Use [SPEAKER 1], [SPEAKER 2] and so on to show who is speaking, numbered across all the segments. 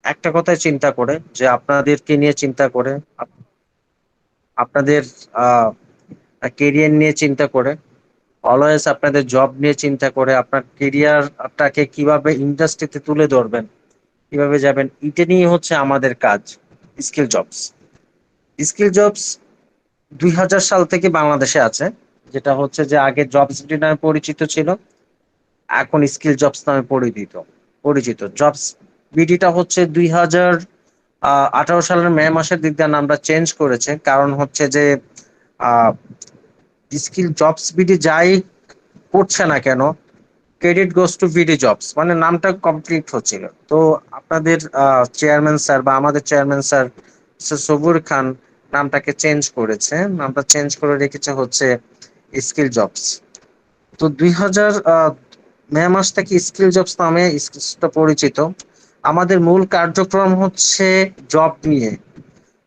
[SPEAKER 1] একটা কথাই চিন্তা করে, যে আপনাদেরকে নিয়ে চিন্তা করে, আপনাদের কেরিয়ার নিয়ে চিন্তা করে, অলওয়েজ আপনাদের জব নিয়ে চিন্তা করে, আপনার কেরিয়ারটাকে কিভাবে ইন্ডাস্ট্রিতে তুলে ধরবেন, কিভাবে যাবেন, এটা নিয়ে হচ্ছে আমাদের কাজ। স্কিল জবস, স্কিল জবস 2000 সাল থেকে বাংলাদেশে আছে। যেটা হচ্ছে যে আগে জবস নামে পরিচিত ছিল, এখন স্কিল জবস নামে পরিচিত জবস বিডিটা হচ্ছে 2018 সালের মে মাসের দিক দিয়ে নামটা চেঞ্জ করেছে। কারণ হচ্ছে যে স্কিল জবস বিডি যাই করছে না কেন, credit goes to BD jobs, মানে নামটা কমপ্লিট হচ্ছিল। তো আপনাদের চেয়ারম্যান স্যার বা আমাদের চেয়ারম্যান স্যার সবুর খান নামটাকে চেঞ্জ করেছে, নামটা চেঞ্জ করে রেখেছে হচ্ছে স্কিল জবস। তো মে মাস থেকে স্কিল জবস নামে পরিচিত। আমাদের মূল কার্যক্রম হচ্ছে জব নিয়ে।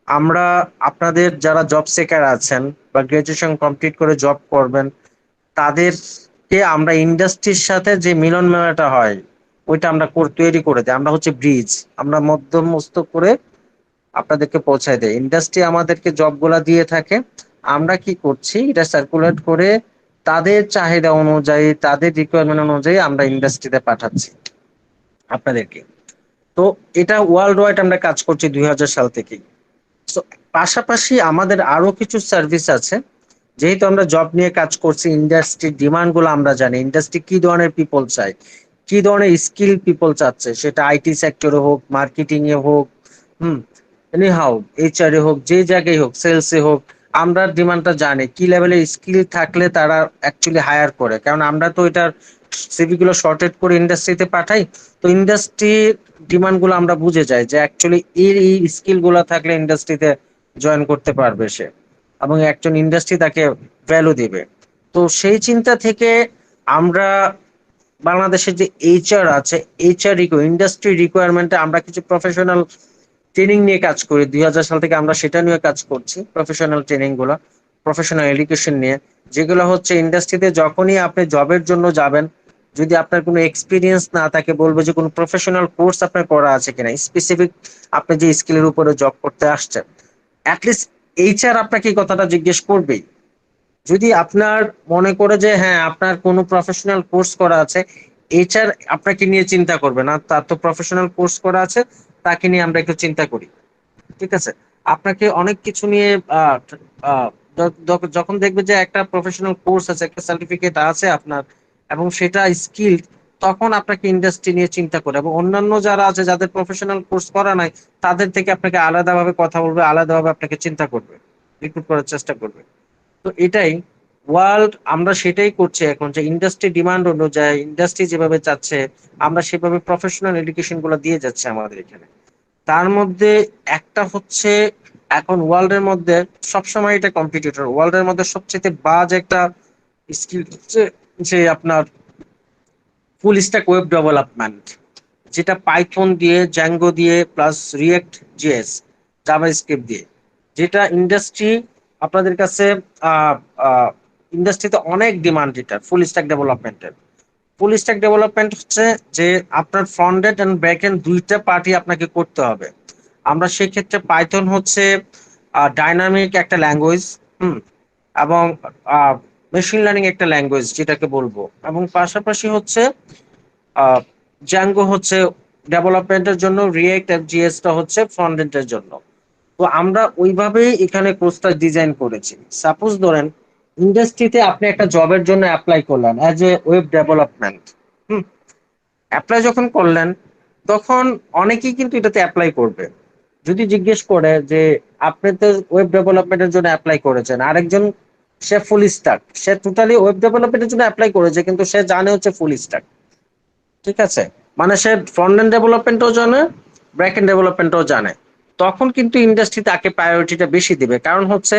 [SPEAKER 1] আমরা আপনাদের যারা জব সেকার আছেন বা গ্রাজুয়েশন কমপ্লিট করে জব করবেন, তাদেরকে আমরা ইন্ডাস্ট্রির সাথে যে মিলন মেলাটা হয়, ওইটা আমরা তৈরি করে দিই। আমরা হচ্ছে ব্রিজ, আমরা মধ্যমস্ত করে আপনাদেরকে পৌঁছায় দেয়। ইন্ডাস্ট্রি আমাদেরকে জব গুলা দিয়ে থাকে, আমরা কি করছি, এটা সার্কুলেট করে তাদের চাহিদা অনুযায়ী, তাদের রিকোয়ারমেন্ট অনুযায়ী আমরা ইন্ডাস্ট্রিতে পাঠাচ্ছি আপনাদেরকে। তো এটা ওয়ার্ল্ড ওয়াইড আমরা কাজ করছি 2000 সাল থেকেই। তো পাশাপাশি আমাদের আরো কিছু সার্ভিস আছে। যেহেতু আমরা জব নিয়ে কাজ করছি, ইন্ডাস্ট্রির ডিমান্ড গুলো আমরা জানি, ইন্ডাস্ট্রি কি ধরনের পিপল চায়, কি ধরনের স্কিল পিপল চাচ্ছে, সেটা আইটি সেক্টরে হোক, মার্কেটিং এ হোক, হুম, এনিহাউ এইচআর এ হোক, যে জায়গায় হোক, সেলস এ হোক, আমরা ডিমান্ডটা জানি কি লেভেলের স্কিল থাকলে তারা অ্যাকচুয়ালি হায়ার করে। কারণ আমরা তো এটার সিভি গুলো শর্টেড করে ইন্ডাস্ট্রিতে পাঠাই। তো ইন্ডাস্ট্রি ডিমান্ড গুলো আমরা বুঝে যাই যে অ্যাকচুয়ালি এই স্কিল গুলা থাকলে ইন্ডাস্ট্রিতে জয়েন করতে পারবে সে, এবং একজন ইন্ডাস্ট্রি তাকে ভ্যালু দিবে। তো সেই চিন্তা থেকে আমরা বাংলাদেশের যে এইচআর আছে, এইচআর ইন্ডাস্ট্রি রিকোয়ারমেন্টে আমরা কিছু প্রফেশনাল ট্রেনিং নিয়ে কাজ করি। 2000 সাল থেকে আমরা সেটা নিয়ে কাজ করছি, প্রফেশনাল ট্রেনিং গুলো, প্রফেশনাল এডুকেশন নিয়ে, যেগুলো হচ্ছে ইন্ডাস্ট্রিতে যখনই আপনি জবের জন্য যাবেন, যদি আপনার কোনো এক্সপিরিয়েন্স না থাকে, বলবো যে কোনো প্রফেশনাল কোর্স আপনার করা আছে কিনা, স্পেসিফিক আপনি যে স্কিলের উপরে জব করতে আসছেন, অ্যাটলিস্ট এইচআর আপনাকে এই কথাটা জিজ্ঞেস করবেই। যদি আপনার মনে করে যে হ্যাঁ আপনার কোনো প্রফেশনাল কোর্স করা আছে, এইচআর আপনাকে নিয়ে চিন্তা করবে না, তার তো প্রফেশনাল কোর্স করা আছে, তাকে নিয়ে আমরা একটু চিন্তা করি। ঠিক আছে, আপনাকে অনেক কিছু নিয়ে আহ, আহ, যখন দেখবে যে একটা প্রফেশনাল কোর্স আছে, একটা সার্টিফিকেট আছে আপনার, এবং সেটা স্কিল, তখন আপনাকে ইন্ডাস্ট্রি নিয়ে চিন্তা করে, এবং অন্যান্য যারা আছে যাদের প্রফেশনাল কোর্স করা নাই, তাদের থেকে আপনাকে আলাদাভাবে কথা বলবে, আলাদাভাবে আপনাকে চিন্তা করবে, রিক্রুট করার চেষ্টা করবে। তো এটাই ওয়ার্ল্ড, আমরা সেটাই করছি এখন, যে ইন্ডাস্ট্রি ডিমান্ড অনুযায়ী ইন্ডাস্ট্রি যেভাবে চাচ্ছে, আমরা সেভাবে প্রফেশনাল এডুকেশন গুলো দিয়ে যাচ্ছে আমাদের এখানে। তার মধ্যে একটা হচ্ছে, এখন ওয়ার্ল্ডের মধ্যে সবসময় এটা কম্পিটিটর, ওয়ার্ল্ডের মধ্যে সবচেয়ে বাজ একটা স্কিল হচ্ছে যে আপনার ফুল স্ট্যাক ওয়েব ডেভেলপমেন্ট, যেটা পাইথন দিয়ে, জ্যাঙ্গো দিয়ে, প্লাস রিয়েক্ট জিএস, জাভাস্ক্রিপ্ট দিয়ে, যেটা ইন্ডাস্ট্রি আপনাদের কাছে ইন্ডাস্ট্রিতে অনেক ডিমান্ড। এটা ফুল স্ট্যাক ডেভেলপমেন্টের, ফুল স্ট্যাক ডেভেলপমেন্ট হচ্ছে যে আপনার front end and back end দুইটা পার্টি আপনাকে করতে হবে। আমরা সেক্ষেত্রে পাইথন হচ্ছে ডাইনামিক একটা ল্যাঙ্গুয়েজ, হুম, এবং মেশিন লার্নিং একটা ল্যাঙ্গুয়েজ যেটাকে বলবো, এবং পাশাপাশি হচ্ছে জ্যাঙ্গো হচ্ছে ডেভেলপমেন্টের জন্য, রিয়েক্ট জিএস টা হচ্ছে ফ্রন্ট এন্ডের জন্য। তো আমরা ওইভাবেই এখানে কোর্সটা ডিজাইন করেছি। সাপোজ ধরেন ইন্ডাস্ট্রিতে আপনি একটা জবের জন্য অ্যাপ্লাই করলেন as a web development, hmm, apply যখন করলেন, তখন অনেকেই কিন্তু এটাতে অ্যাপ্লাই করবে। যদি জিজ্ঞেস করে যে আপনি তো ওয়েব ডেভেলপমেন্টের জন্য অ্যাপ্লাই করেছেন, আরেকজন সে ফুল স্ট্যাক, সে টোটালি ওয়েব ডেভেলপমেন্টের জন্য অ্যাপ্লাই করেছে, কিন্তু সে জানে হচ্ছে ফুল স্ট্যাক। ঠিক আছে, মানে সে ফ্রন্ট এন্ড ডেভেলপমেন্টও জানে, ব্যাক এন্ড ডেভেলপমেন্টও জানে। তখন কিন্তু ইন্ডাস্ট্রি তাকে প্রায়োরিটিটা বেশি দিবে। কারণ হচ্ছে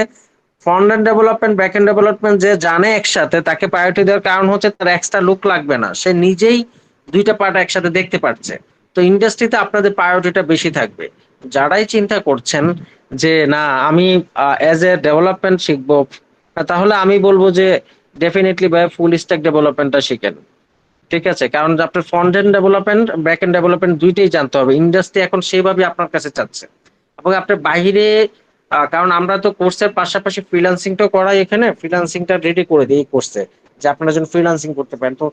[SPEAKER 1] front end development, back end development যে জানে একসাথে, তাকে প্রায়োরিটি দেওয়ার কারণ হচ্ছে তার এক্সট্রা লুক লাগবে না, সে নিজেই দুইটা পার্ট একসাথে দেখতে পাচ্ছে। তো ইন্ডাস্ট্রিতে আপনাদের প্রায়োরিটিটা বেশি থাকবে। যারাই চিন্তা করছেন যে না আমি অ্যাজ এ ডেভেলপমেন্ট শিখবো, তাহলে আমি বলবো যে ডেফিনেটলি ভাই ফুল স্ট্যাক ডেভেলপমেন্টটা শিখেন। ঠিক আছে, কারণ আপনার front and development, back end development দুইটাই জানতে হবে। ইন্ডাস্ট্রি এখন সেইভাবে আপনার কাছে চাচ্ছে। এবং আপনার বাইরে কারণ আমরা তো কোর্সের পাশাপাশি ফ্রিল্যান্সিংটাও করাই, এখানে ফ্রিল্যান্সিংটা রেডি করে দিই এই কোর্সে, যে আপনারা যেন ফ্রিল্যান্সিং করতে পারেন। তো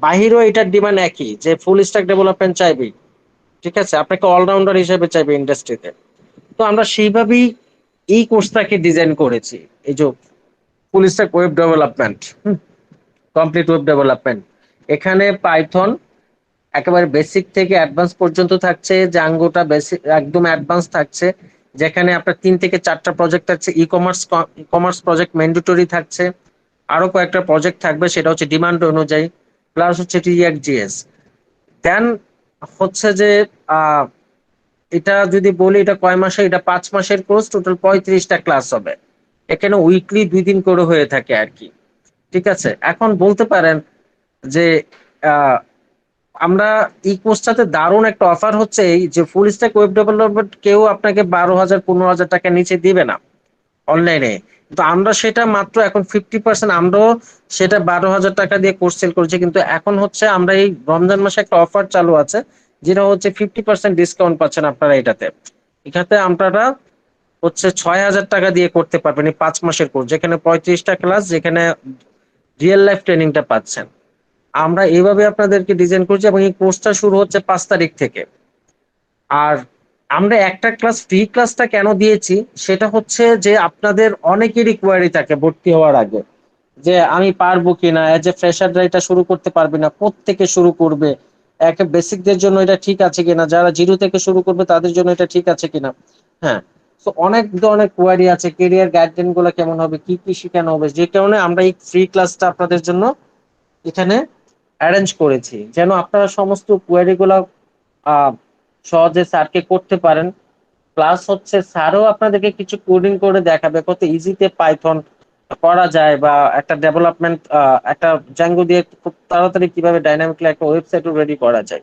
[SPEAKER 1] বাহিরেও এটার ডিমান্ড একই, যে ফুল স্ট্যাক ডেভেলপমেন্ট চাইবে। ঠিক আছে, আপনাকে অলরাউন্ডার হিসেবে চাইবে ইন্ডাস্ট্রিতে। তো আমরা সেইভাবেই এই কোর্সটাকে ডিজাইন করেছি। এই যে full stack web development, complete web development, এখানে পাইথন একেবারে বেসিক থেকে অ্যাডভান্স পর্যন্ত থাকছে, জাঙ্গোটা বেসিক একদম অ্যাডভান্স থাকছে, যেখানে আপনার 3 থেকে 4টা প্রজেক্ট থাকছে। ই কমার্স প্রজেক্ট ম্যান্ডেটরি থাকছে, আরো কয়েকটা প্রজেক্ট থাকবে, সেটা হচ্ছে ডিমান্ড অনুযায়ী। প্লাস হচ্ছে রিঅ্যাক্ট জিএস। দেন হচ্ছে যে আহ এটা যদি বলি এটা কয় মাসে, এটা 5 মাসের কোর্স, টোটাল 35টা ক্লাস হবে। এখানে উইকলি 2 দিন করে হয়ে থাকে আর কি। ঠিক আছে, এখন বলতে পারেন যে আহ আমরা এই কোর্সটাতে দারুণ একটা অফার হচ্ছে, এই যে ফুল স্ট্যাক ওয়েব ডেভেলপমেন্ট কেউ আপনাকে 12,000 15,000 টাকা নিচে দিবে না অনলাইনে। কিন্তু আমরা সেটা মাত্র এখন 50%, আমরাও সেটা 12,000 টাকা দিয়ে কোর্স সেল করেছি। কিন্তু এখন হচ্ছে আমরা এই রমজান মাসে একটা অফার চালু আছে, যেটা হচ্ছে 50% ডিসকাউন্ট পাচ্ছেন আপনারা এটাতে। এখানে আপনারা হচ্ছে 6,000 টাকা দিয়ে করতে পারবেন এই 5 মাসের কোর্স, যেখানে 35টা ক্লাস, যেখানে রিয়েল লাইফ ট্রেনিংটা পাচ্ছেন। আমরা এইভাবে আপনাদেরকে ডিজাইন করছি, এবং এই কোর্সটা শুরু হচ্ছে 5 তারিখ থেকে। আর আমরা একটা ক্লাস ফ্রি ক্লাসটা কেন দিয়েছি, সেটা হচ্ছে যে আপনাদের অনেকেরই কোয়ারি থাকে ভর্তি হওয়ার আগে, যে আমি পারবো কিনা, এজ এ ফ্রেশাররা এটা শুরু করতে পারবে না, কোত্থেকে শুরু করবে, একটা বেসিকদের জন্য এটা ঠিক আছে কিনা, যারা জিরো থেকে শুরু করবে তাদের জন্য এটা ঠিক আছে কিনা। হ্যাঁ, তো অনেক ধরনের কোয়ারি আছে, কেরিয়ার গাইডলাইন গুলো কেমন হবে, কি কি শেখানো হবে, যে কারণে আমরা এই ফ্রি ক্লাসটা আপনাদের জন্য এখানে অ্যারেঞ্জ করেছি, যেন আপনারা সমস্ত কোয়ারি গুলা আহ সহজে স্যারকে করতে পারেন। প্লাস হচ্ছে স্যারও আপনাদেরকে কিছু কোডিং করে দেখাবে কত ইজিতে পাইথন করা যায়, বা একটা ডেভেলপমেন্ট একটা জ্যাঙ্গো দিয়ে খুব তাড়াতাড়ি কিভাবে ডাইনামিকলি একটা ওয়েবসাইটও রেডি করা যায়।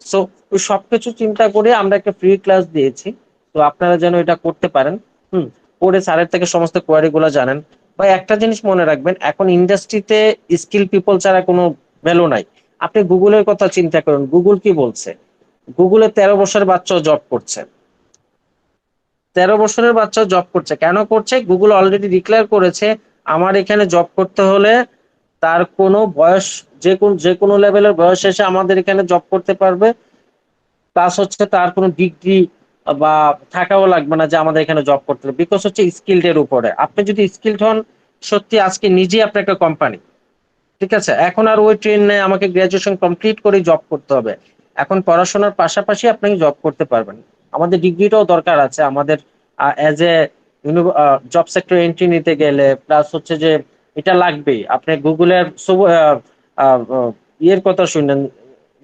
[SPEAKER 1] সো ওই সবকিছু চিন্তা করে আমরা একটা ফ্রি ক্লাস দিয়েছি। তো আপনারা যেন এটা করতে পারেন, হুম, করে স্যারের থেকে সমস্ত কোয়ারি গুলো জানেন। ভাই একটা জিনিস মনে রাখবেন, এখন ইন্ডাস্ট্রিতে স্কিল পিপল ছাড়া কোনো ভ্যালু নাই। আপনি গুগলের কথা চিন্তা করুন, গুগল কি বলছে? গুগলে 13 বছরের বাচ্চাও জব করছে। 13 বছরের বাচ্চাও জব করছে, কেন করছে? গুগল অলরেডি ডিক্লেয়ার করেছে, আমার এখানে জব করতে হলে তার কোনো বয়স, যে কোনো লেভেলের বয়স এসে আমাদের এখানে জব করতে পারবে। প্লাস হচ্ছে তার কোনো ডিগ্রি বা থাকাও লাগবে না যে আমাদের এখানে জব করতে হবে, বিকজ হচ্ছে স্কিলড এর উপরে। আপনি যদি স্কিলড হন, সত্যি আজকে নিজেই আপনি একটা কোম্পানি। ঠিক আছে, এখন আর ওই ট্রেন নেই আমাকে গ্রাজুয়েশন কমপ্লিট করে জব করতে হবে। এখন পড়াশোনার পাশাপাশি আপনি জব করতে পারবেন। আমাদের ডিগ্রিটাও দরকার আছে আমাদের as a job sector entry নিতে গেলে। প্লাস হচ্ছে যে এটা লাগবেই। আপনি গুগলের ইয়ের কথা শুনেন,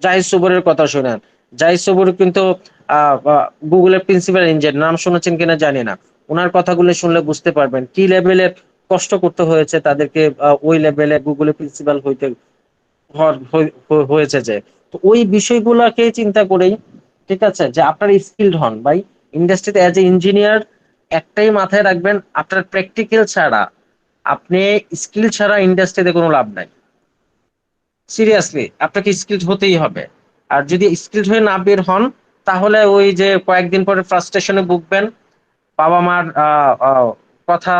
[SPEAKER 1] জাহিদ সুবরের কথা শুনেন। জাহিদ সুবর কিন্তু গুগলের প্রিন্সিপাল ইঞ্জিনিয়ার, নাম শুনেছেন কিনা জানি না। ওনার কথাগুলো শুনলে বুঝতে পারবেন কি লেভেলের কষ্ট করতে হয়েছে তাদেরকে ওই লেভেলে গুগলের প্রিন্সিপাল হইতে হয়েছে। যে তো ওই বিষয়গুলোকে চিন্তা করেই, ঠিক আছে, যে আপনার স্কিলড হন ভাই ইন্ডাস্ট্রিতে অ্যাজ এ ইঞ্জিনিয়ার। একটাই মাথায় রাখবেন, আপনার প্র্যাকটিক্যাল ছাড়া, আপনি স্কিল ছাড়া ইন্ডাস্ট্রিতে কোনো লাভ নাই। সিরিয়াসলি আপনাকে স্কিলড হতেই হবে। আর যদি স্কিলড হয়ে না বের হন, তাহলে ওই যে কয়েকদিন পরে ফ্রাস্ট্রেশনে ভুগবেন, বাবা মার কথা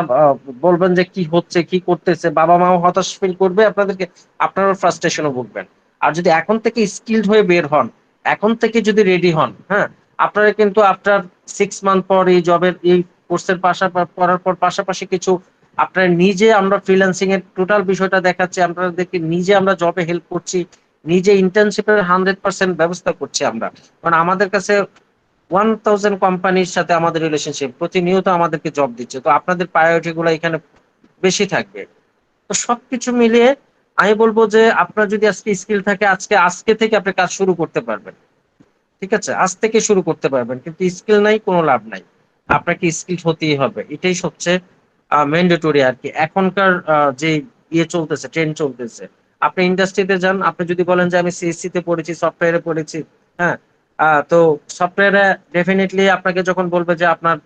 [SPEAKER 1] বলবেন যে কি হচ্ছে কি করতেছে, বাবা মাও হতাশ ফিল করবে আপনাদেরকে, আপনারাও ফ্রাস্ট্রেশনে ভুগবেন। আর যদি এখন থেকে স্কিলড হয়ে বের হন, এখন থেকে যদি রেডি হন, হ্যাঁ, আপনারা কিন্তু আফটার 6 মান্থ পর এই জবের এই কোর্সের পাশাপাশি করার পর পাশাপাশি কিছু আপনারা নিজে, আমরা ফ্রিল্যান্সিং এর টোটাল বিষয়টা দেখাচ্ছি আপনাদেরকে, নিজে আমরা জবে হেল্প করছি, নিজে ইন্টার্নশিপের 100% ব্যবস্থা করছি আমরা। কারণ আমাদের কাছে 1,000 কোম্পানির সাথে আমাদের রিলেশনশিপ, প্রতিনিয়ত আমাদেরকে জব দিচ্ছে। তো আপনাদের প্রায়োরিটি গুলো এখানে বেশি থাকবে। তো সবকিছু মিলিয়ে আমি বলবো যে আপনার যদি আজকে স্কিল থাকে, আজকে থেকে আপনি কাজ শুরু করতে পারবেন। ঠিক আছে, আজ থেকে শুরু করতে পারবেন, কিন্তু স্কিল নাই কোনো লাভ নাই। আপনাকে স্কিল হতেই হবে, এটাই সবচেয়ে ম্যান্ডেটরি আর কি। এখনকার যে ইয়ে চলতেছে, ট্রেন্ড চলতেছে। আপনি ইন্ডাস্ট্রিতে যান, আপনি যদি বলেন যে আমি সিএসসি তে পড়েছি, সফটওয়্যারে পড়েছি, হ্যাঁ, তো সফটওয়্যারে ডেফিনেটলি আপনাকে যখন বলবে যে আপনার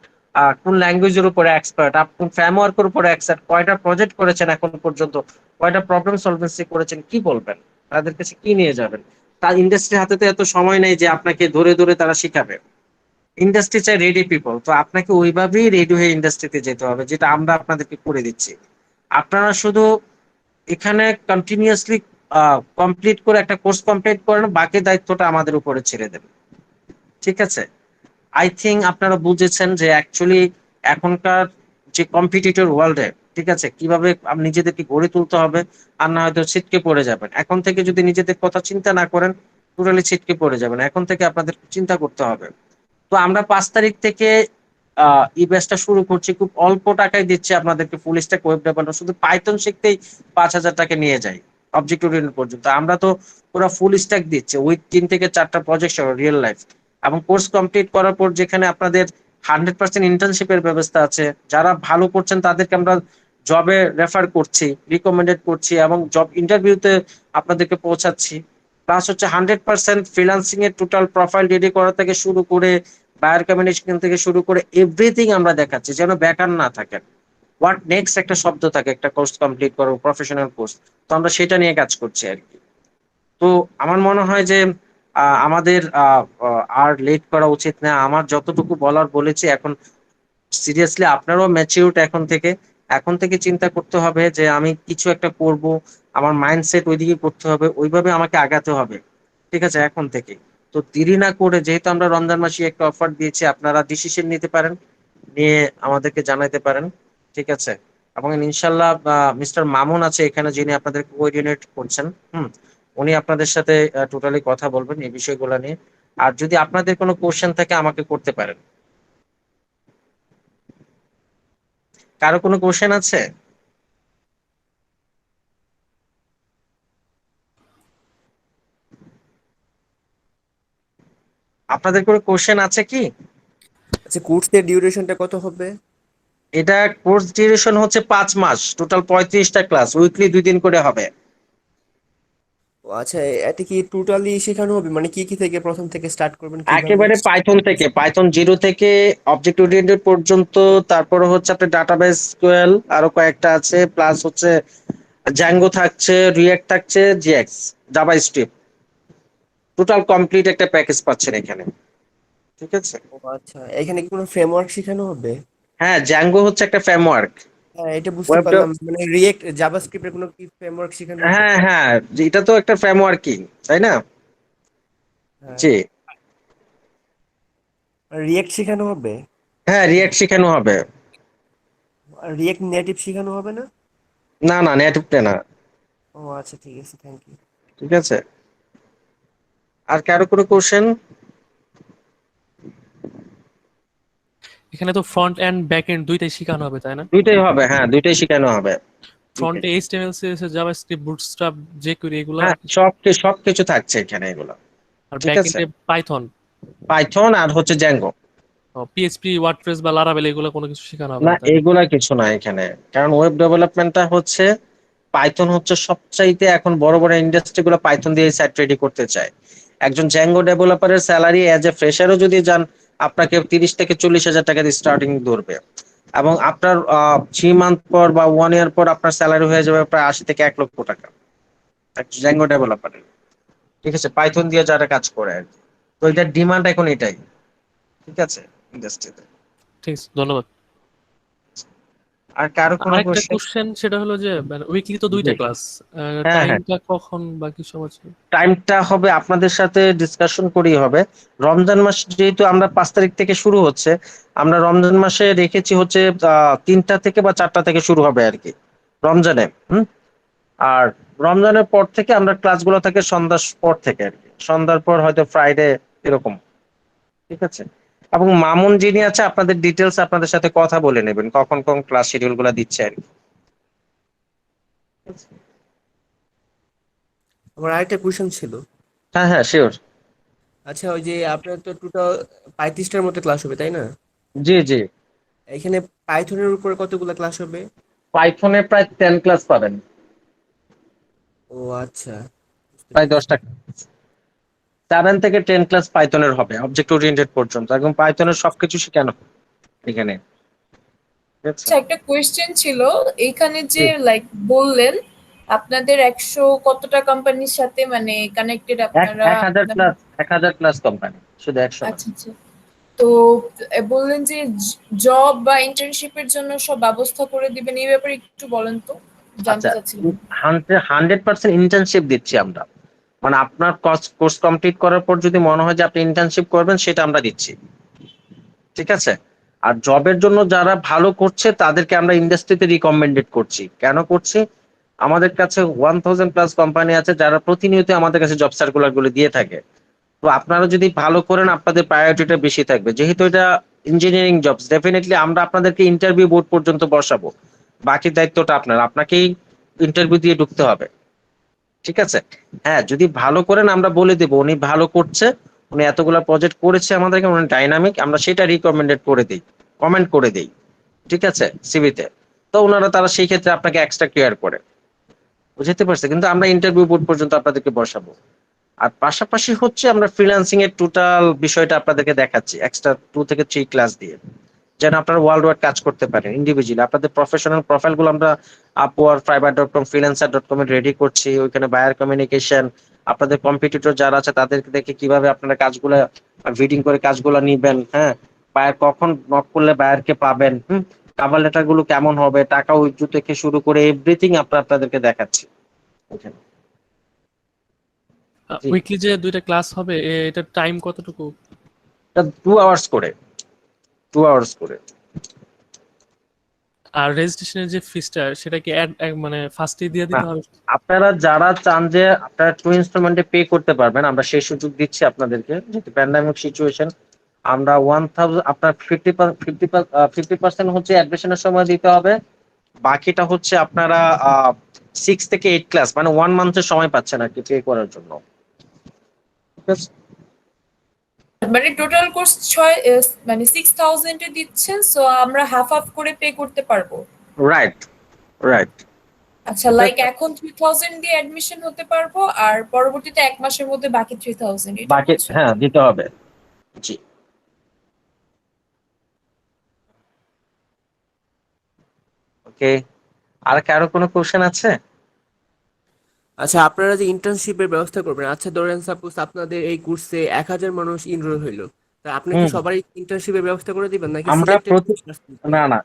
[SPEAKER 1] কোন ল্যাঙ্গুয়েজের উপরে এক্সপার্ট, আপনি কোন ফ্রেমওয়ার্কের উপরে এক্সপার্ট, কয়টা প্রজেক্ট করেছেন এখন পর্যন্ত, কয়টা প্রবলেম সলভেন্সি করেছেন, কি বলবেন? তাদের কাছে কি নিয়ে যাবেন? তার ইন্ডাস্ট্রির হাতে তো এত সময় নেই যে আপনাকে ধরে ধরে তারা শিখাবে। ইন্ডাস্ট্রি চাই রেডি পিপল, তো আপনাকে ওইভাবেই রেডি হয়ে ইন্ডাস্ট্রিতে যেতে হবে, যেটা আমরা আপনাদেরকে করে দিচ্ছি। আপনারা শুধু এখানে কন্টিনিউয়াসলি কমপ্লিট করে একটা কোর্স কমপ্লিট করেন, বাকি দায়িত্বটা আমাদের উপরে ছেড়ে দেন। ঠিক আছে? আই থিঙ্ক আপনারা বুঝেছেন যে অ্যাকচুয়ালি এখনকার যে কম্পিটিটর ওয়ার্ল্ডে, ঠিক আছে, কিভাবে নিজেদেরকে গড়ে তুলতে হবে। আর না হয়তো ছিটকে পড়ে যাবেন এখন থেকে, যদি নিজেদের কথা চিন্তা না করেন টোটালি ছিটকে পড়ে যাবেন। এখন থেকে আপনাদের চিন্তা করতে হবে। তো আমরা 5 তারিখ থেকে ই ব্যাচটা শুরু করছি, খুব অল্প টাকায় দিচ্ছি আপনাদেরকে ফুল স্ট্যাক ওয়েব ডেভেলপমেন্ট, শুধু পাইথন শিখতেই 5,000 টাকা নিয়ে যাই অবজেক্ট ওরিয়েন্টেড পর্যন্ত। আমরা তো পুরো ফুল স্ট্যাক দিচ্ছি উইথ 3 থেকে 4টা প্রজেক্ট রিয়েল লাইফ। এবং কোর্স কমপ্লিট করার পর যেখানে আপনাদের 100% ইন্টার্নশিপের ব্যবস্থা আছে, যারা ভালো করছেন তাদেরকে আমরা জবে রেফার করছি, রিকমেন্ডেড করছি এবং জব ইন্টারভিউতে আপনাদেরকে পৌঁছাচ্ছি। প্লাস হচ্ছে 100% ফ্রিল্যান্সিং এর টোটাল প্রোফাইল রেডি করা থেকে শুরু করে বায়ার কমিউনিকেশন থেকে শুরু করে এভরিথিং আমরা দেখাচ্ছি, যেন বেকার না থাকেন। হোয়াট নেক্সট একটা শব্দ থাকে একটা কোর্স কমপ্লিট করো, প্রফেশনাল কোর্স। তো আমরা সেটা নিয়ে কাজ করছি আর কি। তো আমার মনে হয় যে আমাদের আর লেট করা উচিত না। আমার যতটুকু বলার বলেছি এখন। সিরিয়াসলি আপনারাও ম্যাচিউরড এখন থেকে চিন্তা করতে হবে যে আমি কিছু একটা করব, আমার মাইন্ডসেট ওইদিকে করতে হবে, ওইভাবে আমাকে আগাতে হবে। ঠিক আছে? এখন থেকে তো দেরি না করে, যেহেতু আমরা রমজান মাসে একটা অফার দিয়েছি, আপনারা ডিসিশন নিতে পারেন, নিয়ে আমাদেরকে জানাইতে পারেন। ঠিক আছে? এবং ইনশাল্লাহ মিস্টার মামুন আছে এখানে, যিনি আপনাদের কোঅর্ডিনেট করছেন। হুম। উনি আপনাদের সাথে টোটালি কথা বলবেন এই বিষয়গুলো নিয়ে। আর যদি আপনাদের কোনো কোশ্চেন থাকে আমাকে করতে পারেন। কারো কোনো কোশ্চেন আছে? আপনাদের কোনো কোশ্চেন আছে কি?
[SPEAKER 2] আচ্ছা, কোর্সের ডিউরেশনটা কত হবে?
[SPEAKER 1] এটা কোর্স ডিউরেশন হচ্ছে 5 মাস, টোটাল 35টা ক্লাস, উইকলি 2 দিন করে হবে।
[SPEAKER 2] ও আচ্ছা, এটা কি টোটালি শেখানো হবে, মানে কি কি থেকে প্রথম থেকে স্টার্ট করবেন কিভাবে?
[SPEAKER 1] একেবারে পাইথন থেকে, পাইথন 0 থেকে অবজেক্ট ওরিয়েন্টেড পর্যন্ত। তারপরে হচ্ছে আপনার ডাটাবেস স্কিউএল আরো কয়েকটা আছে, প্লাস হচ্ছে জ্যাঙ্গো থাকছে, রিঅ্যাক্ট থাকছে, GX, Java script. Total complete একটা প্যাকেজ পাচ্ছেন এখানে। ঠিক আছে?
[SPEAKER 2] ও আচ্ছা, এখানে কি কোনো ফ্রেমওয়ার্ক শেখানো হবে?
[SPEAKER 1] হ্যাঁ, জ্যাঙ্গো হচ্ছে একটা ফ্রেমওয়ার্ক।
[SPEAKER 2] হ্যাঁ, এটা বুঝতে
[SPEAKER 1] ওয়েব,
[SPEAKER 2] পারলাম, মানে রিয়েক্ট জাভাস্ক্রিপ্টের কোনো কি ফ্রেমওয়ার্ক শেখানো হবে?
[SPEAKER 1] হ্যাঁ হ্যাঁ, এটা তো একটা ফ্রেমওয়ার্কই, তাই না?
[SPEAKER 2] হ্যাঁ,
[SPEAKER 1] জি।
[SPEAKER 2] রিয়েক্ট শেখানো হবে?
[SPEAKER 1] হ্যাঁ, রিঅ্যাক্ট শেখানো হবে।
[SPEAKER 2] রিয়েক্ট নেটিভ শেখানো হবে না?
[SPEAKER 1] না না, নেটিভ না।
[SPEAKER 2] ও আচ্ছা, ঠিক আছে, থ্যাংক ইউ।
[SPEAKER 1] ঠিক আছে? আর কারো কোনো কোশ্চেন?
[SPEAKER 3] এখানে তো ফ্রন্ট এন্ড ব্যাক এন্ড দুইটাই শেখানো হবে তাই না?
[SPEAKER 1] দুইটাই হবে, হ্যাঁ দুইটাই শেখানো হবে। দুইটাই।
[SPEAKER 3] ফ্রন্টে এইচটিএমএল সিএসএস জাভাস্ক্রিপ্ট বুটস্ট্র্যাপ জেকুইরি এগুলো,
[SPEAKER 1] হ্যাঁ, সবকিছু থাকছে এখানে এগুলো।
[SPEAKER 3] আর
[SPEAKER 1] ঠিক
[SPEAKER 3] ব্যাক
[SPEAKER 1] আছে?
[SPEAKER 3] এন্ডে পাইথন,
[SPEAKER 1] পাইথন আর হচ্ছে জ্যাঙ্গো।
[SPEAKER 3] পিএইচপি ওয়ার্ডপ্রেস বা লারাভেল এগুলো কোনো কিছু শেখানো হবে
[SPEAKER 1] না,
[SPEAKER 3] না তাই না?
[SPEAKER 1] এইগুলা কিছু না এখানে। কারণ ওয়েব ডেভেলপমেন্টটা হচ্ছে, পাইথন হচ্ছে সবচাইতে এখন বড় বড় ইন্ডাস্ট্রি গুলো পাইথন দিয়ে সাইট রেডি করতে চায়। একজন জ্যাঙ্গো ডেভেলপারের স্যালারি এজ এ ফ্রেশারও যদি যান, আপনাকে 30 থেকে 40 হাজার টাকা দিয়ে স্টার্টিং ধরবে। এবং আপনার 3 মান্থ পর বা 1 ইয়ার পর আপনার স্যালারি হয়ে যাবে প্রায় 80 থেকে 1 লক্ষ টাকা, একটা জ্যাঙ্গো ডেভেলপারের। ঠিক আছে? পাইথন দিয়ে যারা কাজ করে আর কি। তো এটার ডিমান্ড এখন এটাই। ঠিক আছে? ইন্ডাস্ট্রিতে।
[SPEAKER 3] ঠিক আছে, ধন্যবাদ।
[SPEAKER 1] আর কারো কোনো
[SPEAKER 3] আরেকটা
[SPEAKER 1] কোশ্চেন?
[SPEAKER 3] কোশ্চেন, সেটা হলো যে উইকলি তো
[SPEAKER 1] জি।
[SPEAKER 3] দুইটা ক্লাস,
[SPEAKER 1] হ্যাঁ হ্যাঁ,
[SPEAKER 3] টাইমটা কখন বা কি সময় ছিল?
[SPEAKER 1] টাইমটা হবে আপনাদের সাথে ডিসকাশন করেই হবে। রমজান মাস যেহেতু আমরা 5 তারিখ থেকে শুরু হচ্ছে, আমরা রমজান মাসে রেখেছি হচ্ছে 3টা থেকে বা 4টা থেকে শুরু হবে আর কি রমজানে। হুম। আর রমজানের পর থেকে আমরা ক্লাসগুলো থাকে সন্ধ্যার পর থেকে আর কি, সন্ধ্যার পর হয়তো ফ্রাইডে এরকম। ঠিক আছে? এবং মামুন যিনি আছে আপনাদের ডিটেলস আপনাদের সাথে কথা বলে নেবেন, কখন কোন ক্লাস শিডিউল গুলা দিচ্ছে আর কি।
[SPEAKER 2] আমার আরেকটা কোয়েশ্চেন ছিল।
[SPEAKER 1] হ্যাঁ হ্যাঁ, শিওর।
[SPEAKER 2] আচ্ছা, ওই যে আপনার তো টোটাল 35টার মতো ক্লাস হবে তাই না?
[SPEAKER 1] জি জি।
[SPEAKER 2] এখানে পাইথনের উপর কতগুলো ক্লাস হবে?
[SPEAKER 1] পাইথনে প্রায় 10 ক্লাস পাবেন।
[SPEAKER 2] ও আচ্ছা, বুঝতে
[SPEAKER 1] প্রায়
[SPEAKER 2] পেরেছি।
[SPEAKER 1] 10টা। 7 থেকে 10 ক্লাস পাইথনের হবে অবজেক্ট ওরিয়েন্টেড পর্যন্ত, একদম পাইথনের সবকিছু শেখানো হবে এখানে। ঠিক আছে?
[SPEAKER 4] আচ্ছা, একটা কোয়েশ্চেন ছিল। এইখানে
[SPEAKER 1] জি।
[SPEAKER 4] যে লাইক বললেন আপনাদের 100 কতটা কোম্পানির সাথে মানে কানেক্টেড
[SPEAKER 1] এক
[SPEAKER 4] আপনারা?
[SPEAKER 1] 1,000 প্লাস, 1,000 প্লাস কোম্পানি, শুধু 100 না।
[SPEAKER 4] আচ্ছা আচ্ছা। তো বললেন যে জব বা ইন্টার্নশিপের জন্য সব ব্যবস্থা করে দিবেন, এই ব্যাপারে একটু বলেন তো, জানতে
[SPEAKER 1] আচ্ছা,
[SPEAKER 4] চাচ্ছিলাম।
[SPEAKER 1] 100% ইন্টার্নশিপ দিচ্ছি আমরা। মানে আপনার কোর্স কমপ্লিট করার পর যদি মনে হয় যে আপনি ইন্টার্নশিপ করবেন, সেটা আমরা দিচ্ছি। ঠিক আছে। আর জবের জন্য যারা ভালো করছে তাদেরকে আমরা ইন্ডাস্ট্রিতে রিকমেন্ডেড করছি। কেন করছি? আমাদের কাছে 1000 প্লাস কোম্পানি আছে যারা প্রতিনিয়ত আমাদের কাছে জব সার্কুলার গুলো দিয়ে থাকে। তো আপনারা যদি ভালো করেন, আপনাদের প্রায়োরিটিটা বেশি থাকবে। যেহেতু এটা ইঞ্জিনিয়ারিং জবস, ডেফিনেটলি আমরা আপনাদেরকে ইন্টারভিউ বোর্ড পর্যন্ত বসাবো। বাকি দায়িত্বটা আপনার, আপনাকেই ইন্টারভিউ দিয়ে ঢুকতে হবে। ঠিক আছে। হ্যাঁ, যদি ভালো করেন আমরা বলে দেবো উনি ভালো করছে, উনি এতগুলা প্রজেক্ট করেছে আমাদেরকে, উনি ডাইনামিক, আমরা সেটা রিকমেন্ডেড করে দিই, কমেন্ট করে দিই। ঠিক আছে, সিভিতে। তো ওনারা তারা সেই ক্ষেত্রে আপনাকে এক্সট্রা কেয়ার করে। বুঝতে পারছে? কিন্তু আমরা ইন্টারভিউ বোর্ড পর্যন্ত আপনাদেরকে বসাবো। আর পাশাপাশি হচ্ছে আমরা ফ্রিল্যান্সিং এর টোটাল বিষয়টা আপনাদেরকে দেখাচ্ছি এক্সট্রা 2 থেকে 3 ক্লাস দিয়ে, যেন আপনারা ওয়ার্ল্ড ওয়াইড কাজ করতে পারেন ইন্ডিভিজুয়ালি। আপনাদের প্রফেশনাল প্রোফাইল গুলো আমরা আপওয়ার্ক, ফাইবার.কম, ফ্রিল্যান্সার.কম এ রেডি করছি। ওইখানে বায়ার কমিউনিকেশন, আপনাদের কম্পিটিটর যারা আছে তাদেরকে দেখে কিভাবে আপনারা কাজগুলো ভিডিং করে কাজগুলো নিবেন, হ্যাঁ, বায়ার কখন নক করলে বায়ারকে পাবেন, কাভার লেটার গুলো কেমন হবে, টাকা উইথড্র থেকে শুরু করে এভরিথিং আপনাদেরকে দেখাচ্ছি ওখানে। জি,
[SPEAKER 3] উইকলি যে 2টা ক্লাস হবে, এটার টাইম কতটুকু?
[SPEAKER 1] এটা 2 আওয়ার্স করে, 2 আওয়ার্স করে।
[SPEAKER 3] আর রেজিস্ট্রেশনের যে ফিসটা, সেটা কি মানে ফার্স্টেই দিয়ে
[SPEAKER 1] না,
[SPEAKER 3] দিতে হবে?
[SPEAKER 1] আপনারা যারা চান যে আপনারা 2 ইনস্টলমেন্টে পে করতে পারবেন, আমরা সেই সুযোগ দিচ্ছি আপনাদেরকে। যেহেতু প্যান্ডামিক সিচুয়েশন, আমরা 1000, আপনার 50% হচ্ছে অ্যাডমিশনের সময় দিতে হবে। বাকিটা হচ্ছে আপনারা 6 থেকে 8 ক্লাস, মানে 1 মান্থের সময় পাচ্ছেন আর কি পে করার জন্য। ঠিক আছে।
[SPEAKER 4] মানে টোটাল কোর্স মানে 6000 এ দিচ্ছেন, সো আমরা হাফ হাফ করে পে করতে পারবো?
[SPEAKER 1] Right, right.
[SPEAKER 4] আচ্ছা, লাইক এখন 3000 দিয়ে অ্যাডমিশন হতে পারবো, আর পরবর্তীতে 1 মাসের মধ্যে বাকি 3000, এটা
[SPEAKER 1] বাকি,
[SPEAKER 4] বলছেন?
[SPEAKER 1] হ্যাঁ, দিতে হবে। জি। ওকে। আর কারো কোনো কোশ্চেন আছে?
[SPEAKER 2] আচ্ছা, আপনারা যে ইন্টার্নশিপের ব্যবস্থা করবেন, আচ্ছা ধরেন সাপোজ আপনাদের এই কোর্সে 1000 মানুষ এনরোল হইলো, তা আপনি কি
[SPEAKER 1] হুম।
[SPEAKER 2] সবারই ইন্টার্নশিপের ব্যবস্থা করে দিবেন নাকি
[SPEAKER 1] আমরা
[SPEAKER 2] সিলেক্টেড?
[SPEAKER 1] না না,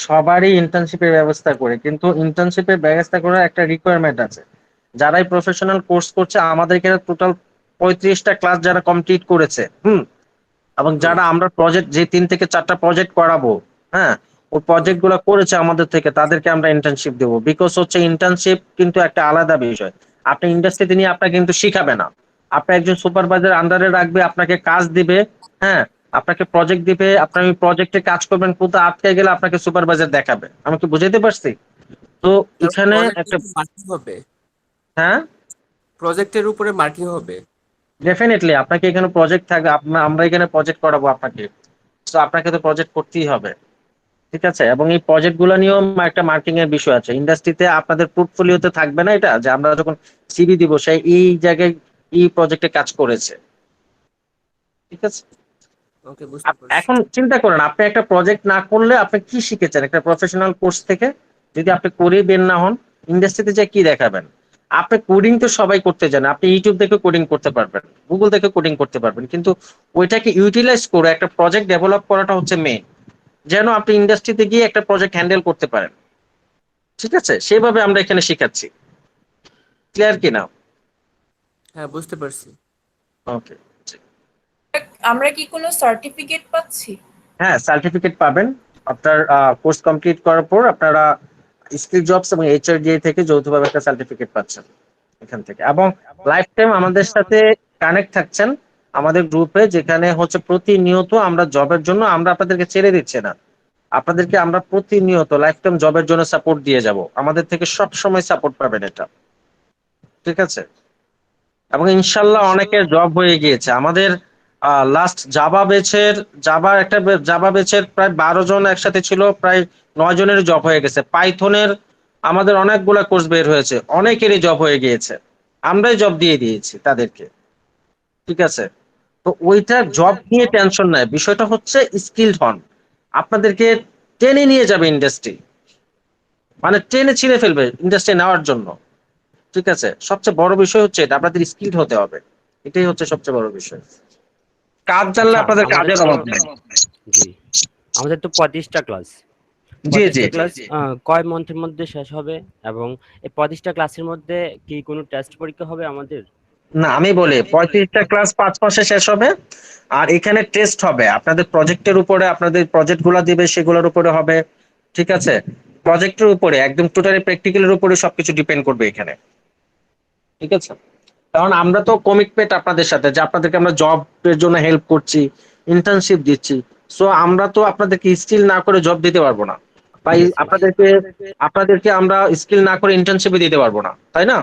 [SPEAKER 1] সবারই ইন্টার্নশিপের ব্যবস্থা করে, কিন্তু ইন্টার্নশিপের ব্যবস্থা করার একটা রিকোয়ারমেন্ট আছে। যারাই প্রফেশনাল কোর্স করছে আমাদেরকে টোটাল 35টা ক্লাস যারা কমপ্লিট করেছে, এবং
[SPEAKER 2] হুম।
[SPEAKER 1] যারা আমরা প্রজেক্ট যে 3 থেকে 4টা প্রজেক্ট করাবো, হ্যাঁ, ওই
[SPEAKER 2] হুম।
[SPEAKER 1] প্রজেক্ট গুলো করেছে আমাদের থেকে, তাদেরকে আমরা ইন্টার্নশিপ দেবো। বিকজ হচ্ছে ইন্টার্নশিপ কিন্তু একটা আলাদা বিষয়। আপনি ইন্ডাস্ট্রিতে নিয়ে আপনাকে কিন্তু শিখাবে না, আপনি একজন সুপারভাইজার আন্ডারে রাখবে, আপনাকে কাজ দিবে, হ্যাঁ, আপনাকে প্রজেক্ট দিবে, আপনি ওই প্রজেক্টে কাজ করবেন, কোথাও আটকে গেলে আপনাকে সুপারভাইজার দেখাবে। আমি কি বুঝাইতে পারছি? তো এখানে একটা,
[SPEAKER 2] মার্কিং হবে,
[SPEAKER 1] হ্যাঁ,
[SPEAKER 2] প্রজেক্টের উপরে মার্কিং হবে।
[SPEAKER 1] ডেফিনেটলি আপনাকে এখানে প্রজেক্ট থাকবে, আমরা এখানে প্রজেক্ট করাবো আপনাকে। তো আপনাকে তো প্রজেক্ট করতেই হবে। ঠিক আছে। এবং এই প্রজেক্ট গুলো নিয়েও একটা মার্কিং এর বিষয় আছে। ইন্ডাস্ট্রিতে আপনাদের পোর্টফোলিওতে থাকবে না এটা, যে আমরা যখন সিভি দিব সে এই জায়গায় এই প্রজেক্টে কাজ করেছে। ঠিক আছে।
[SPEAKER 2] ওকে, বুঝতে পারছি।
[SPEAKER 1] এখন চিন্তা করেন, আপনি একটা প্রজেক্ট না করলে আপনি কি শিখেছেন একটা প্রফেশনাল কোর্স থেকে? যদি আপনি করে বের না হন, ইন্ডাস্ট্রিতে যে কি দেখাবেন? আপনি কোডিং তো সবাই করতে জানে, আপনি ইউটিউব দেখে কোডিং করতে পারবেন, গুগল দেখে কোডিং করতে পারবেন, কিন্তু ওইটাকে ইউটিলাইজ করে একটা প্রজেক্ট ডেভেলপ করাটা হচ্ছে মেইন, যেন আপনি ইন্ডাস্ট্রিতে গিয়ে একটা প্রজেক্ট হ্যান্ডেল করতে পারেন। ঠিক আছে, সেভাবে আমরা এখানে শেখাচ্ছি। ক্লিয়ার কি না?
[SPEAKER 2] হ্যাঁ, বুঝতে পারছি।
[SPEAKER 1] ওকে।
[SPEAKER 4] আমরা কি কোনো সার্টিফিকেট পাচ্ছি?
[SPEAKER 1] হ্যাঁ, সার্টিফিকেট পাবেন। আপনার কোর্স কমপ্লিট করার পর আপনারা স্কিল জবস এবং এইচআরডিএ থেকে যৌথভাবে একটা সার্টিফিকেট পাচ্ছেন এখান থেকে, এবং লাইফ টাইম আমাদের সাথে কানেক্ট থাকছেন আমাদের গ্রুপে, যেখানে হচ্ছে প্রতিনিয়ত আমরা জবের জন্য, আমরা আপনাদেরকে ছেড়ে দিচ্ছি না, আপনাদেরকে আমরা প্রতিনিয়ত লাইফ টাইম জবের জন্য সাপোর্ট দিয়ে যাব। আমাদের থেকে সব সময় সাপোর্ট পাবেন এটা। ঠিক আছে। এবং ইনশাল্লাহ অনেকের জব হয়ে গিয়েছে আমাদের। লাস্ট জাভা বেচের প্রায় 12 জন একসাথে ছিল, প্রায় 9 জনের জব হয়ে গেছে। পাইথনের আমাদের অনেকগুলা কোর্স বের হয়েছে, অনেকেরই জব হয়ে গিয়েছে, আমরাই জব দিয়ে দিয়েছি তাদেরকে। ঠিক আছে। তো ওইটা জব নিয়ে টেনশন নাই, বিষয়টা হচ্ছে স্কিলড হন। আপনাদেরকে টেনে নিয়ে যাবে ইন্ডাস্ট্রি, মানে টেনে ছিঁড়ে ফেলবে ইন্ডাস্ট্রি নেওয়ার জন্য। ঠিক আছে, সবচেয়ে বড় বিষয় হচ্ছে এটা, আপনাদের স্কিলড হতে হবে, এটাই হচ্ছে সবচেয়ে বড় বিষয়। কাজ জানলে
[SPEAKER 5] আচ্ছা
[SPEAKER 1] আপনাদের
[SPEAKER 5] আমাদের
[SPEAKER 1] কাজের
[SPEAKER 5] তো
[SPEAKER 1] অভাব নেই।
[SPEAKER 5] জি আমাদের তো 35টা ক্লাস,
[SPEAKER 1] জি জি
[SPEAKER 5] 35টা ক্লাস কয় মান্থের মধ্যে শেষ হবে? এবং এই 35টা ক্লাসের মধ্যে কি কোনো টেস্ট পরীক্ষা হবে আমাদের?
[SPEAKER 1] না, আমি বলি 35টা ক্লাস 5 মাসে শেষ হবে। আর এখানে টেস্ট হবে আপনাদের প্রজেক্টের উপরে, আপনাদের প্রজেক্ট গুলা দিবে সেগুলোর উপরে হবে, ঠিক আছে। প্রজেক্টের উপরে একদম টোটালি প্র্যাকটিক্যালের উপরে সবকিছু ডিপেন্ড করবে এখানে, ঠিক আছে। কারণ আমরা তো কমিটমেন্ট আপনাদের সাথে যে আপনাদেরকে আমরা জবের জন্য হেল্প করছি, ইন্টার্নশিপ দিচ্ছি। সো আমরা তো আপনাদেরকে স্কিল না করে জব দিতে পারবো না, বা
[SPEAKER 5] Yes, yes.
[SPEAKER 1] আপনাদেরকে আপনাদেরকে আমরা স্কিল না করে ইন্টার্নশিপে দিতে পারবো না, তাই না?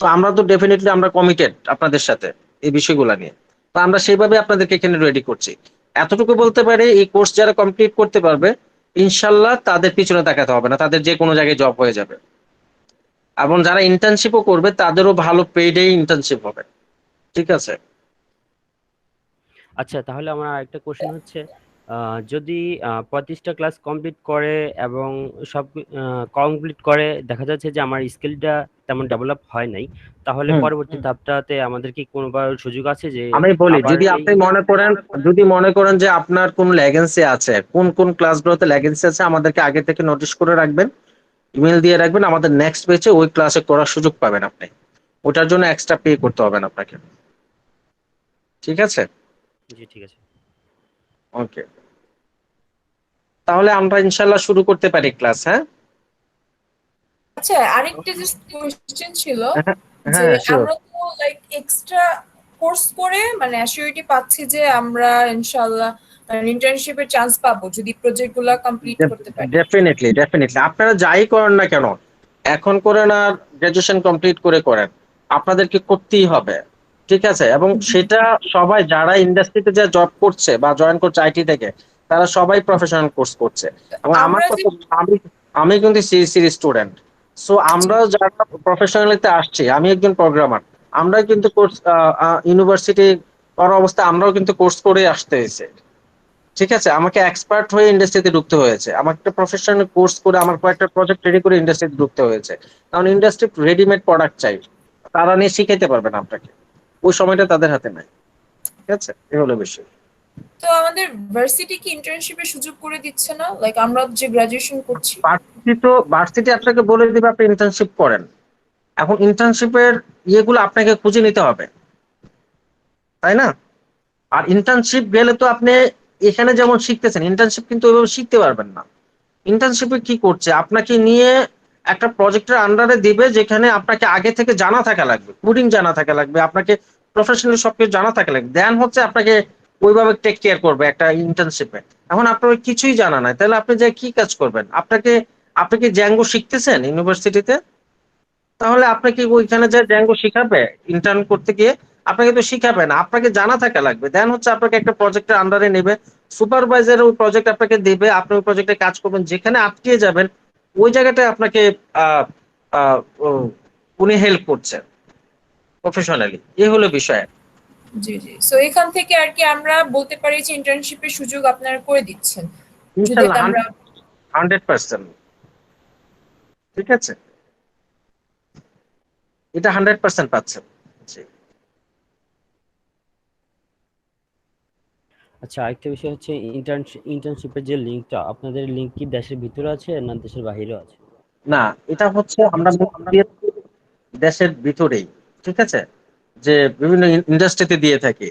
[SPEAKER 1] তো আমরা তো ডেফিনেটলি আমরা কমিটেড আপনাদের সাথে এই বিষয়গুলো নিয়ে। তো আমরা সেইভাবে আপনাদেরকে এখানে রেডি করছি। এতটুকু বলতে পারি, এই কোর্স যারা কমপ্লিট করতে পারবে ইনশাল্লাহ তাদের পিছনে তাকাতে হবে না, তাদের যে কোনো জায়গায় জব হয়ে যাবে। এবং যারা ইন্টার্নশিপও করবে তাদেরও ভালো পেইডে ইন্টার্নশিপ হবে, ঠিক আছে।
[SPEAKER 5] আচ্ছা তাহলে আমার আরেকটা কোশ্চেন হচ্ছে, যদি 35টা ক্লাস কমপ্লিট করে এবং সব কমপ্লিট করে দেখা যাচ্ছে যে আমার স্কিলটা তেমন ডেভেলপ হয় নাই, তাহলে
[SPEAKER 1] হুম।
[SPEAKER 5] পরবর্তী ধাপটাতে আমাদের কি কোনোবার সুযোগ আছে যে
[SPEAKER 1] আমি বলি,
[SPEAKER 5] আবার
[SPEAKER 1] যদি
[SPEAKER 5] এই
[SPEAKER 1] আপনি মনে করেন, যদি মনে করেন যে আপনার কোন ল্যাগেন্সি আছে, কোন কোন ক্লাসগুলোতে ল্যাগেন্সি আছে, আমাদেরকে আগে থেকে নোটিশ করে রাখবেন, ইমেল দিয়ে রাখবেন, আমাদের নেক্সট ব্যাচে ওই ক্লাসে করার সুযোগ পাবেন আপনি। ওটার জন্য এক্সট্রা পে করতে হবে না আপনাকে, ঠিক আছে।
[SPEAKER 5] জি ঠিক আছে।
[SPEAKER 1] ওকে, তাহলে আমরা ইনশাল্লাহ শুরু করতে পারি ক্লাস, হ্যাঁ।
[SPEAKER 4] আচ্ছা, আরেকটা জাস্ট কোশ্চেন ছিল
[SPEAKER 1] হ্যাঁ
[SPEAKER 4] যে
[SPEAKER 1] হ্যাঁ শিওর।
[SPEAKER 4] আমরা তো লাইক এক্সট্রা কোর্স করে মানে অ্যাসিউরিটি পাচ্ছি যে আমরা ইনশাআল্লাহ ইন্টার্নশিপের চান্স পাবো যদি প্রজেক্টগুলো কমপ্লিট করতে পারি।
[SPEAKER 1] ডেফিনেটলি ডেফিনেটলি, আপনারা যাই করেন না কেন, এখন করেন আর গ্রাজুয়েশন কমপ্লিট করে করেন, আপনাদেরকে করতেই হবে, ঠিক আছে। এবং সেটা সবাই যারা ইন্ডাস্ট্রিতে যে জব করছে বা জয়েন করছে আইটি থেকে, তারা সবাই প্রফেশনাল কোর্স করছে। এবং আমার
[SPEAKER 4] আমরা
[SPEAKER 1] তো
[SPEAKER 4] যে
[SPEAKER 1] আমি আমি কিন্তু সিএসসির স্টুডেন্ট। সো আমরা যারা প্রফেশনালিতে আসছি, আমি একজন প্রোগ্রামার, আমরা কিন্তু কোর্স ইউনিভার্সিটি করা অবস্থায় আমরাও কিন্তু কোর্স করে আসতে হয়েছে, ঠিক আছে। আমাকে এক্সপার্ট হয়ে ইন্ডাস্ট্রিতে ঢুকতে হয়েছে, আমার একটা প্রফেশনাল কোর্স করে আমার কয়েকটা প্রজেক্ট রেডি করে ইন্ডাস্ট্রিতে ঢুকতে হয়েছে। কারণ ইন্ডাস্ট্রি রেডিমেড প্রোডাক্ট চাই, তারা নিয়ে শিখাইতে পারবে না আপনাকে, ওই সময়টা তাদের হাতে নাই, ঠিক আছে। এই হলো বিষয়।
[SPEAKER 4] তো আমাদের ভার্সিটি কি ইন্টার্নশিপের সুযোগ করে দিচ্ছে না, লাইক আমরা যে গ্রাজুয়েশন করছি?
[SPEAKER 1] ভার্সিটি আপনাকে বলে দিবে আপনি ইন্টার্নশিপ করেন। এখন ইন্টার্নশিপের ইয়েগুলো আপনাকে খুঁজে নিতে হবে, তাই না? আর ইন্টার্নশিপ গেলে তো আপনি এখানে যেমন শিখতেছেন, ইন্টার্নশিপ কিন্তু ওইভাবে শিখতে পারবেন না। ইন্টার্নশিপে কি করছে, আপনাকে নিয়ে একটা প্রজেক্টের আন্ডারে দিবে, যেখানে আপনাকে আগে থেকে জানা থাকা লাগবে, কোডিং জানা থাকা লাগবে, আপনাকে প্রফেশনালি সবকিছু জানা থাকা লাগবে, দেন হচ্ছে আপনাকে ওইভাবে টেক কেয়ার করবে একটা ইন্টার্নশিপে। এখন আপনার কিছুই জানা নাই, তাহলে আপনি যে কি কাজ করবেন? আপনি কি জ্যাঙ্গো শিখতেছেন ইউনিভার্সিটিতে? তাহলে আপনাকে ওইখানে যে জ্যাঙ্গো শিখাবে ইন্টার্ন করতে গিয়ে? আপনাকে তো শিখাবে না, আপনাকে জানা থাকা লাগবে, দেন হচ্ছে আপনাকে একটা প্রজেক্টের আন্ডারে নেবে, সুপারভাইজার ওই প্রজেক্ট আপনাকে দেবে, আপনি ওই প্রজেক্টে কাজ করবেন, যেখানে আটকে যাবেন ওই জায়গাটায় আপনাকে আহ আহ উনি হেল্প করছেন প্রফেশনালি, এই হলো বিষয়।
[SPEAKER 4] জি জি, সো এখান থেকে আর কি আমরা বলতে পারি যে ইন্টার্নশিপের সুযোগ আপনারা করে দিচ্ছেন যদি
[SPEAKER 1] ইনশাল্লাহ
[SPEAKER 4] আমরা
[SPEAKER 1] 100%, ঠিক আছে, এটা 100% পাচ্ছেন। জি।
[SPEAKER 5] আচ্ছা আরেকটা বিষয় হচ্ছে ইন্টার্নশিপের যে লিঙ্কটা, আপনাদের লিঙ্ক কি দেশের ভিতরে আছে না দেশের বাইরেও আছে?
[SPEAKER 1] না, এটা হচ্ছে আমরা দেশের ভিতরেই, ঠিক আছে, যে বিভিন্ন ইন্ডাস্ট্রিতে দিয়ে থাকি।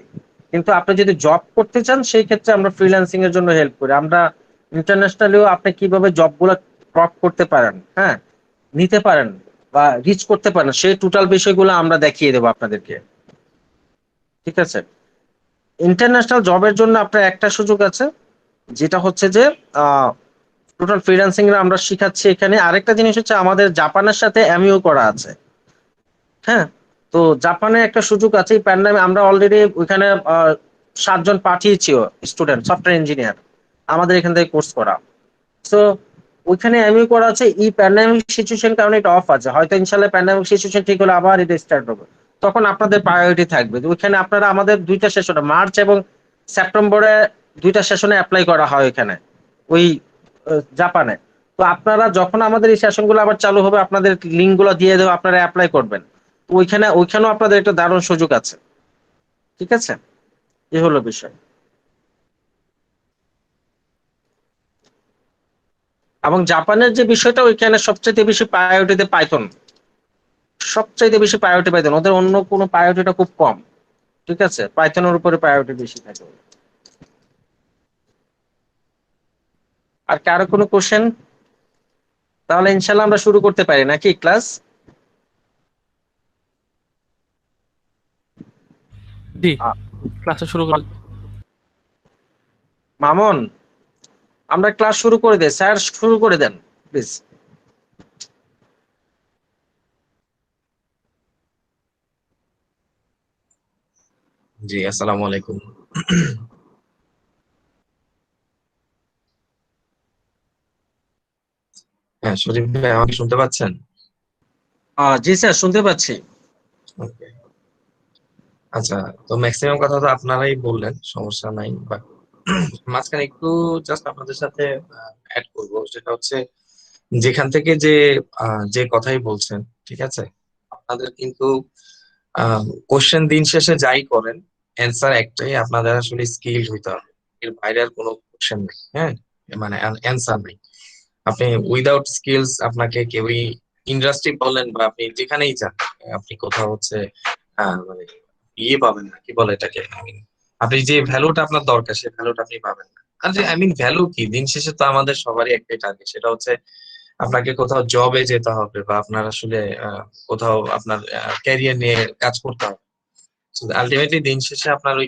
[SPEAKER 1] কিন্তু আপনি যদি জব করতে চান সেই ক্ষেত্রে আমরা ফ্রিল্যান্সিং এর জন্য হেল্প করি। আমরা ইন্টারন্যাশনালিও আপনি কিভাবে জবগুলো ক্রপ করতে পারেন, হ্যাঁ, নিতে পারেন বা রিচ করতে পারেন, সেই টোটাল বিষয়গুলো আমরা দেখিয়ে দেবো আপনাদেরকে, ঠিক আছে। ইন্টারন্যাশনাল জবের জন্য আপনার একটা সুযোগ আছে, যেটা হচ্ছে যে টোটাল ফ্রিল্যান্সিং আমরা শিখাচ্ছি এখানে। আরেকটা জিনিস হচ্ছে আমাদের জাপানের সাথে এমইও করা আছে, হ্যাঁ। তো জাপানে একটা সুযোগ আছে, এই প্যান্ডামিক আমরা অলরেডি ওইখানে 7 জন পাঠিয়েছি স্টুডেন্ট সফটওয়্যার ইঞ্জিনিয়ার, আমাদের এখান থেকে কোর্স করা। তো ওইখানে এমইউ করা আছে, এই প্যান্ডামিক সিচুয়েশন কারণে এটা অফ আছে, হয়তো ইনশাল্লাহ প্যান্ডামিক সিচুয়েশন ঠিক হলে আবার এটা স্টার্ট হবে, তখন আপনাদের প্রায়োরিটি থাকবে। তো ওইখানে আপনারা আমাদের 2টা সেশনে মার্চ এবং সেপ্টেম্বরে 2টা সেশনে অ্যাপ্লাই করা হয় ওইখানে, ওই জাপানে। তো আপনারা যখন আমাদের এই সেশনগুলো আবার চালু হবে আপনাদের লিঙ্কগুলো দিয়ে দেবো, আপনারা অ্যাপ্লাই করবেন। ওইখানেও আপনাদের একটা দারুণ সুযোগ আছে। ঠিক আছে, এ হলো বিষয়। এবং জাপানের যে বিষয়টা, ওইখানে সবচাইতে বেশি প্রায়োরিটিতে পাইথন, সবচাইতে বেশি প্রায়োরিটি পাইথন, ওদের অন্য কোনো প্রায়োরিটিটা খুব কম। ঠিক আছে, পাইথনের উপরে প্রায়োরিটি বেশি থাকে। আর কারো কোনো কোশ্চেন? তাহলে ইনশাল্লাহ আমরা শুরু করতে পারি নাকি ক্লাস?
[SPEAKER 3] জি, ক্লাসটা শুরু করে।
[SPEAKER 1] মামুন, আমরা ক্লাস শুরু করে দেই, স্যার শুরু করে দেন প্লিজ।
[SPEAKER 6] জি, আসসালামু আলাইকুম। হ্যাঁ, শরীফ ভাই আমাকে শুনতে পাচ্ছেন?
[SPEAKER 1] জি স্যার, শুনতে পাচ্ছি।
[SPEAKER 6] ওকে। আচ্ছা, তো ম্যাক্সিমাম কথা তো আপনারাই বললেন, সমস্যা নাই। বাট মাঝখানে একটু জাস্ট আপনাদের সাথে অ্যাড করব, সেটা হচ্ছে যেখান থেকে যে কথাই বলছেন, ঠিক আছে, আপনাদের কিন্তু কোশ্চেন দিন শেষে যাই করেন, অ্যান্সার একটাই, আপনাদের আসলে স্কিল হইতে হবে। এর বাইরে আর কোনো কোশ্চেন নেই। হ্যাঁ, মানে অ্যান্সার নেই। আপনি উইদাউট স্কিলস আপনাকে কেউই ইন্ডাস্ট্রি বলেন বা আপনি যেখানেই যান, আপনি কোথাও হচ্ছে মানে পাবেন না, কি বলে এটাকে, আপনি যে ভ্যালুটা আপনার দরকার সেই ভ্যালুটা আপনি পাবেন না। আর যে ভ্যালু কি, দিন শেষে তো আমাদের সবারই একটাই টার্গেট, সেটা হচ্ছে আপনাকে কোথাও জবে যেতে হবে বা আপনার আসলে কোথাও আপনার ক্যারিয়ার নিয়ে কাজ করতে হবে। আলটিমেটলি দিন শেষে আপনার ওই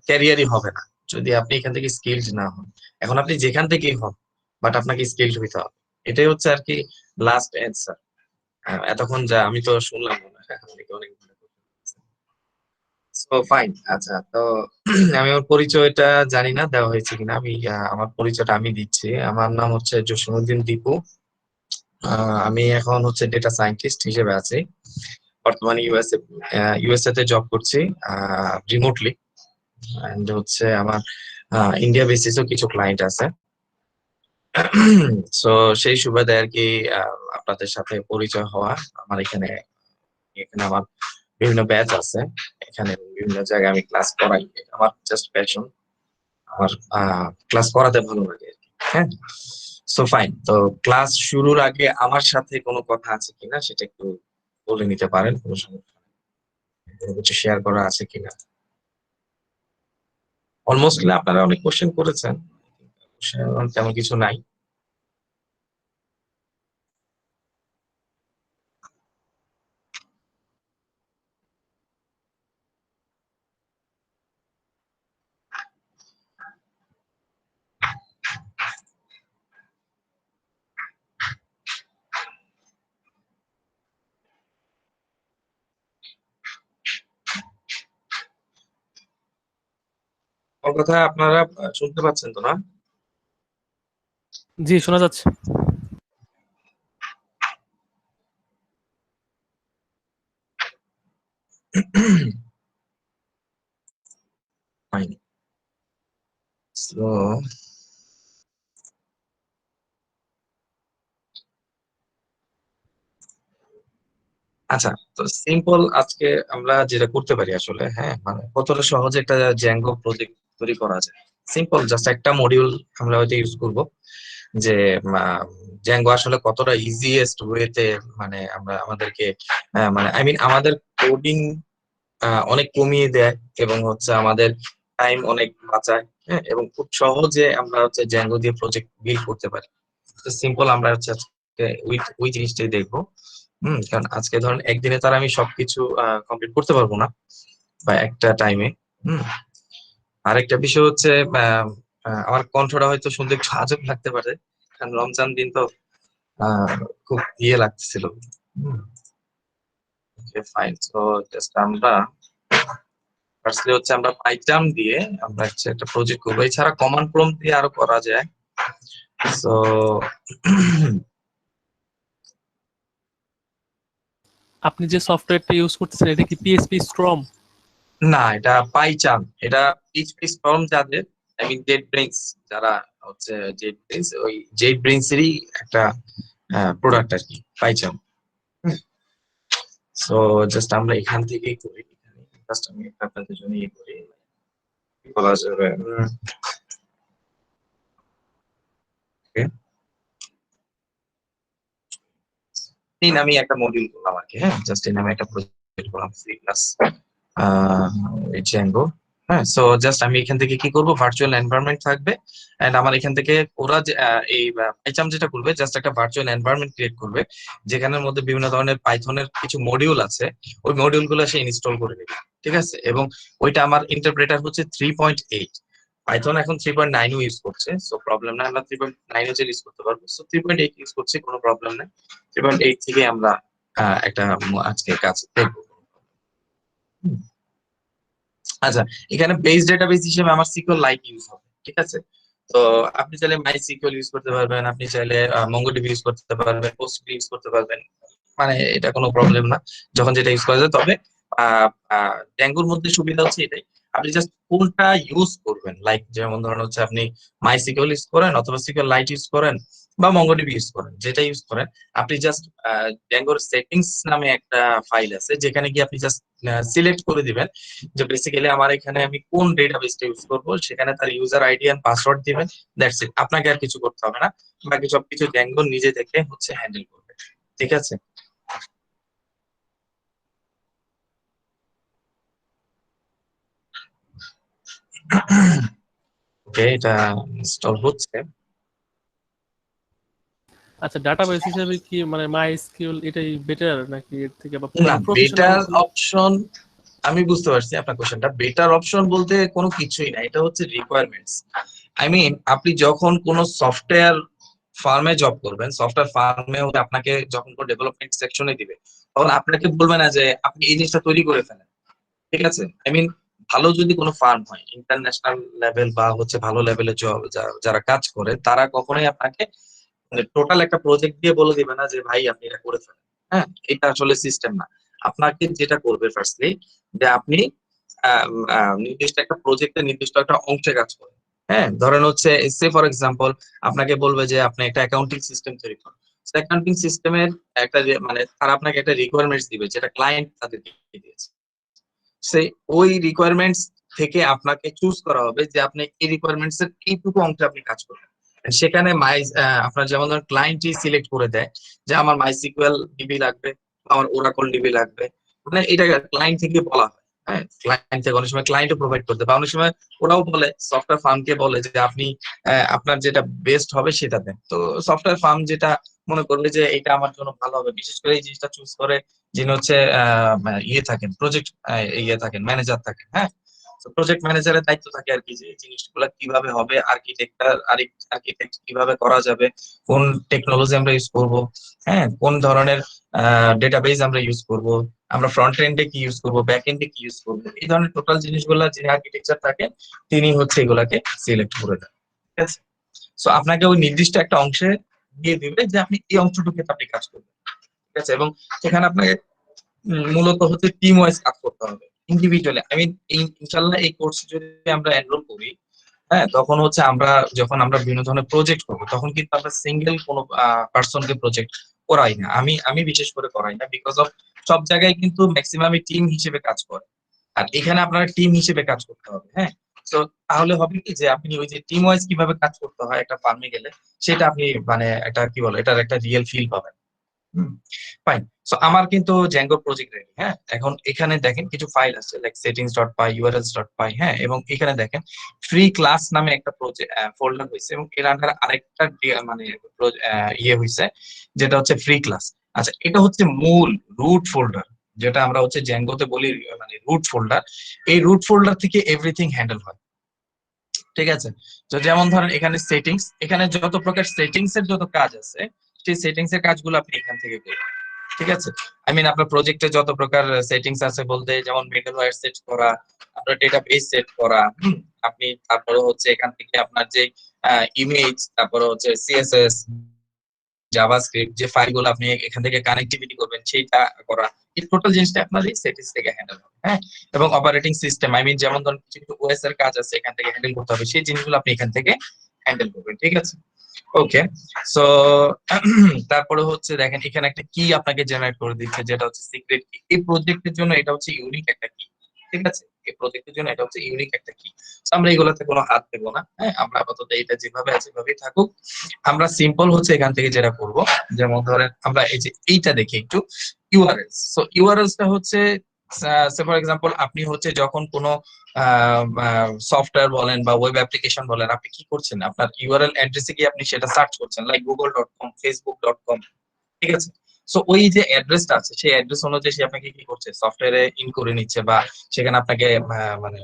[SPEAKER 6] ক্যারিয়ারই হবে না যদি আপনি এখান থেকে স্কিলড না হন। এখন আপনি যেখান থেকেই হন, বাট আপনাকে স্কিলড হইতে হবে। এটাই হচ্ছে আর কি লাস্ট অ্যান্সার। এতক্ষণ যা আমি তো শুনলাম মনে হয় এখন থেকে অনেক ফাইন। আচ্ছা, তো আমি আমার পরিচয়টা জানি না দেওয়া হয়েছে কিনা, আমি আমার পরিচয়টা আমি দিচ্ছি। আমার নাম হচ্ছে জসীমউদ্দিন দীপু। আমি এখন হচ্ছে ডেটা সায়েন্টিস্ট হিসেবে আছি। বর্তমানে ইউএসএ তে জব করছি রিমোটলি। এন্ড হচ্ছে আমার ইন্ডিয়া বেসিসও কিছু ক্লায়েন্ট আছে। সো সেই সুবাদে আর কি আপনাদের সাথে পরিচয় হওয়া। আমার এখানে এখানে আমার বিভিন্ন ব্যাচ আছে, এখানে বিভিন্ন জায়গায় আমি ক্লাস করাই। এটা আমার জাস্ট প্যাশন। আমার ক্লাস করাতে ভালো লাগে আর কি। হ্যাঁ, সো ফাইন। তো ক্লাস শুরুর আগে আমার সাথে কোনো কথা আছে কিনা সেটা একটু বলে নিতে পারেন, কোনো সমস্যা নেই। কোনো কিছু শেয়ার করা আছে কিনা? অলমোস্টলি আপনারা অনেক কোশ্চেন করেছেন, তেমন কিছু নাই। আমার কথা আপনারা শুনতে পাচ্ছেন তো না?
[SPEAKER 3] জি, শোনা যাচ্ছে।
[SPEAKER 6] ফাইন। সো আচ্ছা, তো সিম্পল আজকে আমরা যেটা করতে পারি আসলে, হ্যাঁ, মানে কতটা সহজে একটা জ্যাঙ্গো প্রজেক্ট তৈরি করা যায়। সিম্পল জাস্ট একটা মডিউল আমরা হয়তো ইউজ করব, যে জ্যাঙ্গো আসলে কতটা ইজিয়েস্ট ওয়েতে মানে আমরা আমাদেরকে মানে আমাদের কোডিং অনেক কমিয়ে দেয় এবং হচ্ছে আমাদের টাইম অনেক বাঁচায়। হ্যাঁ, এবং খুব সহজে আমরা হচ্ছে জ্যাঙ্গো দিয়ে প্রজেক্ট বিল্ড করতে পারি। সিম্পল আমরা হচ্ছে আজকে ওই জিনিসটাই দেখবো। কারণ আজকে ধরেন একদিনে তার আমি সবকিছু কমপ্লিট করতে পারবো না বা একটা টাইমে। আরেকটা বিষয় হচ্ছে আমার কণ্ঠটা হয়তো শুনতে একটু আজব লাগতে পারে, কারণ রমজান দিন তো খুব লাগতেছিল। ফাইন। তো জাস্ট আমরা ফার্স্টলি হচ্ছে আমরা পাইথন দিয়ে আমরা হচ্ছে একটা প্রজেক্ট করবো। এছাড়া কমান্ড প্রম্পট দিয়ে আরো করা যায়। সো
[SPEAKER 3] আপনি যে সফটওয়্যারটা ইউজ করতেছেন এটা কি পিএইচপি স্ট্রম?
[SPEAKER 6] না, এটা পাইচান। এটা পিএইচপি স্টর্ম যাদের, জেট ব্রেইনস যারা হচ্ছে, জেট ব্রেইনস ওই জেট ব্রেইনস এরই একটা প্রোডাক্ট আর কি, পাইচান। সো জাস্ট আমরা এখান থেকেই করি। জাস্ট আমি একটা আপনাদের জন্য ইয়ে করি, বলা যাবে okay? এই নামে একটা মডিউল করলাম আর কি, হ্যাঁ, জাস্ট এই নামে একটা প্রজেক্ট করলাম সি প্লাস Django। হ্যাঁ, সো জাস্ট আমি এখান থেকে কি করব, ভার্চুয়াল এনভায়রনমেন্ট থাকবে এন্ড আমার এখান থেকে ওরা যে এই পাইচাম যেটা করবে, জাস্ট একটা ভার্চুয়াল এনভায়রনমেন্ট ক্রিয়েট করবে যেখানের মধ্যে বিভিন্ন ধরনের পাইথনের কিছু মডিউল আছে, ওই মডিউল গুলো সে ইনস্টল করে নেবে, ঠিক আছে। এবং ওইটা আমার ইন্টারপ্রেটার হচ্ছে 3.8, পাইথন এখন 3.9 ইউজ করছে, সো প্রবলেম না, আমরা 3.9 ইউজ করতে পারবো। সো 3.8 ইউজ করছে, কোনো প্রবলেম নাই। 3.8 থেকে আমরা একটা আজকে কাজ দেখবো। আচ্ছা, এখানে বেস ডেটাবেস হিসেবে আমার সিকিউর লাইট ইউজ হবে, ঠিক আছে। তো আপনি চাইলে মাই সিকিউর ইউজ করতে পারবেন, আপনি চাইলে মঙ্গোডিবি ইউজ করতে পারবেন, পোস্টগ্রি ইউজ করতে পারবেন, মানে এটা কোনো প্রবলেম না যখন যেটা ইউজ করা যায়। তবে ড্যাঙ্গোর মধ্যে সুবিধা হচ্ছে এটাই, আপনি জাস্ট কোনটা ইউজ করবেন, লাইক যেমন ধরুন হচ্ছে আপনি মাই সিকিউর ইউজ করেন অথবা সিকিউর লাইট ইউজ করেন বা মঙ্গোডিবি ইউজ করেন, যেটা ইউজ করেন আপনি জাস্ট ড্যাঙ্গোর সেটিংস নামে একটা ফাইল আছে, যেখানে গিয়ে আপনি জাস্ট সিলেক্ট করে দিবেন যে বেসিক্যালি আমার এখানে আমি কোন ডেটাবেসটা ইউজ করব, সেখানে তার ইউজার আইডি এন্ড পাসওয়ার্ড দিবেন, দ্যাটস ইট। আপনাকে আর কিছু করতে হবে না, বাকি সবকিছু ড্যাঙ্গো নিজে থেকে হচ্ছে হ্যান্ডেল করবে, ঠিক আছে। ওকে, এটা ইনস্টল হচ্ছে।
[SPEAKER 3] আচ্ছা, ডাটাবেস হিসেবে কি মানে মাইএসকিউএল এটাই বেটার নাকি এর থেকে বা
[SPEAKER 6] না,
[SPEAKER 3] প্রফেশনাল?
[SPEAKER 6] বেটার অপশন, আমি বুঝতে পারছি আপনার কোশ্চেনটা। বেটার অপশন বলতে কোনো কিছুই না, এটা হচ্ছে রিকোয়ারমেন্টস। আই মিন আপনি যখন কোনো সফটওয়্যার ফার্মে জব করবেন, সফটওয়্যার ফার্মে আপনাকে যখন কোনো ডেভেলপমেন্ট সেকশনে দিবে, তখন আপনাকে বলবে না যে আপনি এই জিনিসটা তৈরি করে ফেলেন, ঠিক আছে। আই মিন ভালো যদি কোনো ফার্ম হয় ইন্টারন্যাশনাল লেভেল বা হচ্ছে ভালো লেভেলে যারা কাজ করে, তারা কখনোই আপনাকে মানে টোটাল একটা প্রজেক্ট দিয়ে বলে দিবে না যে ভাই আপনি এটা করে ফেলেন। হ্যাঁ, এটা আসলে সিস্টেম না। আপনাকে যেটা করবে ফার্স্টলি, যে আপনি নির্দিষ্ট একটা প্রজেক্টে নির্দিষ্ট একটা অংশে কাজ করেন। হ্যাঁ, ধরেন হচ্ছে সে ফর এক্সাম্পল আপনাকে বলবে যে আপনি একটা অ্যাকাউন্টিং সিস্টেম তৈরি করুন। অ্যাকাউন্টিং সিস্টেমের একটা মানে তারা আপনাকে একটা রিকোয়ারমেন্টস দিবে যেটা ক্লায়েন্ট তাদেরকে দিয়েছে। সেই ওই রিকোয়ারমেন্টস থেকে আপনাকে চুজ করা হবে যে আপনি এই রিকোয়ারমেন্টস এর এইটুকু অংশে আপনি কাজ করবেন। সেখানে আপনার যেমন ধরেন ক্লায়েন্টই সিলেক্ট করে দেয় যে আমার মাইসিকিউএল ডিবি লাগবে, আমার ওরাকল ডিবি লাগবে, মানে এটা ক্লায়েন্ট থেকে বলা হয়। হ্যাঁ, ক্লায়েন্ট থেকে অনেক সময় ক্লায়েন্টও প্রোভাইড করতে পারে, অনেক সময় ওরাও বলে, সফটওয়্যার ফার্মকে বলে যে আপনি আপনার যেটা বেস্ট হবে সেটা দেন। তো সফটওয়্যার ফার্ম যেটা মনে করবে যে এটা আমার জন্য ভালো হবে, বিশেষ করে এই জিনিসটা চুজ করে যিনি হচ্ছে ইয়ে থাকেন, প্রজেক্ট ইয়ে থাকেন, ম্যানেজার থাকেন। হ্যাঁ, প্রজেক্ট ম্যানেজারের দায়িত্ব থাকে আর কি, যে জিনিসগুলো কিভাবে হবে, আর্কিটেক্ট কিভাবে করা যাবে, কোন টেকনোলজি আমরা ইউজ করব, হ্যাঁ, কোন ধরনের ডেটাবেস আমরা ইউজ করব, আমরা ফ্রন্ট এন্ডে কি ইউজ করব, ব্যাক এন্ডে কি ইউজ করব, এই ধরনের টোটাল জিনিসগুলো যিনি আর্কিটেকচার থাকেন তিনি হচ্ছে এগুলাকে সিলেক্ট করে দেন, ঠিক আছে। সো আপনাকে ওই নির্দিষ্ট একটা অংশে দিয়ে দিবে যে আপনি এই অংশটুকুতে আপনি কাজ করবেন, ঠিক আছে। এবং সেখানে আপনাকে মূলত হচ্ছে টিম ওয়াইজ কাজ করতে হবে, ইন্ডিভিজুয়ালি। আই মিন ইনশাল্লাহ এই কোর্সে যদি আমরা এনরোল করি, হ্যাঁ, তখন হচ্ছে আমরা যখন আমরা বিভিন্ন ধরনের প্রজেক্ট করবো, তখন কিন্তু আমরা সিঙ্গেল কোনো পার্সনকে প্রজেক্ট করাই না, আমি বিশেষ করে করাই না, বিকজ অফ সব জায়গায় কিন্তু ম্যাক্সিমামই টিম হিসেবে কাজ করে, আর এখানে আপনারা টিম হিসেবে কাজ করতে হবে। হ্যাঁ, তো তাহলে হবে কি যে আপনি ওই যে টিম ওয়াইজ কিভাবে কাজ করতে হয় একটা ফার্মে গেলে, সেটা আপনি মানে একটা কি বলে এটার একটা রিয়েল ফিল পাবেন। ফাইন, সো আমার কিন্তু জ্যাঙ্গো প্রজেক্ট রেডি। হ্যাঁ, এখন এখানে দেখেন কিছু ফাইল আছে লাইক settings.py, urls.py। হ্যাঁ, এবং এখানে দেখেন ফ্রি ক্লাস নামে একটা প্রজেক্ট ফোল্ডার হয়েছে, এবং এর আন্ডারে আরেকটা মানে ইয়ে হয়েছে যেটা হচ্ছে ফ্রি ক্লাস। আচ্ছা, এটা হচ্ছে মূল রুট ফোল্ডার, যেটা আমরা হচ্ছে জ্যাঙ্গোতে বলি মানে রুট ফোল্ডার। এই রুট ফোল্ডার থেকে এভরিথিং হ্যান্ডেল হয়, ঠিক আছে। তো যেমন ধরেন এখানে সেটিংস, এখানে যত প্রকার সেটিংস এর যত কাজ আছে, সেই সেটিংস এর কাজগুলো আপনি এখান থেকে করবেন, ঠিক আছে। আই মিন আপনার প্রজেক্টে যত প্রকার সেটিংস আছে বলতে, যেমন মিডলওয়্যার সেট করা, আপনার ডেটাবেস সেট করা, আপনি তারপরে হচ্ছে এখান থেকে আপনার যে ইমেজ, তারপরে হচ্ছে সিএসএস, জাভাস্ক্রিপ্ট যে ফাইলগুলো আপনি এখান থেকে কানেক্টিভিটি করবেন সেইটা করা, এই টোটাল জিনিসটা আপনার এই সেটিংস থেকে হ্যান্ডেল হবে। হ্যাঁ, এবং অপারেটিং সিস্টেম, আই মিন যেমন ধরুন কিছু ওএস এর কাজ আছে এখান থেকে হ্যান্ডেল করতে হবে, সেই জিনিসগুলো আপনি এখান থেকে হ্যান্ডেল করবেন, ঠিক আছে। ওকে, সো তারপরে হচ্ছে দেখেন এখানে একটা কি আপনাকে জেনারেট করে দিচ্ছে, যেটা হচ্ছে সিক্রেট কি। এই প্রজেক্টের জন্য এটা হচ্ছে ইউনিক একটা কি, ঠিক আছে, এই প্রজেক্টের জন্য এটা হচ্ছে ইউনিক একটা কি। আমরা এগুলোতে কোনো হাত দেবো না, হ্যাঁ, আমরা আপাতত এটা যেভাবে আছে সেভাবেই থাকুক। আমরা সিম্পল হচ্ছে এখান থেকে যেটা করব, যেমন ধরেন আমরা এই যে এইটা দেখি একটু, ইউআরএলস। সো ইউআরএলসটা হচ্ছে ফর এক্সাম্পল আপনি হচ্ছে যখন কোনো সফটওয়্যার বলেন বা ওয়েব অ্যাপ্লিকেশন বলেন, আপনি কি করছেন, আপনার ইউআরএল অ্যাড্রেসে গিয়ে আপনি সেটা সার্চ করছেন, লাইক google.com, facebook.com, ঠিক আছে। সো ওই যে অ্যাড্রেসটা আছে, সেই অ্যাড্রেস অনুযায়ী সে আপনাকে কি করছে, সফটওয়্যারে ইন করে নিচ্ছে, বা সেখানে আপনাকে মানে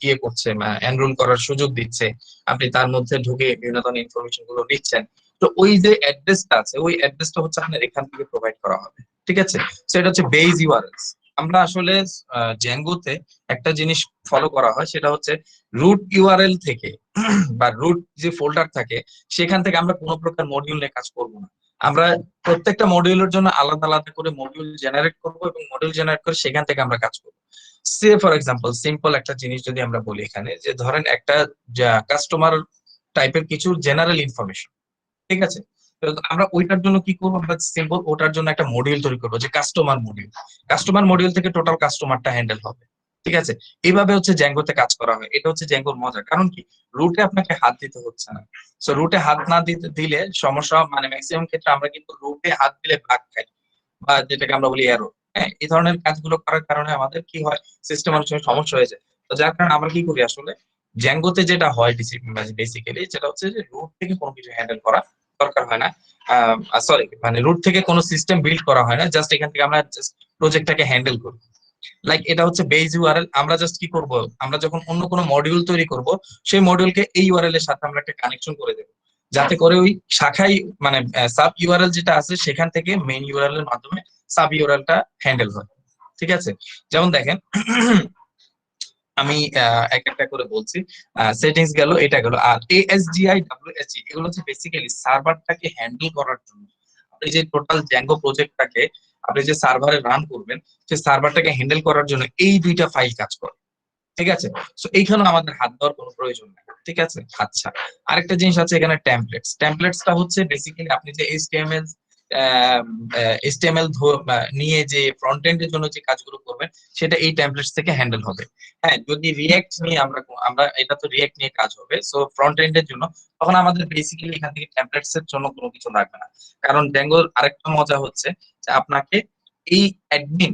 [SPEAKER 6] ইয়ে করছে, এনরোল করার সুযোগ দিচ্ছে, আপনি তার মধ্যে ঢুকে বিভিন্ন ধরনের ইনফরমেশন গুলো নিচ্ছেন। তো ওই যে অ্যাড্রেসটা আছে, ওই অ্যাড্রেসটা হচ্ছে আপনার এখান থেকে প্রোভাইড করা হবে, ঠিক আছে। সো এটা হচ্ছে বেজ ইউআরএলস। আমরা আসলে জ্যাঙ্গোতে একটা জিনিস ফলো করা হয়, সেটা হচ্ছে রুট ইউআরএল থেকে বা রুট যে ফোল্ডার থাকে সেখান থেকে আমরা কোনো প্রকার মডিউল নিয়ে কাজ করব না। আমরা প্রত্যেকটা মডিউলের জন্য আলাদা আলাদা করে মডিউল জেনারেট করব এবং মডিউল জেনারেট করে সেখান থেকে আমরা কাজ করব। সে ফর এক্সাম্পল সিম্পল একটা জিনিস যদি আমরা বলি এখানে, যে ধরেন একটা কাস্টমার টাইপের কিছু জেনারেল ইনফরমেশন, ঠিক আছে। তো আমরা ওইটার জন্য কি করবো, আমরা সিম্পল ওটার জন্য একটা মডিউল তৈরি করবো, যে কাস্টমার মডিউল। কাস্টমার মডিউল থেকে টোটাল কাস্টমারটা হ্যান্ডেল হবে, ঠিক আছে। এইভাবে হচ্ছে জ্যাঙ্গোতে কাজ করা হয়। এটা হচ্ছে জ্যাঙ্গোর মজা, কারণ কি রুটে আপনাকে হাত দিতে হচ্ছে না। সো রুটে হাত না দিতে দিলে সমস্যা, মানে ম্যাক্সিমাম ক্ষেত্রে আমরা কিন্তু রুটে হাত দিলে ভাগ খাই, বা যেটাকে আমরা বলি এরর। হ্যাঁ, এই ধরনের কাজগুলো করার কারণে আমাদের কি হয়, সিস্টেম অনেক সময় সমস্যা হয়ে যায়। তো যার কারণে আমরা কি করি আসলে, জ্যাঙ্গোতে যেটা হয় বেসিক্যালি, যেটা হচ্ছে যে রুট থেকে কোনো কিছু হ্যান্ডেল করা দরকার হয় না। সরি, মানে রুট থেকে কোনো সিস্টেম বিল্ড করা হয় না, জাস্ট এখান থেকে আমরা জাস্ট প্রজেক্টটাকে হ্যান্ডেল করি। লাইক এটা হচ্ছে বেজ ইউআরএল। আমরা জাস্ট কি করব, আমরা যখন অন্য কোনো মডিউল তৈরি করব, সেই মডিউলকে এই ইউআরএল এর সাথে আমরা একটা কানেকশন করে দেব, যাতে করে ওই শাখায় মানে সাব ইউআরএল যেটা আছে সেখান থেকে মেইন ইউআরএল এর মাধ্যমে সাব ইউআরএলটা হ্যান্ডেল হয়, ঠিক আছে। যেমন দেখেন আমি এক একটা করে বলছি। সেটিংস গেল, এটা গেল, আর এএসজিআই ডাব্লিউএসজি এগুলো হচ্ছে বেসিক্যালি সার্ভারটাকে হ্যান্ডেল করার জন্য। আপনি যে টোটাল জ্যাঙ্গো প্রজেক্টটাকে আপনি যে সার্ভারে রান করবেন, সেই সার্ভারটাকে হ্যান্ডেল করার জন্য এই দুইটা ফাইল কাজ করে, ঠিক আছে। সো এইখানে আমাদের হাত দেওয়ার কোনো প্রয়োজন নেই, ঠিক আছে। আচ্ছা, আরেকটা জিনিস আছে এখানে, টেমপ্লেটস। টেমপ্লেটসটা হচ্ছে বেসিক্যালি আপনি যে এইচটিএমএল নিয়ে যে ফ্রন্ট এন্ডের জন্য যে কাজগুলো করবেন, সেটা এই টেমপ্লেটস থেকে হ্যান্ডেল হবে। হ্যাঁ, যদি রিঅ্যাক্ট নিয়ে আমরা এটা তো রিঅ্যাক্ট নিয়ে কাজ হবে, সো ফ্রন্ট এন্ডের জন্য তখন আমাদের বেসিক্যালি এখান থেকে টেমপ্লেটস এর জন্য কোনো কিছু লাগবে না। কারণ জ্যাঙ্গোর আরেকটা মজা হচ্ছে যে আপনাকে এই অ্যাডমিন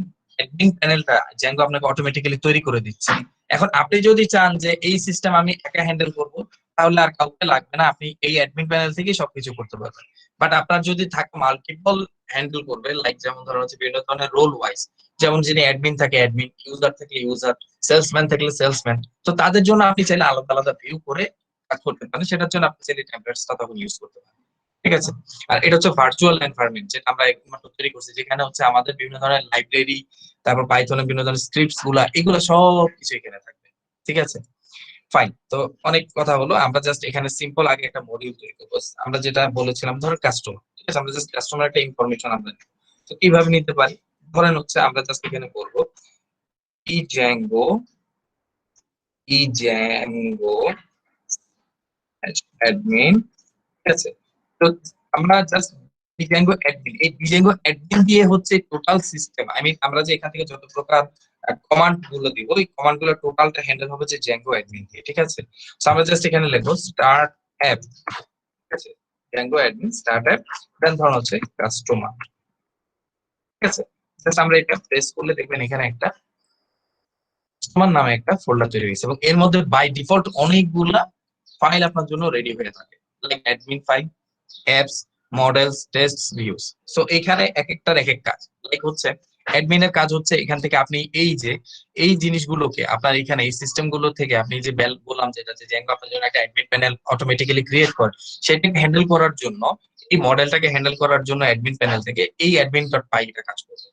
[SPEAKER 6] প্যানেলটা জ্যাঙ্গো আপনাকে অটোমেটিক্যালি তৈরি করে দিচ্ছে। এখন আপনি যদি চান যে এই সিস্টেম আমি একা হ্যান্ডেল করব, তাহলে আর কাউকে লাগবে না, আপনি এই অ্যাডমিন প্যানেল থেকে সবকিছু করতে পারবেন। বাট আপনার যদি থাকে মাল্টিপল হ্যান্ডেল করবে, লাইক যেমন ধরো হচ্ছে বিভিন্ন ধরনের রোল ওয়াইজ, যেমন যিনি অ্যাডমিন থাকে অ্যাডমিন, ইউজার থাকলে ইউজার, সেলসম্যান থাকলে সেলসম্যান, তো তাদের জন্য আপনি চাইলে আলাদা আলাদা ভিউ করে কাজ করতে পারেন। সেটার জন্য আপনি চাইলে টেমপ্লেটসটা তখন ইউজ করতে পারেন, ঠিক আছে। আর এটা হচ্ছে ভার্চুয়াল এনভায়রনমেন্ট, যেটা আমরা একমাত্র তৈরি করছি, যেখানে হচ্ছে আমাদের বিভিন্ন ধরনের লাইব্রেরি, তারপর পাইথনের বিভিন্ন ধরনের স্ক্রিপ্টস গুলা, এগুলো সব কিছু এখানে থাকবে, ঠিক আছে। ফাইন, তো অনেক কথা হলো, আমরা জাস্ট এখানে সিম্পল আগে একটা মডিউল তৈরি করবো। আমরা যেটা বলেছিলাম, ধরো কাস্টমার, ঠিক আছে, আমরা জাস্ট কাস্টমার একটা ইনফরমেশন আমরা নিব। তো কিভাবে নিতে পারি, ধরেন হচ্ছে আমরা জাস্ট এখানে বলবো ই জ্যাঙ্গো অ্যাডমিন, ঠিক আছে। তো আমরা জাস্ট ডিজাঙ্গো অ্যাডমিন, এই ডিজাঙ্গো অ্যাডমিন দিয়ে হচ্ছে টোটাল সিস্টেম, আমরা যে এখান থেকে যত প্রকার কমান্ড গুলো দিব, এই কমান্ড গুলো টোটালটা হ্যান্ডেল হবে যে জ্যাঙ্গো অ্যাডমিন দিয়ে, ঠিক আছে। তো আমরা জাস্ট এখানে লিখবো স্টার্ট অ্যাপ, ঠিক আছে, জ্যাঙ্গো অ্যাডমিন স্টার্ট অ্যাপ, দেন ধরুন হচ্ছে কাস্টমার, ঠিক আছে। জাস্ট আমরা এটা প্রেস করলে দেখবেন এখানে একটা কাস্টমার নামে একটা ফোল্ডার তৈরি হয়েছে, এবং এর মধ্যে বাই ডিফল্ট অনেকগুলা ফাইল আপনার জন্য রেডি হয়ে থাকে, like admin file, apps, models, tests, views. So এখানে এক একটার এক এক কাজ, লাইক হচ্ছে অ্যাডমিনের কাজ হচ্ছে এখান থেকে আপনি এই যে এই জিনিসগুলোকে আপনার এখানে এই সিস্টেম গুলো থেকে আপনি যে বললাম যেটা যে জ্যাঙ্গো আপনার জন্য একটা অ্যাডমিন প্যানেল অটোমেটিক্যালি ক্রিয়েট করে, সেটাকে হ্যান্ডেল করার জন্য, এই মডেলটাকে হ্যান্ডেল করার জন্য অ্যাডমিন প্যানেল থেকে এই অ্যাডমিন.পাই এটা কাজ করবে।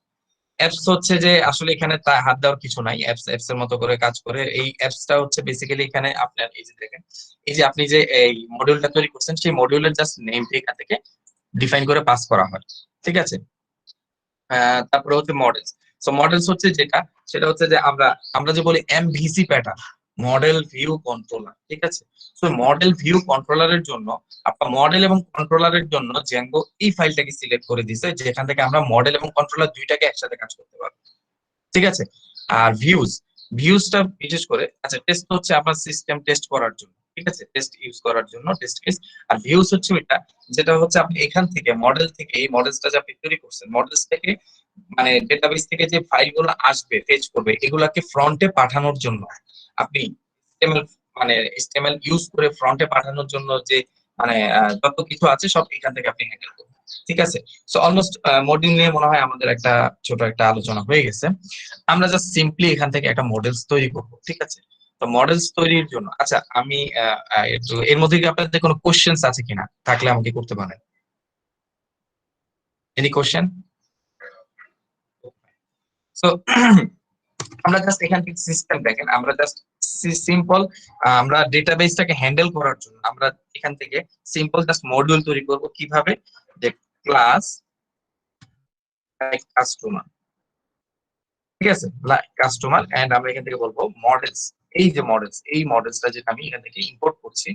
[SPEAKER 6] অ্যাপস হচ্ছে যে আসলে এখানে হাত দেওয়ার কিছু নাই, অ্যাপস এর মতো করে কাজ করে। এই অ্যাপসটা হচ্ছে বেসিক্যালি এখানে আপনার এই যে দেখেন, এই যে আপনি যে এই মডিউলটা তৈরি করছেন, সেই মডিউলের জাস্ট নেমটা এখান থেকে ডিফাইন করে পাস করা হয়, ঠিক আছে। তারপরে হচ্ছে মডেলস। সো মডেলস হচ্ছে যেটা, সেটা হচ্ছে যে আমরা আমরা যে বলি MVC pattern, model view controller, ঠিক আছে। সো মডেল ভিউ কন্ট্রোলারের জন্য আপনার মডেল এবং কন্ট্রোলারের জন্য জ্যাঙ্গো এই ফাইলটাকে সিলেক্ট করে দিছে, যেখান থেকে আমরা মডেল এবং কন্ট্রোলার দুইটাকে একসাথে কাজ করতে পারবো, ঠিক আছে। আর ভিউজটা বিশেষ করে, আচ্ছা টেস্ট হচ্ছে আপনার সিস্টেম টেস্ট করার জন্য, ঠিক আছে, টেস্ট ইউজ করার জন্য টেস্ট কেস। আর ভিউজ হচ্ছে ওইটা যেটা হচ্ছে আপনি এখান থেকে মডেল থেকে, এই মডেলসটা যে আপনি তৈরি করছেন মডেলস থেকে, মানে ডেটাবেস থেকে যে ফাইলগুলো আসবে ফেচ করবে এগুলাকে ফ্রন্টে পাঠানোর জন্য আপনি HTML মানে HTML ইউজ করে ফ্রন্টে পাঠানোর জন্য যে মানে যত কিছু আছে সব এখান থেকে আপনি হ্যান্ডেল করবেন, ঠিক আছে। সো অলমোস্ট মডিউল নিয়ে মনে হয় আমাদের একটা ছোট একটা আলোচনা হয়ে গেছে। আমরা জাস্ট সিম্পলি এখান থেকে একটা মডেলস তৈরি করব, ঠিক আছে। তো মডেলস তৈরির জন্য আচ্ছা আমি একটু এর মধ্যে কি আপনাদের কোনো কোশ্চেনস আছে কিনা, থাকলে আমাকে করতে পারেন। Any question? সো আমরা জাস্ট এখান থেকে সিস্টেম দেখেন, আমরা জাস্ট সিম্পল আমরা ডেটাবেসটাকে হ্যান্ডেল করার জন্য আমরা এখান থেকে সিম্পল জাস্ট মডিউল তৈরি করব কিভাবে, যে ক্লাস কাস্টমার, ঠিক আছে, কাস্টমার এন্ড আমরা এখান থেকে বলবো মডেলস। এই যে মডেলস, এই মডেলসটা যেটা আমি এখান থেকে ইম্পোর্ট করছি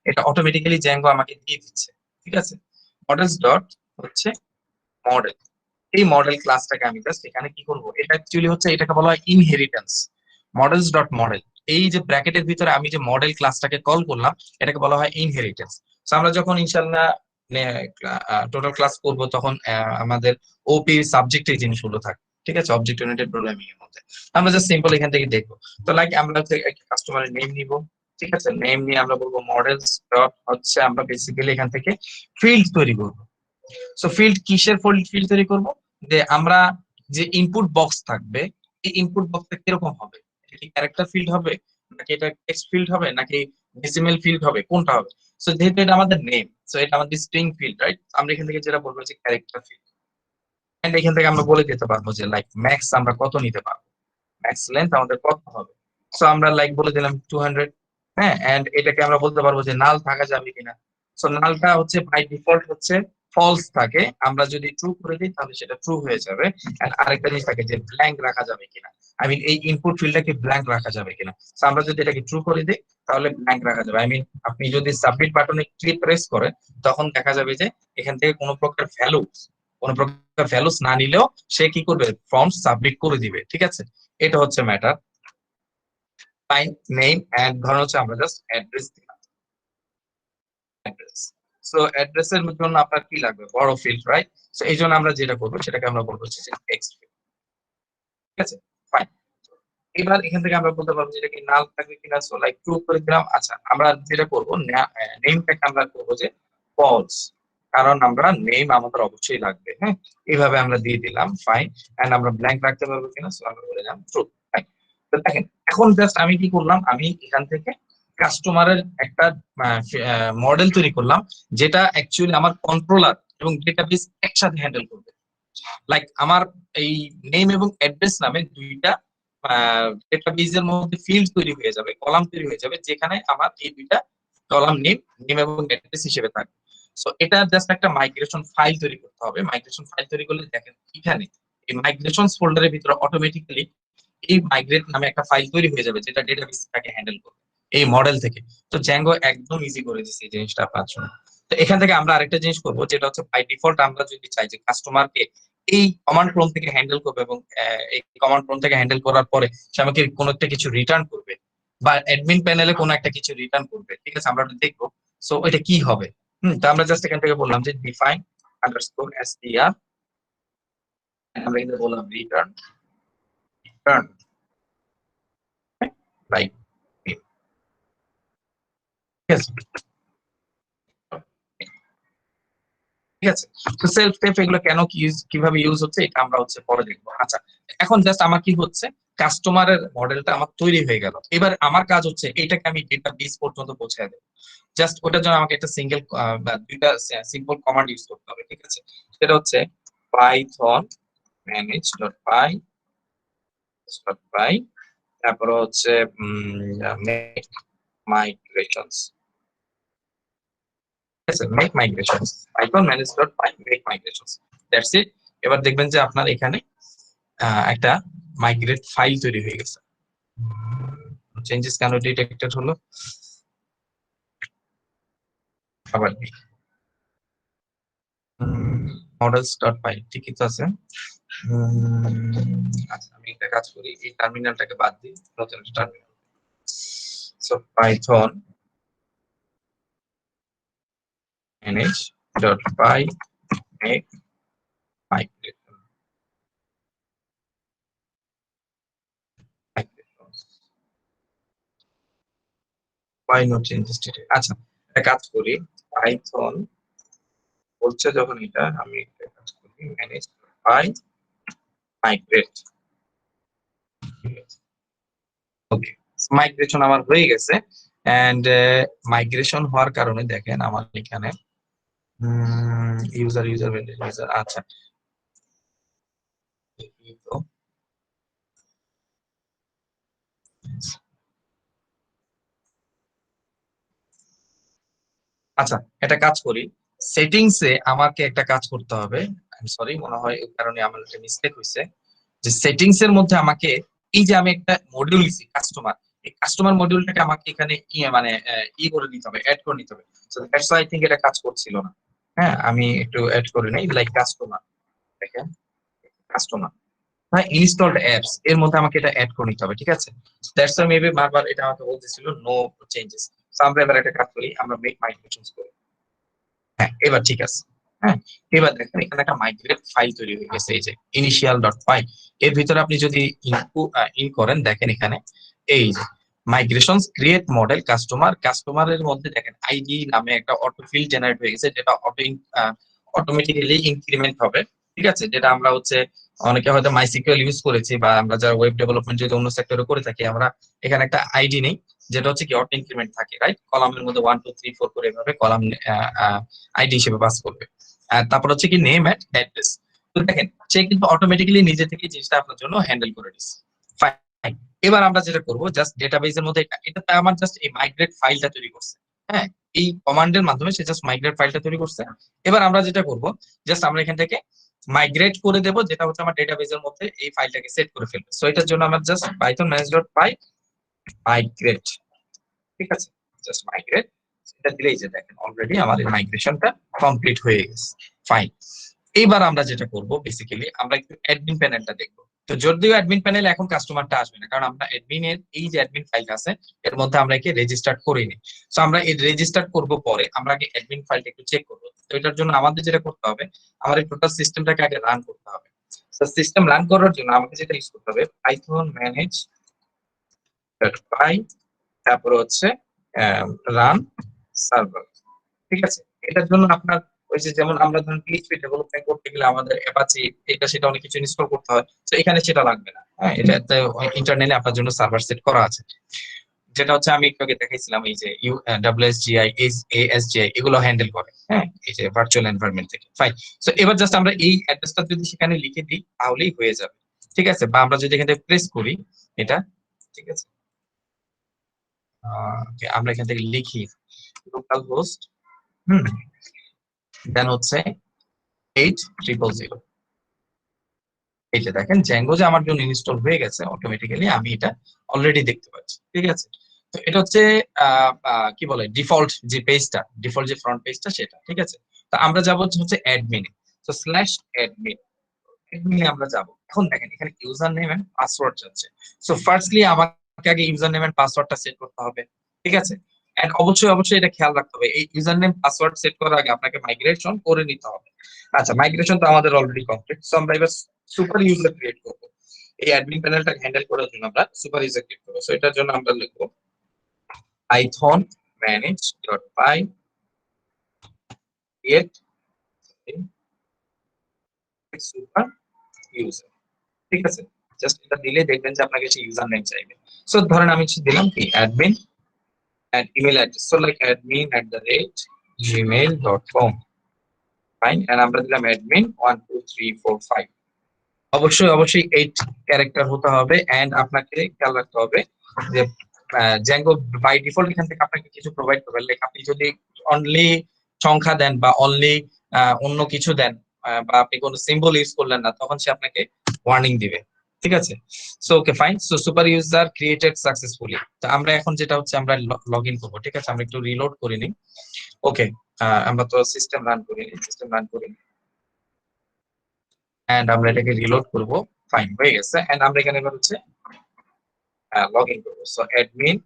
[SPEAKER 6] এটা অটোমেটিক্যালি জ্যাঙ্গো আমাকে দিয়ে দিচ্ছে, ঠিক আছে। মডেলস ডট হচ্ছে মডেল, এই মডেল ক্লাসটাকে আমি জাস্ট এখানে কি করব, এটা অ্যাকচুয়ালি হচ্ছে এটাকে বলা হয় ইনহেরিটেন্স। মডেলস ডট মডেল, এই যে ব্র্যাকেটের ভিতরে আমি যে মডেল ক্লাসটাকে কল করলাম এটাকে বলা হয় ইনহেরিটেন্স। তো আমরা যখন ইনশাআল্লাহ টোটাল ক্লাস করব তখন আমাদের ওপি সাবজেক্ট এই জিনিসগুলো থাকে, ঠিক আছে, অবজেক্ট ওরিয়েন্টেড প্রোগ্রামিং এর মধ্যে। আমরা জাস্ট সিম্পল এখান থেকে দেখবো। তো লাইক আমরা কাস্টমারের নেম নিব, ঠিক আছে, নেম নিয়ে আমরা বলবো মডেলস ডট হচ্ছে আমরা বেসিক্যালি এখান থেকে ফিল্ড তৈরি করব। সো ফিল্ড কিসের ফিল্ড তৈরি করব, যে আমরা যে ইনপুট বক্স থাকবে এই ইনপুট বক্সটা কিরকম হবে, এটা কি ক্যারেক্টার ফিল্ড হবে নাকি এটা টেক্সট ফিল্ড হবে নাকি ডেসিমেল ফিল্ড হবে, কোনটা হবে। সো যেহেতু এটা আমাদের নেম, সো এটা আমাদের স্ট্রিং ফিল্ড, রাইট। আমরা এখান থেকে যেটা বলবো যে ক্যারেক্টার ফিল্ড, এন্ড এখান থেকে আমরা বলে দিতে পারবো যে লাইক ম্যাক্স আমরা কত নিতে পারবো, ম্যাক্স লেন্থ আমাদের কত হবে। সো আমরা লাইক বলে দিলাম 200, হ্যাঁ। এন্ড এটাকে আমরা বলতে পারবো যে নাল থাকা যাবে কিনা। সো নালটা হচ্ছে বাই ডিফল্ট হচ্ছে ফলস থাকে, আমরা যদি ট্রু করে দিই তাহলে সেটা ট্রু হয়ে যাবে। এন্ড আরেকটা জিনিস থাকে যে ব্ল্যাঙ্ক রাখা যাবে কিনা, আই মিন এই ইনপুট ফিল্ডটাকে ব্ল্যাঙ্ক রাখা যাবে কিনা। সো আমরা যদি এটাকে ট্রু করে দিই তাহলে ব্ল্যাঙ্ক রাখা যাবে। আই মিন আপনি যদি সাবমিট বাটনে ক্লিক প্রেস করেন তখন দেখা যাবে যে এখান থেকে কোনো প্রকার ভ্যালুস না নিলেও সে কি করবে, ফর্ম সাবমিট করে দিবে, ঠিক আছে। এটা হচ্ছে ম্যাটার। ফাইন নেম এন্ড ধরুন হচ্ছে আমরা জাস্ট অ্যাড্রেস দিলাম, অ্যাড্রেস। সো অ্যাড্রেসের জন্য আপনার কি লাগবে, বড় ফিল্ড, রাইট। সো এই জন্য আমরা যেটা করবো সেটাকে আমরা বলবো হচ্ছে টেক্সট ফিল্ড, ঠিক আছে, ফাইন। এবার এখান থেকে আমরা বলতে পারবো যেটা কি নাল থাকবে কিনা। সো লাইক ট্রু করে দিলাম। আচ্ছা আমরা যেটা করবো নেমটাকে আমরা করবো যে ফলস, কারণ আমরা নেম আমাদের অবশ্যই লাগবে, হ্যাঁ। এইভাবে আমরা দিয়ে দিলাম, ফাইন। এন্ড আমরা ব্ল্যাঙ্ক রাখতে পারবো কিনা, সো আমরা বলে দিলাম ট্রু, ফাইন। তো দেখেন এখন জাস্ট আমি কি করলাম, আমি এখান থেকে কাস্টমারের একটা মডেল তৈরি করলাম যেটা অ্যাকচুয়ালি আমার কন্ট্রোলার এবং ডেটাবেস একসাথে হ্যান্ডেল করবে। লাইক আমার এই নেম এবং অ্যাড্রেস নামে দুইটা ডেটাবেজের মধ্যে ফিল্ড তৈরি হয়ে যাবে, কলাম তৈরি হয়ে যাবে, যেখানে আমার এই দুইটা কলাম নেম এবং অ্যাড্রেস হিসেবে থাকবে। সো এটা জাস্ট একটা মাইগ্রেশন ফাইল তৈরি করতে হবে। মাইগ্রেশন ফাইল তৈরি করলে দেখেন এখানে এই মাইগ্রেশন ফোল্ডারের ভিতরে অটোমেটিক্যালি এই মাইগ্রেট নামে একটা ফাইল তৈরি হয়ে যাবে যেটা ডেটাবেসটাকে হ্যান্ডেল করবে এই মডেল থেকে। তো জ্যাঙ্গো একদম ইজি করে দিচ্ছে এই জিনিসটা আপনার জন্য। তো এখান থেকে আমরা আরেকটা জিনিস করবো যেটা হচ্ছে বাই ডিফল্ট আমরা যদি চাই যে কাস্টমারকে এই কমান্ড প্রম্পট থেকে হ্যান্ডেল করবে এবং এই কমান্ড প্রম্পট থেকে হ্যান্ডেল করার পরে সে আমাকে কোনো একটা কিছু রিটার্ন করবে বা অ্যাডমিন প্যানেলে কোনো একটা কিছু রিটার্ন করবে, ঠিক আছে, আমরা ওটা দেখবো। সো এটা কি হবে, তো আমরা জাস্ট এখান থেকে বললাম যে ডিফাইন আন্ডারস্কোর str, আমরা এখানে বললাম রিটার্ন রাইট, ঠিক আছে, ঠিক আছে। তো সেলফ টেপ এগুলো কেন কিভাবে ইউজ হচ্ছে এটা আমরা হচ্ছে পরে দেখবো। আচ্ছা এখন জাস্ট আমার কি হচ্ছে, কাস্টমারের মডেলটা আমার তৈরি হয়ে গেল। এবার আমার কাজ হচ্ছে এটাকে আমি ডেটাবেস পর্যন্ত পৌঁছে দেব। জাস্ট ওটার জন্য আমাকে একটা সিঙ্গেল বা দুইটা সিম্পল কমান্ড ইউজ করতে হবে, ঠিক আছে। সেটা হচ্ছে পাইথন manage.py তারপর হচ্ছে make migrations, make migrations, python manage.py make migrations, that's it। এবার দেখবেন যে আপনার এখানে একটা মাইগ্রেট ফাইল তৈরি হয়ে গেছে। চেঞ্জেস কেন ডিটেক্টেড হলো? আবার মডেলস ডট পাই ঠিকই তো আছে। আচ্ছা আমি একটা কাজ করি, এই টার্মিনালটাকে বাদ দিই, নতুন terminal. So Python manage.py make migration. Why no changes today? আচ্ছা একটা কাজ করি, পাইথন বলছে যখন এটা আমি একটা কাজ করি manage.py migrate। ওকে, মাইগ্রেশন আমার হয়ে গেছে। এন্ড মাইগ্রেশন হওয়ার কারণে দেখেন আমার এখানে ইউজার ইউজার ইউজার আচ্ছা আচ্ছা একটা কাজ করি, সেটিংস এ আমাকে একটা কাজ করতে হবে। সরি, মনে হয় এই কারণে আমার একটা মিস্টেক হয়েছে, যে সেটিংস এর মধ্যে আমাকে এই যে আমি একটা মডিউল লিখছি কাস্টমার, এই কাস্টমার মডিউলটাকে আমাকে এখানে মানে করে নিতে হবে, অ্যাড করে নিতে হবে। সো দ্যাটস আই থিংক এটা কাজ করছিল না। হ্যাঁ আমি একটু অ্যাড করে নেই, লাইক কাস্টমার, দেখেন কাস্টমার হ্যাঁ ইনস্টলড অ্যাপস এর মধ্যে আমাকে এটা অ্যাড করে নিতে হবে, ঠিক আছে? দ্যাটস ওয়াই মেবি বারবার এটা আমাকে বলতেছিল নো চেঞ্জেস। সো আমরা এবার একটা কাজ করি, আমরা মেক মাইগ্রেশনস করি। হ্যাঁ এবার ঠিক আছে। হ্যাঁ এবার দেখেন এখানে একটা মাইগ্রেট ফাইল তৈরি হয়ে গেছে, এই যে initial.py। এর ভিতরে আপনি যদি ইন করেন, দেখেন এখানে এই যে মাইগ্রেশনস ক্রিয়েট মডেল কাস্টমার, কাস্টমারের মধ্যে দেখেন আইডি নামে একটা অটো ফিল্ড জেনারেট হয়ে গেছে, যেটা অটোমেটিক্যালি ইনক্রিমেন্ট হবে, ঠিক আছে? যেটা আমরা হচ্ছে অনেকে হয়তো মাইসিকিউএল ইউজ করেছি, বা আমরা যারা ওয়েব ডেভেলপমেন্ট যদি অন্য সেক্টরে করে থাকি, আমরা এখানে একটা আইডি নেই, যেটা হচ্ছে কি অটো ইনক্রিমেন্ট থাকে, রাইট? কলামের মধ্যে 1 2 3 4 করে এভাবে কলাম আইডি হিসেবে পাস করবে। তারপর হচ্ছে কি নেম এট অ্যাড্রেস। তো দেখেন সে কিন্তু অটোমেটিক্যালি নিজে থেকে জিনিসটা আপনার জন্য হ্যান্ডেল করে দিচ্ছে। ফাইন, এবার আমরা যেটা করব, জাস্ট ডেটাবেজের মধ্যে এটাতে আমার জাস্ট এই মাইগ্রেট ফাইলটা তৈরি করছে। হ্যাঁ এই কমান্ডের মাধ্যমে সে জাস্ট মাইগ্রেট ফাইলটা তৈরি করছে। এবার আমরা যেটা করব, জাস্ট আমরা এখান থেকে মাইগ্রেট করে দেব, যেটা হচ্ছে আমার ডেটাবেজের মধ্যে এই ফাইলটাকে সেট করে ফেলবে। সো এটার জন্য আমার জাস্ট পাইথন manage.py migrate, ঠিক আছে? জাস্ট মাইগ্রেট এটা দিলেই যে দেখেন অলরেডি আমার এই মাইগ্রেশনটা কমপ্লিট হয়ে গেছে। ফাইন, এইবার আমরা যেটা করব বেসিক্যালি আমরা একটু অ্যাডমিন প্যানেলটা দেখব। তো যদিও অ্যাডমিন প্যানেলে এখন কাস্টমারটা আসবে না, কারণ আমরা অ্যাডমিনের এই যে অ্যাডমিন ফাইলটা আছে এর মধ্যে আমরা একে রেজিস্টার করিনি। সো আমরা এই রেজিস্টার করব পরে, আমরা আগে অ্যাডমিন ফাইলটা একটু চেক করব। তো এটার জন্য আমাদের যেটা করতে হবে, আমার এই টোটাল সিস্টেমটাকে আগে রান করতে হবে। তো সিস্টেম রান করার জন্য আমাকে যেটা ইউজ করতে হবে, পাইথন manage.py তারপর হচ্ছে রান সার্ভার, ঠিক আছে? এটার জন্য আপনার ওই যে যেমন আমরা ধরুন পিএইচপি ডেভেলপমেন্ট করতে গেলে আমাদের অ্যাপাচি এটা সেটা অনেক কিছু ইনস্টল করতে হয়, তো এখানে সেটা লাগবে না। হ্যাঁ এটাতে ইন্টারনেটে আপনার জন্য সার্ভার সেট করা আছে, যেটা হচ্ছে আমি একটু আগে দেখাইছিলাম, এই যে WSGI ASGI এগুলো হ্যান্ডেল করে, হ্যাঁ এই যে ভার্চুয়াল এনভায়রনমেন্ট থেকে। ফাইন, সো এবার জাস্ট আমরা এই অ্যাড্রেসটা যদি সেখানে লিখে দিই তাহলেই হয়ে যাবে, ঠিক আছে? বা আমরা যদি এখানে প্রেস করি এটা, ঠিক আছে? আমরা এখান থেকে লিখি লোকাল হোস্ট দেন হচ্ছে 8000। এই যে দেখেন জ্যাঙ্গো যে আমার জন্য ইনস্টল হয়ে গেছে অটোমেটিক্যালি, আমি এটা অলরেডি দেখতে পাচ্ছি, ঠিক আছে? তো এটা হচ্ছে কি বলে ডিফল্ট যে পেজটা, ডিফল্ট যে ফ্রন্ট পেজটা সেটা, ঠিক আছে? তো আমরা যাব হচ্ছে অ্যাডমিনে, তো /admin অ্যাডমিনে আমরা যাব। এখন দেখেন এখানে ইউজার নেম এন্ড পাসওয়ার্ড যাচ্ছে। সো ফার্স্টলি আমাকে আগে ইউজার নেম এন্ড পাসওয়ার্ডটা সেট করতে হবে, ঠিক আছে? এন্ড অবশ্যই অবশ্যই এটা খেয়াল রাখতে হবে, এই ইউজার নেম পাসওয়ার্ড সেট করার আগে আপনাকে মাইগ্রেশন করে নিতে হবে। আচ্ছা মাইগ্রেশন তো আমাদের অলরেডি কমপ্লিট, সো আমরা এবার সুপার ইউজার ক্রিয়েট করব। এই অ্যাডমিন প্যানেলটা হ্যান্ডেল করার জন্য আমরা সুপার ইউজার ক্রিয়েট করব। সো এটার জন্য আমরা লিখব python manage.py create super user, ঠিক আছে? জাস্ট এটা দিলে দেখবেন যে আপনাকে সেই ইউজার নেম চাইবে। সো ধরেন আমি দিলাম কি admin and email address, so like admin@gmail.com, fine. And আমরা দিলাম admin 1 2 3 4 5, অবশ্যই অবশ্যই 8 ক্যারেক্টার হতে হবে। এন্ড আপনাকে খেয়াল রাখতে হবে যে জ্যাঙ্গো বাই ডিফল্ট এখান থেকে আপনাকে কিছু প্রোভাইড করবে, লাইক আপনি যদি অনলি সংখ্যা দেন বা অনলি অন্য কিছু দেন, বা আপনি কোনো সিম্বল ইউজ করলেন না, তখন সে আপনাকে ওয়ার্নিং দিবে, ঠিক আছে। So okay fine, so super user created successfully. তো আমরা এখন যেটা হচ্ছে আমরা লগ ইন করবো, ঠিক আছে। আমরা একটু রিলোড করে নিই। ওকে, আমরা তো সিস্টেম রান করিনি, সিস্টেম রান করি এন্ড আমরা এটাকে রিলোড করব। ফাইন, হয়ে গেছে। এন্ড আমরা এখানে এবার হচ্ছে লগ ইন করবো। So admin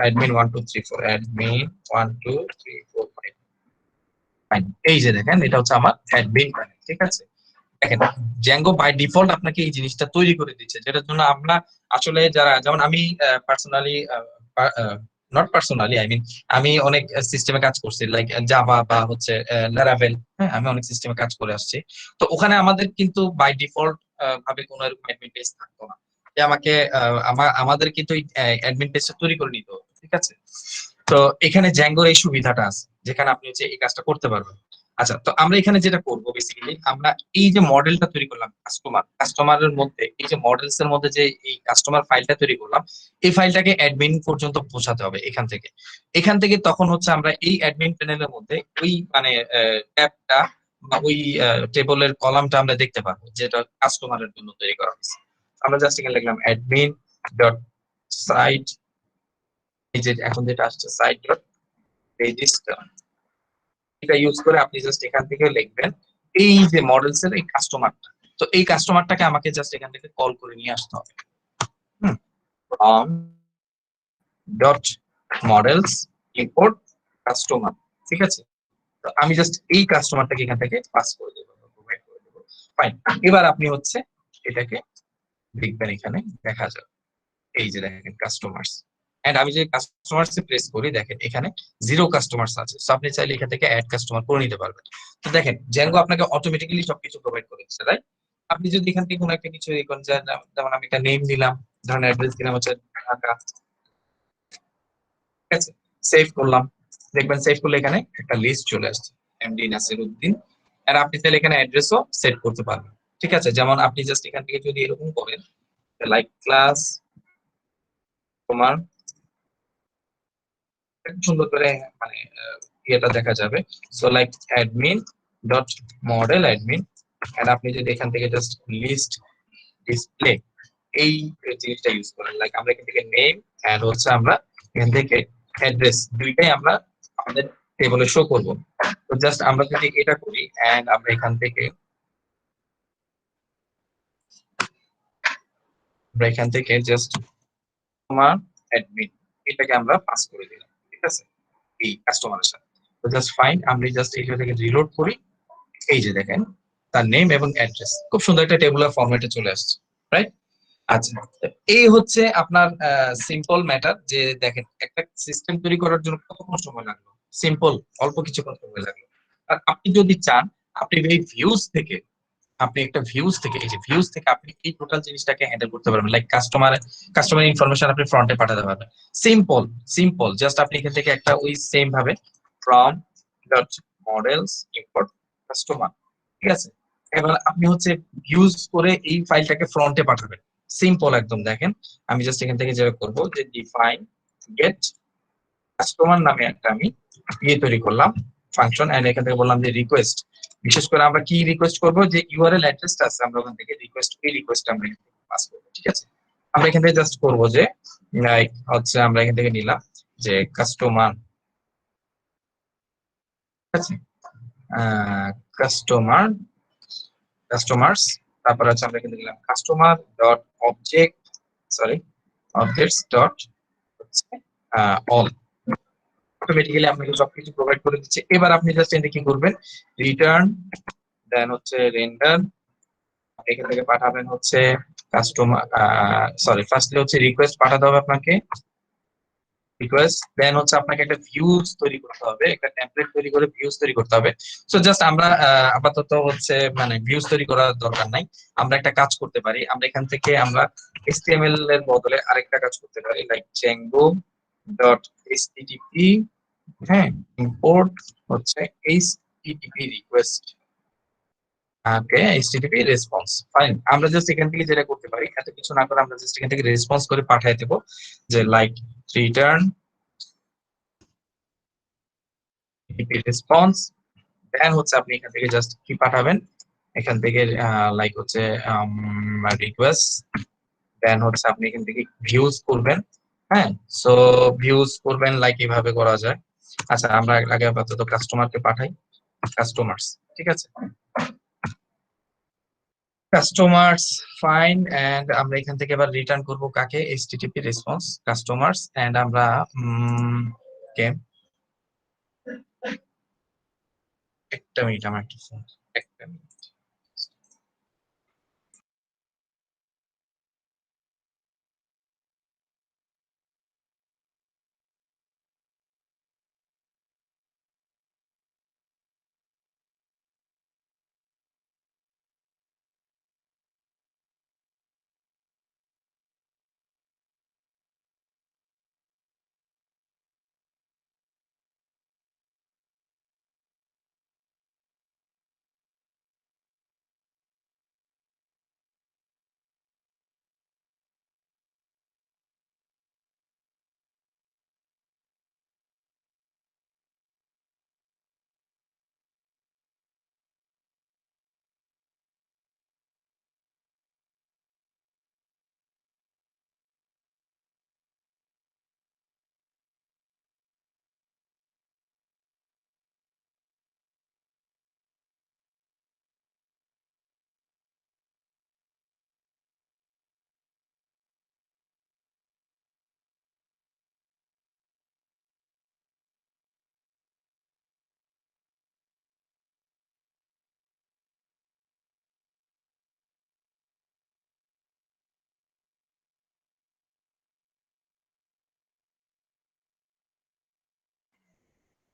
[SPEAKER 6] admin 1 2 3 4 admin 1 2 3 4 5 fine. এই যে দেখেন এটা হচ্ছে আমার অ্যাডমিন প্যানেল, ঠিক আছে। দেখেন জ্যাঙ্গো বাই ডিফল্ট আপনাকে এই জিনিসটা তৈরি করে দিচ্ছে, যেটার জন্য আমরা আসলে যারা, যেমন আমি personally, not personally I mean, আমি অনেক সিস্টেমে কাজ করছি, লাইক জাভা বা হচ্ছে ল্যারাভেল। হ্যাঁ, আমি অনেক সিস্টেমে কাজ করে আসছি। তো ওখানে আমাদের কিন্তু বাই ডিফল্ট ভাবে কোনো এরকম অ্যাডমিন পেজ থাকতো না, যে আমাকে আমাদের কিন্তু অ্যাডমিন পেজটা তৈরি করে নিতে হতো, ঠিক আছে। তো এখানে জ্যাঙ্গোর এই সুবিধাটা আছে, যেখানে আপনি হচ্ছে এই কাজটা করতে পারবেন। আচ্ছা, তো আমরা এখানে যেটা করবো বেসিক্যালি, আমরা এই যে মডেলটা তৈরি করলাম কাস্টমারের মধ্যে, এই যে মডেলস এর মধ্যে যে এই কাস্টমার ফাইলটা তৈরি করলাম, এই ফাইলটাকে অ্যাডমিন পর্যন্ত পৌঁছাতে হবে এখান থেকে তখন হচ্ছে আমরা এই অ্যাডমিন প্যানেলের মধ্যে ওই মানে ট্যাবটা বা ওই টেবলের কলামটা আমরা দেখতে পারবো, যেটা কাস্টমারের জন্য তৈরি করা হয়েছে। আমরা জাস্ট এখানে লিখলাম অ্যাডমিন ডট সাইট, এই যে এখন যেটা আসছে সাইট ডট রেজিস্টার, এটা ইউজ করে আপনি জাস্ট এখান থেকে লিখবেন এই যে মডেলস এর এই কাস্টমারটা। তো এই কাস্টমারটাকে আমাকে জাস্ট এখান থেকে কল করে নিয়ে আসতে হবে। from dot models import customer, ঠিক আছে। তো আমি জাস্ট এই কাস্টমারটাকে এখান থেকে পাস করে দেবো, প্রোভাইড করে দেবো। ফাইন, এবার আপনি হচ্ছে এটাকে লিখবেন, এখানে দেখা যাবে এই যে দেখেন কাস্টমার্স। এন্ড আমি যে কাস্টমার্স এ প্রেস করি, দেখেন এখানে 0 কাস্টমার্স আছে। সো আপনি চাইলে এখান থেকে অ্যাড কাস্টমার করে নিতে পারবেন। তো দেখেন জ্যাঙ্গো আপনাকে অটোমেটিক্যালি সবকিছু প্রোভাইড করে দিচ্ছে, রাইট। আপনি যদি এখান থেকে কোনো একটা কিছু যেমন আমি একটা নেম দিলাম, ধরেন অ্যাড্রেস দিলাম হচ্ছে ঢাকা, ঠিক আছে। সেভ করলাম, দেখবেন সেভ করলে এখানে একটা লিস্ট চলে আসছে, এমডি নাসিরউদ্দিন। আর আপনি চাইলে এখানে অ্যাড্রেসও সেট করতে পারবেন, ঠিক আছে। যেমন আপনি জাস্ট এখান থেকে যদি এরকম করেন, লাইক ক্লাস তোমার সুন্দর করে মানে ইয়েটা দেখা যাবে। So like admin dot model admin, and আপনি যদি এখান থেকে জাস্ট লিস্ট ডিসপ্লে এই জিনিসটা ইউজ করেন, লাইক আমরা এখান থেকে নেম এন্ড হচ্ছে আমরা এখান থেকে অ্যাড্রেস, দুইটাই আমরা আমাদের টেবলে শো করব। তো জাস্ট আমরা যদি এটা করি এন্ড আমরা এখান থেকে জাস্ট তোমার অ্যাডমিন এটাকে আমরা পাস করে দিলাম, ঠিক আছে, এই কাস্টমারের সাথে। তো জাস্ট ফাইন, আমরা জাস্ট এইটা থেকে রিলোড করি, এই যে দেখেন তার নেম এবং অ্যাড্রেস খুব সুন্দর একটা টেবুলার ফরম্যাটে চলে আসছে, রাইট। আচ্ছা, তো এই হচ্ছে আপনার সিম্পল ম্যাটার, যে দেখেন একটা সিস্টেম তৈরি করার জন্য কতক্ষণ সময় লাগলো, সিম্পল অল্প কিছুক্ষণ সময় লাগলো। আর আপনি যদি চান, আপনি এই ভিউজ থেকে এই যে ভিউজ থেকে আপনি এই টোটাল জিনিসটাকে হ্যান্ডেল করতে পারবেন, লাইক কাস্টমার ইনফরমেশন আপনি ফ্রন্টে পাঠাতে পারবেন। সিম্পল জাস্ট আপনি এখান থেকে একটা ওই সেম ভাবে from dot models import customer, ঠিক আছে। এবার আপনি হচ্ছে ভিউজ করে এই ফাইলটাকে ফ্রন্টে পাঠাবেন, সিম্পল একদম। দেখেন আমি জাস্ট এখান থেকে যেটা করব, যে ডিফাইন গেট কাস্টমার নামে একটা আমি ইয়ে তৈরি করলাম ফাংশন, এন্ড এখান থেকে বললাম যে রিকোয়েস্ট, বিশেষ করে আমরা কি রিকোয়েস্ট করব, যে ইউআরএল অ্যাড্রেসটা আছে আমরা ওখান থেকে রিকোয়েস্ট আমরা পাস করব, ঠিক আছে। আমরা এখান থেকে জাস্ট করব যে হচ্ছে আমরা এখান থেকে নিলাম যে কাস্টমার, ঠিক আছে, কাস্টমার্স, তারপর হচ্ছে আমরা এখান থেকে নিলাম customer dot objects dot all, automatically আপনাকে সবকিছু প্রোভাইড করে দিচ্ছে। এবার আপনি জাস্ট এখানে কি করবেন, রিটার্ন দেন হচ্ছে রেন্ডার, এখান থেকে পাঠাবেন হচ্ছে কাস্টমার, ফার্স্টলি হচ্ছে রিকোয়েস্ট পাঠাতে হবে আপনাকে, রিকোয়েস্ট দেন হচ্ছে আপনাকে একটা ভিউজ তৈরি করতে হবে, একটা টেমপ্লেট তৈরি করে ভিউজ তৈরি করতে হবে। সো জাস্ট আমরা আপাতত হচ্ছে মানে ভিউজ তৈরি করার দরকার নাই, আমরা একটা কাজ করতে পারি, আমরা এখান থেকে আমরা HTML এর বদলে আরেকটা কাজ করতে পারি, লাইক django ডট http, হ্যাঁ, ইম্পোর্ট হচ্ছে http রিকোয়েস্ট, ওকে, http রেসপন্স। ফাইন, আমরা জাস্ট এখান থেকে যেটা করতে পারি, এত কিছু না করে আমরা জাস্ট এখান থেকে রেসপন্স করে পাঠিয়ে দেব, যে লাইক রিটার্ন http রেসপন্স, দেন হচ্ছে আপনি এখান থেকে জাস্ট কি পাঠাবেন, এখান থেকে লাইক হচ্ছে রিকোয়েস্ট, দেন হচ্ছে আপনি এখান থেকে ভিউজ করবেন। হ্যাঁ, সো ভিউজ করবেন লাইক এইভাবে করা যায়। আচ্ছা, আমরা আগে আপাতত কাস্টমারকে পাঠাই, কাস্টমার্স, ঠিক আছে, কাস্টমার্স, ফাইন। এন্ড আমরা এখান থেকে এবার রিটার্ন করব কাকে, এইচটিটিপি রেসপন্স কাস্টমার্স। এন্ড আমরা কে একটা মিনিট, আমার একটা ফোন, একটা মিনিট।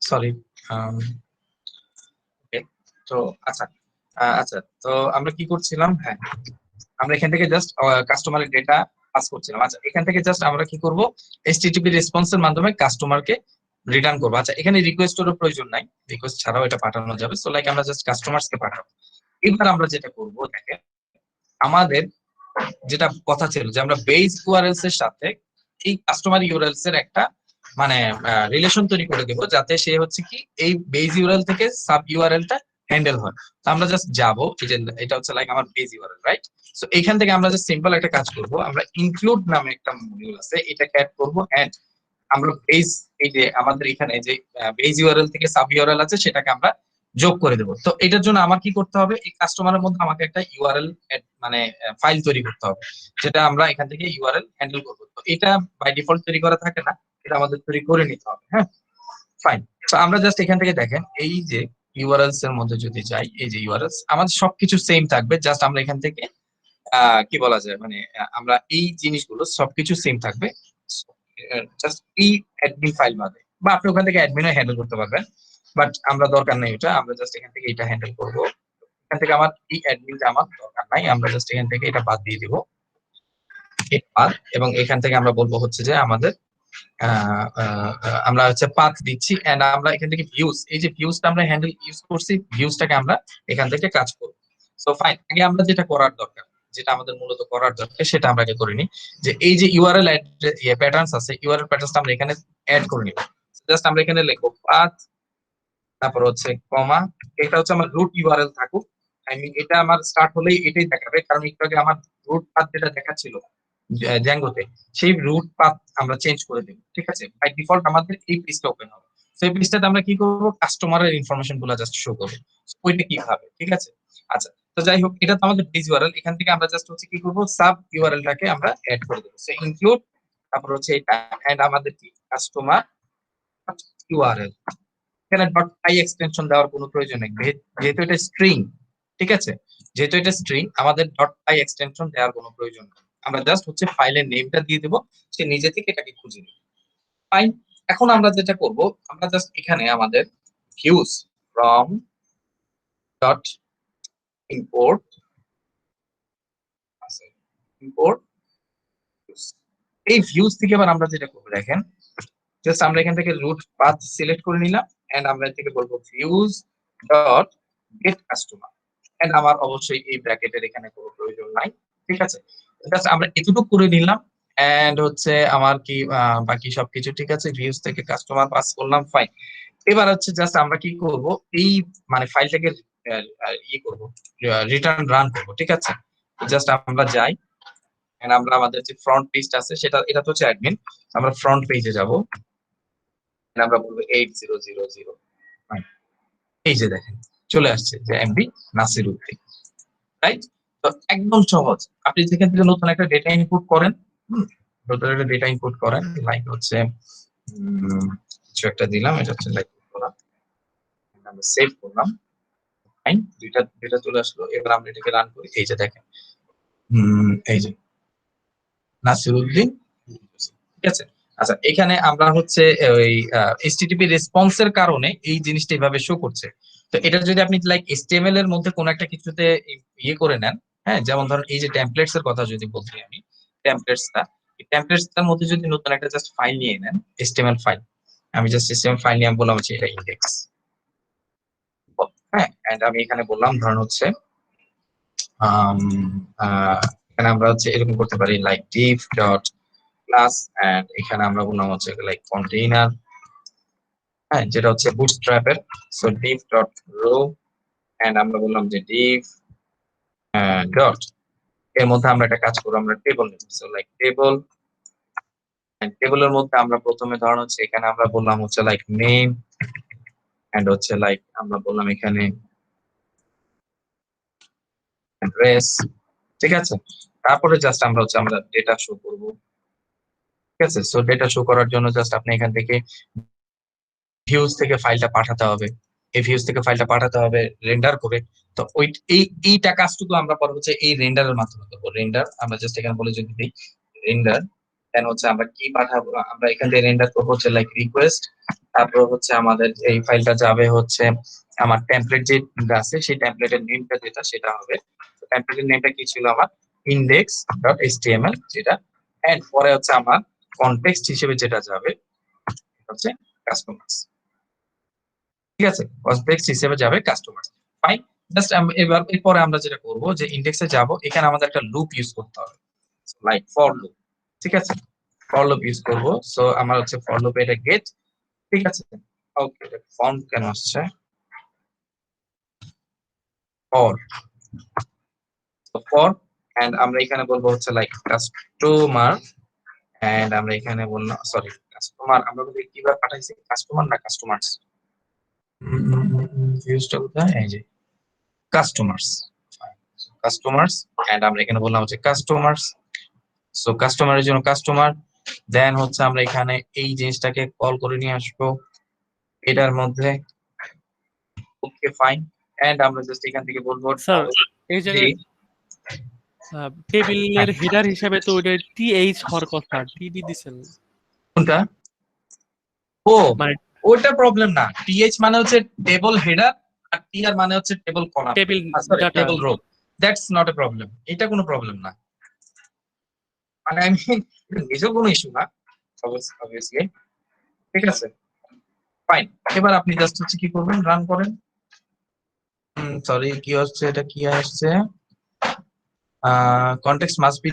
[SPEAKER 6] সরি। তো আচ্ছা, আচ্ছা, তো আমরা কি করছিলাম, হ্যাঁ, আমরা এখান থেকে জাস্ট কাস্টমারের ডেটা পাস করছিলাম। আচ্ছা, এখান থেকে জাস্ট আমরা কি করব, এইচটিটিপি রেসপন্সের মাধ্যমে কাস্টমারকে রিটার্ন করবো। আচ্ছা, এখানে রিকোয়েস্টেরও প্রয়োজন নাই, রিকোয়েস্ট ছাড়াও এটা পাঠানো যাবে। সো লাইক আমরা জাস্ট কাস্টমার্সকে পাঠাবো। এবার আমরা যেটা করব, দেখেন আমাদের যেটা কথা ছিল যে আমরা বেস ইউআরএলস এর সাথে এই কাস্টমার ইউআরএলস এর একটা মানে রিলেশন তৈরি করে দেব, যাতে সে হচ্ছে কি এই বেস ইউআরএল থেকে সাব ইউআরএলটা হ্যান্ডেল হয়। তো আমরা জাস্ট যাবো, এই যে এটা হচ্ছে লাইক আমার বেস ইউআরএল, রাইট? সো এখান থেকে আমরা জাস্ট সিম্পল একটা কাজ করব, আমরা ইনক্লুড নামে একটা মডিউল আছে, এটাকে অ্যাড করব। এন্ড আমরা বেস, এই যে আমাদের এখানে যে বেস ইউআরএল থেকে সাব ইউআরএল আছে সেটাকে আমরা যোগ করে দেবো। তো এটার জন্য আমার কি করতে হবে, এই কাস্টমারের মধ্যে আমাকে একটা ইউআরএল মানে ফাইল তৈরি করতে হবে, যেটা আমরা এখান থেকে ইউআরএল হ্যান্ডেল করবো। তো এটা বাই ডিফল্ট তৈরি করা থাকে না, এটা আমাদের তৈরি করে নিতে হবে। হ্যাঁ, ফাইন। তো আমরা জাস্ট এখান থেকে দেখেন, এই যে ইউআরএলস এর মধ্যে যদি যাই, এই যে ইউআরএলস আমাদের সবকিছু সেম থাকবে, জাস্ট আমরা এখান থেকে কি বলা যায়, মানে আমরা এই জিনিসগুলো সবকিছু সেম থাকবে, জাস্ট এই অ্যাডমিন ফাইল বাদে, বা আপনি ওখান থেকে অ্যাডমিনও হ্যান্ডেল করতে পারবেন, বাট আমরা দরকার নেই এটা, আমরা জাস্ট এখান থেকে এটা হ্যান্ডেল করব। এখান থেকে আমার এই অ্যাডমিনটা আমার দরকার নাই, আমরা জাস্ট এখান থেকে এটা বাদ দিয়ে দিব, এবং এখান থেকে আমরা বলবো হচ্ছে যে আমাদের আমরা হচ্ছে পাথ দিচ্ছি। এন্ড আমরা এখান থেকে ভিউজ, এই যে ভিউজটা আমরা হ্যান্ডেল ইউজ করছি, ভিউজটাকে আমরা এখান থেকে কাজ করব। সো ফাইন, আগে আমরা যেটা করার দরকার, যেটা আমাদের মূলত করার দরকার, সেটা আমরা আগে করে নিই। যে এই যে ইউআরএল প্যাটার্নস আছে, ইউআরএল প্যাটার্নসটা আমরা এখানে অ্যাড করে নিব। জাস্ট আমরা এখানে লিখবো পাথ, তারপর হচ্ছে কমা, এটা হচ্ছে আমার রুট ইউআরএল থাকুক। আই মিন এটা আমার স্টার্ট হলেই এটাই দেখাবে, কারণ একটু আগে আমার রুট পাথ যেটা দেখাচ্ছিল জ্যাঙ্গোতে, সেই রুট পাথ আমরা চেঞ্জ করে দেব। ঠিক আছে, বাই ডিফল্ট আমাদের এই পেজটা ওপেন হবে। সেই পেজটাতে আমরা কি করব, কাস্টমারের ইনফরমেশন গুলো জাস্ট শো করব, ওইটা কিভাবে, ঠিক আছে। আচ্ছা, তো যাই হোক, এটা তো আমাদের বেস ইউআরএল, এখান থেকে আমরা জাস্ট হচ্ছে কি করব, সাব ইউআরএলটাকে আমরা অ্যাড করে দেব। সো ইনক্লুড, তারপর হচ্ছে এটা, এন্ড আমাদের কি কাস্টমার ইউআরএল। এখানে ডট আই এক্সটেনশন দেওয়ার কোনো প্রয়োজন নেই, যেহেতু এটা স্ট্রিং। ঠিক আছে, যেহেতু এটা স্ট্রিং, আমাদের ডট আই এক্সটেনশন দেওয়ার কোনো প্রয়োজন নেই। আমরা জাস্ট হচ্ছে ফাইলের নেমটা দিয়ে দেব, সে নিজে থেকে এটাকে খুঁজে নেবে। ফাইন। এখন আমরা যেটা করব, আমরা জাস্ট এখানে আমাদের views from dot import, import এই ভিউজ থেকে আবার আমরা যেটা করব, দেখেন জাস্ট আমরা এখান থেকে রুট পাথ সিলেক্ট করে নিলাম, এন্ড আমরা থেকে বলবো views dot get customer. And আমার অবশ্যই এই ব্র্যাকেটের এখানে কোনো প্রয়োজন নাই। ঠিক আছে, জাস্ট আমরা এতটুকু করে নিলাম। এন্ড হচ্ছে আমার কি বাকি সবকিছু ঠিক আছে, ভিউজ থেকে কাস্টমার পাস করলাম, ফাইন। এবার হচ্ছে জাস্ট আমরা কি করব, এই মানে ফাইলটাকে ই করবো, রিটার্ন রান করবো, ঠিক আছে। জাস্ট আমরা যাই, and আমরা আমাদের যে ফ্রন্ট পেজটা আছে সেটা, এটা তো হচ্ছে অ্যাডমিন, আমরা ফ্রন্ট পেজে যাব, আমরা বলবো 8000, এই যে দেখেন চলে আসছে যে এমডি নাসিরউদ্দিন, রাইট। তো একদম সহজ, আপনি যেখান থেকে নতুন একটা ডেটা ইনপুট করেন, নতুন একটা ডেটা ইনপুট করেন, লাইক হচ্ছে কিছু একটা দিলাম, এটা হচ্ছে লাইক করলাম, আমরা সেভ করলাম, ফাইন, দুইটা চলে আসলো। এবার আমরা এটাকে রান করি, এই যে দেখেন এই যে নাসিরউদ্দিন, ঠিক আছে। আচ্ছা, এখানে আমরা হচ্ছে ওই এইচটিটিপি রেসপন্সের কারণে এই জিনিসটা এভাবে শো করছে। তো এটা যদি আপনি লাইক এইচটিএমএল এর মধ্যে কোনো একটা কিছুতে ইয়ে করে নেন, হ্যাঁ, যেমন ধরুন এই যে টেমপ্লেটস এর কথা যদি বলছি আমি, টেমপ্লেটসটা, এই টেমপ্লেটসটার মধ্যে যদি নতুন একটা জাস্ট ফাইল নিয়ে নেন, এইচটিএমএল ফাইল, আমি জাস্ট এইচটিএমএল ফাইল নিয়ে বললাম হচ্ছে এটা ইন্ডেক্স, হ্যাঁ, এন্ড আমি এখানে বললাম ধরুন হচ্ছে এখানে আমরা হচ্ছে এরকম করতে পারি like div dot class, and এখানে আমরা বললাম হচ্ছে লাইক কন্টেইনার, হ্যাঁ, যেটা হচ্ছে বুটস্ট্র্যাপের, so div dot row, and আমরা বললাম যে div ডট, এর মধ্যে আমরা একটা কাজ করব, আমরা টেবল নেব, সো লাইক টেবল, এন্ড টেবলের মধ্যে আমরা প্রথমে ধরুন হচ্ছে এখানে আমরা বললাম হচ্ছে লাইক নেম, এন্ড হচ্ছে লাইক আমরা বললাম এখানে অ্যাড্রেস, ঠিক আছে। তারপরে জাস্ট আমরা হচ্ছে আমরা ডেটা শো করব, ঠিক আছে। সো ডেটা শো করার জন্য জাস্ট আপনি এখান থেকে ভিউজ থেকে ফাইলটা পাঠাতে হবে, এই ভিউজ থেকে ফাইলটা পাঠাতে হবে রেন্ডার করে। তো ওই এইটা কাজটুকু আমরা পরে হচ্ছে এই রেন্ডারের মাধ্যমে করব। রেন্ডার আমরা জাস্ট এখানে বলে যদি দিই রেন্ডার, দেন হচ্ছে আমরা কি পাঠাবো, আমরা এখান থেকে রেন্ডার করবো হচ্ছে লাইক রিকোয়েস্ট, তারপর হচ্ছে আমাদের এই ফাইলটা যাবে হচ্ছে আমার টেমপ্লেট যে আছে সেই টেমপ্লেটের নেমটা যেটা সেটা হবে, টেমপ্লেটের নেমটা কি ছিল আমার index.html যেটা, এন্ড পরে হচ্ছে আমার কনটেক্সট হিসেবে যেটা যাবে হচ্ছে কাস্টমার্স, ঠিক আছে, কনটেক্সট হিসেবে যাবে কাস্টমার্স, ফাইন। জাস্ট এবার এরপরে আমরা যেটা করব যে ইনডেক্সে যাব, এখানে আমাদের একটা লুপ ইউজ করতে হবে, লাইক ফর লুপ, ঠিক আছে, ফর লুপ ইউজ করব। সো আমার হচ্ছে ফর লুপে এটা গেট, ঠিক আছে। ওকে, এটা ফন্ট কেন আসছে, ফর, ফর, এন্ড আমরা এখানে বলবো হচ্ছে লাইক কাস্টমার, এন্ড আমরা এখানে বললাম সরি কাস্টমার, আমরা বলি কিভাবে পাঠাইছি, কাস্টমার না কাস্টমার্স, ভিউজটা কোথায়, এই যে কাস্টমার্স, কাস্টমার্স, এন্ড আমরা এখানে বললাম হচ্ছে কাস্টমার্স, সো কাস্টমারের জন্য কাস্টমার, দেন হচ্ছে আমরা এখানে এই জিনিসটাকে কল করে নিয়ে আসবো এটার মধ্যে, ওকে ফাইন, এন্ড আমরা জাস্ট এখান থেকে বলবো
[SPEAKER 3] স্যার এই জায়গায় টেবিলের হেডার হিসাবে তো ওটা টিএইচ হওয়ার কথা, টিডি দিছেন
[SPEAKER 6] কোনটা, ও
[SPEAKER 3] মানে
[SPEAKER 6] ওটা প্রবলেম না, টিএইচ মানে হচ্ছে টেবল হেডার, আর টিআর মানে হচ্ছে table column,
[SPEAKER 3] table
[SPEAKER 6] sorry
[SPEAKER 3] data.
[SPEAKER 6] Table row, that's not a problem, এটা কোনো প্রবলেম না, মানে আমি নিজেও কোনো ইস্যু না অবভিয়াসলি, ঠিক আছে, ফাইন। এবার আপনি জাস্ট হচ্ছে কি করবেন, রান করেন, সরি কি হচ্ছে, এটা কি আসছে, কনটেক্সট মাস্ট বি,